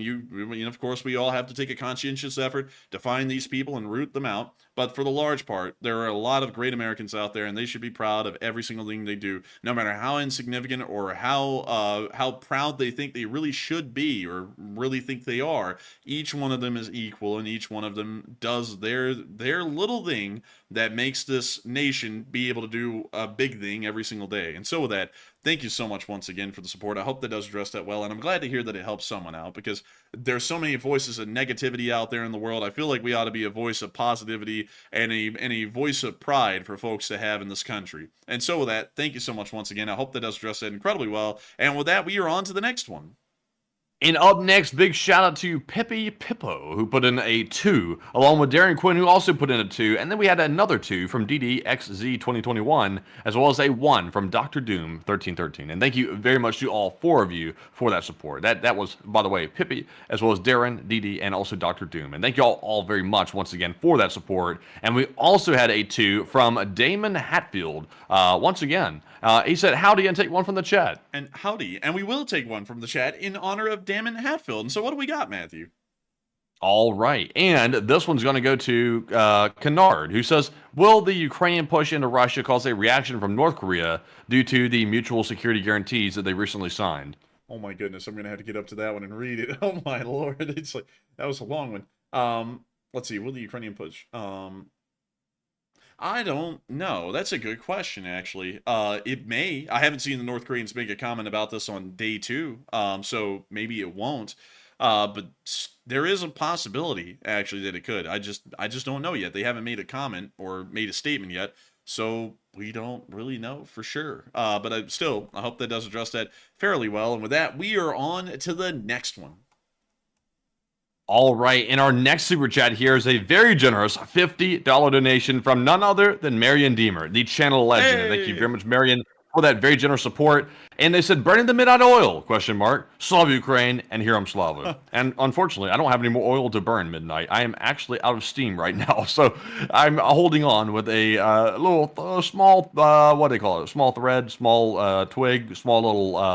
of course, we all have to take a conscientious effort to find these people and root them out. But for the large part, there are a lot of great Americans out there, and they should be proud of every single thing they do, no matter how insignificant or how proud they think they really should be or really think they are. Each one of them is equal, and each one of them does their little thing that makes this nation be able to do a big thing every single day. And so with that, thank you so much once again for the support. I hope that does address that well, and I'm glad to hear that it helps someone out, because there's so many voices of negativity out there in the world. I feel like we ought to be a voice of positivity and a voice of pride for folks to have in this country. And so with that, thank you so much once again. I hope that does address that incredibly well. And with that, we are on to the next one. And up next, big shout out to Pippi Pippo, who put in a 2, along with Darren Quinn, who also put in a 2, and then we had another 2 from DDXZ2021, as well as a 1 from Dr. Doom 1313. And thank you very much to all 4 of you for that support. That was, by the way, Pippi, as well as Darren, DD, and also Dr. Doom. And thank you all very much once again for that support. And we also had a 2 from Damon Hatfield, once again. He said, "Howdy," and take one from the chat. And howdy, and we will take one from the chat in honor of Damon Hatfield. And so what do we got, Matthew? All right, and this one's going to go to Kennard, who says, "Will the Ukrainian push into Russia cause a reaction from North Korea due to the mutual security guarantees that they recently signed?" Oh my goodness, I'm going to have to get up to that one and read it. Oh my lord, it's like, that was a long one. Let's see, will the Ukrainian push? I don't know. That's a good question, actually. It may. I haven't seen the North Koreans make a comment about this on day 2, so maybe it won't. But there is a possibility, actually, that it could. I just don't know yet. They haven't made a comment or made a statement yet, so we don't really know for sure. But I hope that does address that fairly well. And with that, we are on to the next one. All right, and our next super chat here is a very generous $50 donation from none other than Marion Deemer, the channel legend. Hey. And thank you very much, Marion, for that very generous support. And they said, "Burning the midnight oil, ? Slava Ukraine, and here I'm Slava." And unfortunately, I don't have any more oil to burn midnight. I am actually out of steam right now. So I'm holding on with a little small, what do they call it? Small thread, small twig, small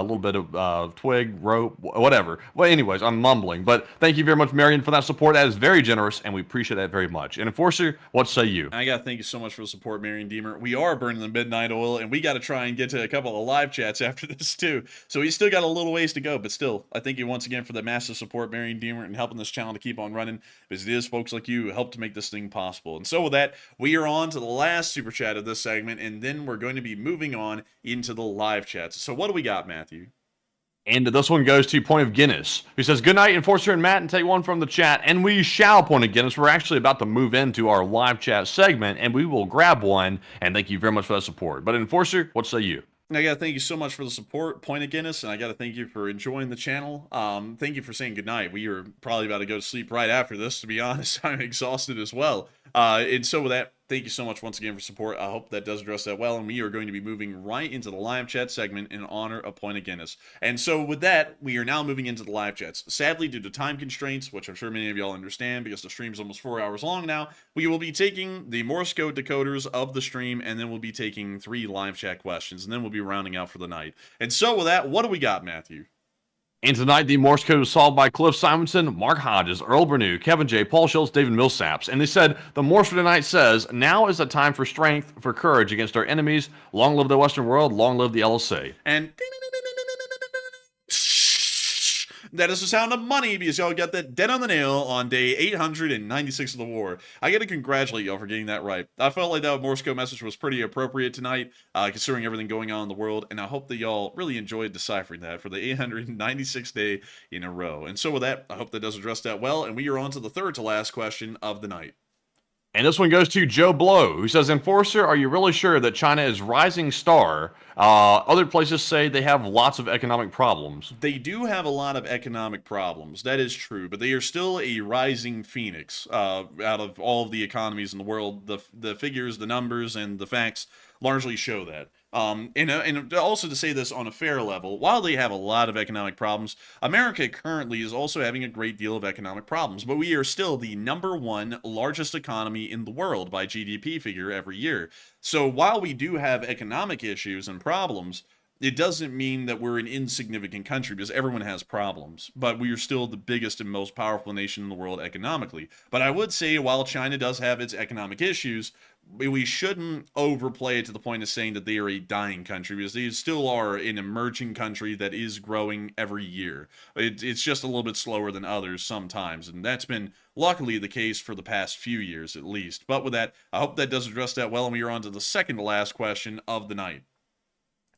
little bit of twig, rope, whatever. Well, anyways, I'm mumbling. But thank you very much, Marion, for that support. That is very generous, and we appreciate that very much. And Enforcer, what say you? I got to thank you so much for the support, Marion Deemer. We are burning the midnight oil, and we got to try and get to a couple of live chats after this too. So he's still got a little ways to go, but still, I thank you once again for the massive support, Marion Deemer, and helping this channel to keep on running, because it is folks like you who help to make this thing possible. And so with that, we are on to the last super chat of this segment, and then we're going to be moving on into the live chats. So what do we got, Matthew? And this one goes to Point of Guinness, who says, good night, Enforcer and Matt, and take one from the chat. And we shall, Point of Guinness. We're actually about to move into our live chat segment, and we will grab one. And thank you very much for that support. But Enforcer, what say you? I got to thank you so much for the support, Point of Guinness, and I got to thank you for enjoying the channel. Thank you for saying goodnight. We are probably about to go to sleep right after this, to be honest. I'm exhausted as well. And so with that, thank you so much once again for support. I hope that does address that well, and we are going to be moving right into the live chat segment in honor of Point of Guinness. And so with that, we are now moving into the live chats. Sadly, due to time constraints, which I'm sure many of y'all understand because the stream's almost 4 hours long now, we will be taking the Morse code decoders of the stream, and then we'll be taking 3 live chat questions, and then we'll be rounding out for the night. And so with that, what do we got, Matthew? And tonight, the Morse code was solved by Cliff Simonson, Mark Hodges, Earl Bernew, Kevin J., Paul Schultz, David Millsaps. And they said, the Morse for tonight says, now is the time for strength, for courage against our enemies. Long live the Western world. Long live the LSA. And that is the sound of money, because y'all got that dead on the nail on day 896 of the war. I got to congratulate y'all for getting that right. I felt like that Morse code message was pretty appropriate tonight, considering everything going on in the world, and I hope that y'all really enjoyed deciphering that for the 896th day in a row. And so with that, I hope that does address that well, and we are on to the third to last question of the night. And this one goes to Joe Blow, who says, Enforcer, are you really sure that China is rising star? Other places say they have lots of economic problems. They do have a lot of economic problems. That is true, but they are still a rising phoenix out of all of the economies in the world. The figures, the numbers, and the facts largely show that. And also to say this on a fair level, while they have a lot of economic problems, America currently is also having a great deal of economic problems, but we are still the #1 largest economy in the world by GDP figure every year. So while we do have economic issues and problems, it doesn't mean that we're an insignificant country, because everyone has problems, but we are still the biggest and most powerful nation in the world economically. But I would say, while China does have its economic issues, we shouldn't overplay it to the point of saying that they are a dying country, because they still are an emerging country that is growing every year. It's just a little bit slower than others sometimes, and that's been luckily the case for the past few years at least. But with that, I hope that does address that well, and we are on to the second to last question of the night.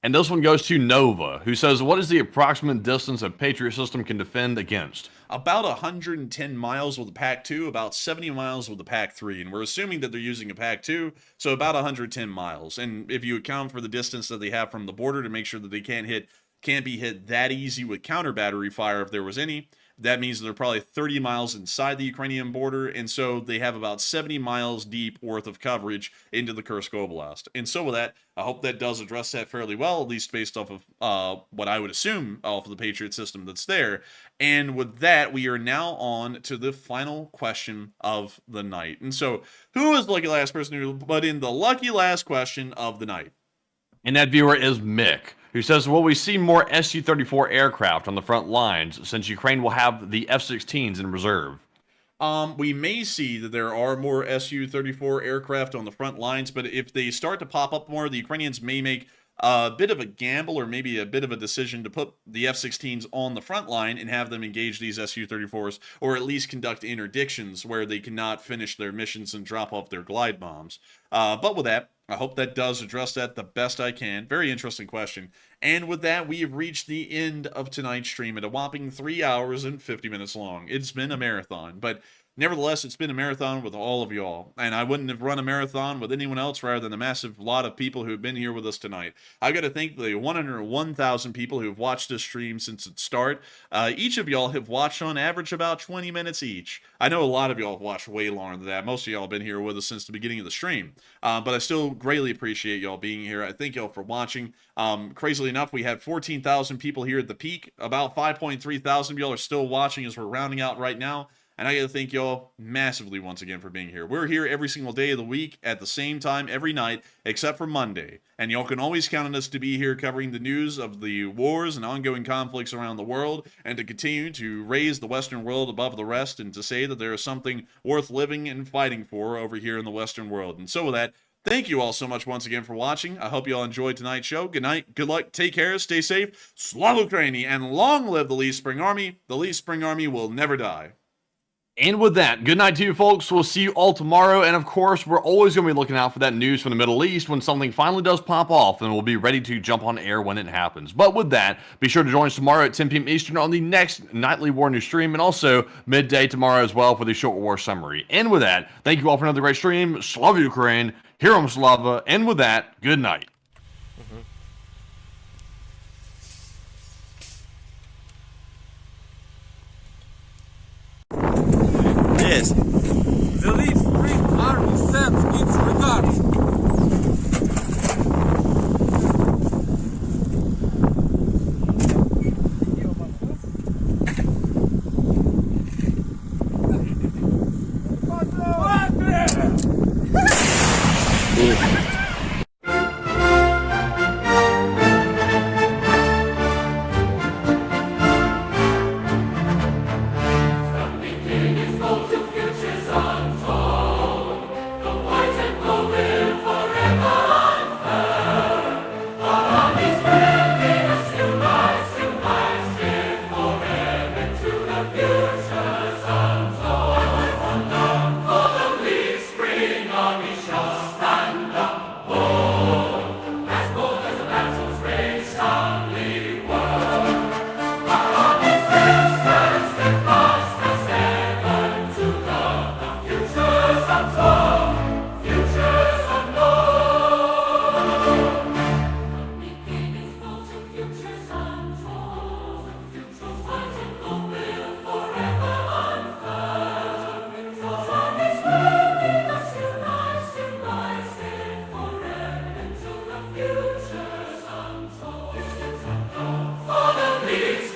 And this one goes to Nova, who says, what is the approximate distance a Patriot system can defend against? About 110 miles with the PAC-2, about 70 miles with the PAC-3, and we're assuming that they're using a PAC-2, so about 110 miles. And if you account for the distance that they have from the border to make sure that they can't be hit that easy with counter battery fire if there was any, that means they're probably 30 miles inside the Ukrainian border, and so they have about 70 miles deep worth of coverage into the Kursk Oblast. And so with that, I hope that does address that fairly well, at least based off of what I would assume off of the Patriot system that's there. And with that, we are now on to the final question of the night. And so, who is the lucky last person who put in the lucky last question of the night? And that viewer is Mick, who says, will we see more Su-34 aircraft on the front lines since Ukraine will have the F-16s in reserve? We may see that there are more Su-34 aircraft on the front lines, but if they start to pop up more, the Ukrainians may make a bit of a gamble, or maybe a bit of a decision to put the F-16s on the front line and have them engage these Su-34s, or at least conduct interdictions where they cannot finish their missions and drop off their glide bombs. But with that, I hope that does address that the best I can. Very interesting question. And with that, we have reached the end of tonight's stream at a whopping 3 hours and 50 minutes long. It's been a marathon, but nevertheless, it's been a marathon with all of y'all, and I wouldn't have run a marathon with anyone else rather than the massive lot of people who have been here with us tonight. I got to thank the 101,000 people who have watched this stream since its start. Each of y'all have watched on average about 20 minutes each. I know a lot of y'all have watched way longer than that. Most of y'all have been here with us since the beginning of the stream, but I still greatly appreciate y'all being here. I thank y'all for watching. Crazily enough, we had 14,000 people here at the peak. About 5.3 thousand of y'all are still watching as we're rounding out right now. And I got to thank y'all massively once again for being here. We're here every single day of the week at the same time every night, except for Monday. And y'all can always count on us to be here covering the news of the wars and ongoing conflicts around the world, and to continue to raise the Western world above the rest, and to say that there is something worth living and fighting for over here in the Western world. And so with that, Thank you all so much once again for watching. I hope you all enjoyed tonight's show. Good night, good luck, take care, stay safe. Slava Ukraini, and long live the Lee Spring Army. The Lee Spring Army will never die. And with that, good night to you folks. We'll see you all tomorrow. And of course, we're always going to be looking out for that news from the Middle East when something finally does pop off, and we'll be ready to jump on air when it happens. But with that, be sure to join us tomorrow at 10 p.m. Eastern on the next nightly war news stream, and also midday tomorrow as well for the short war summary. And with that, thank you all for another great stream. Slava Ukraine, Heroam Slava. And with that, good night. Yes. The Lee Spring Army sends its regards.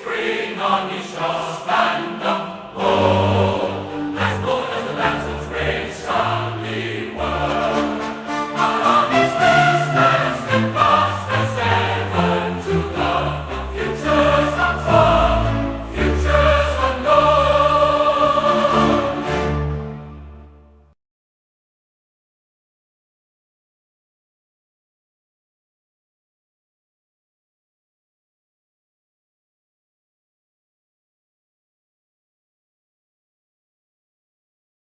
Spring on his shore.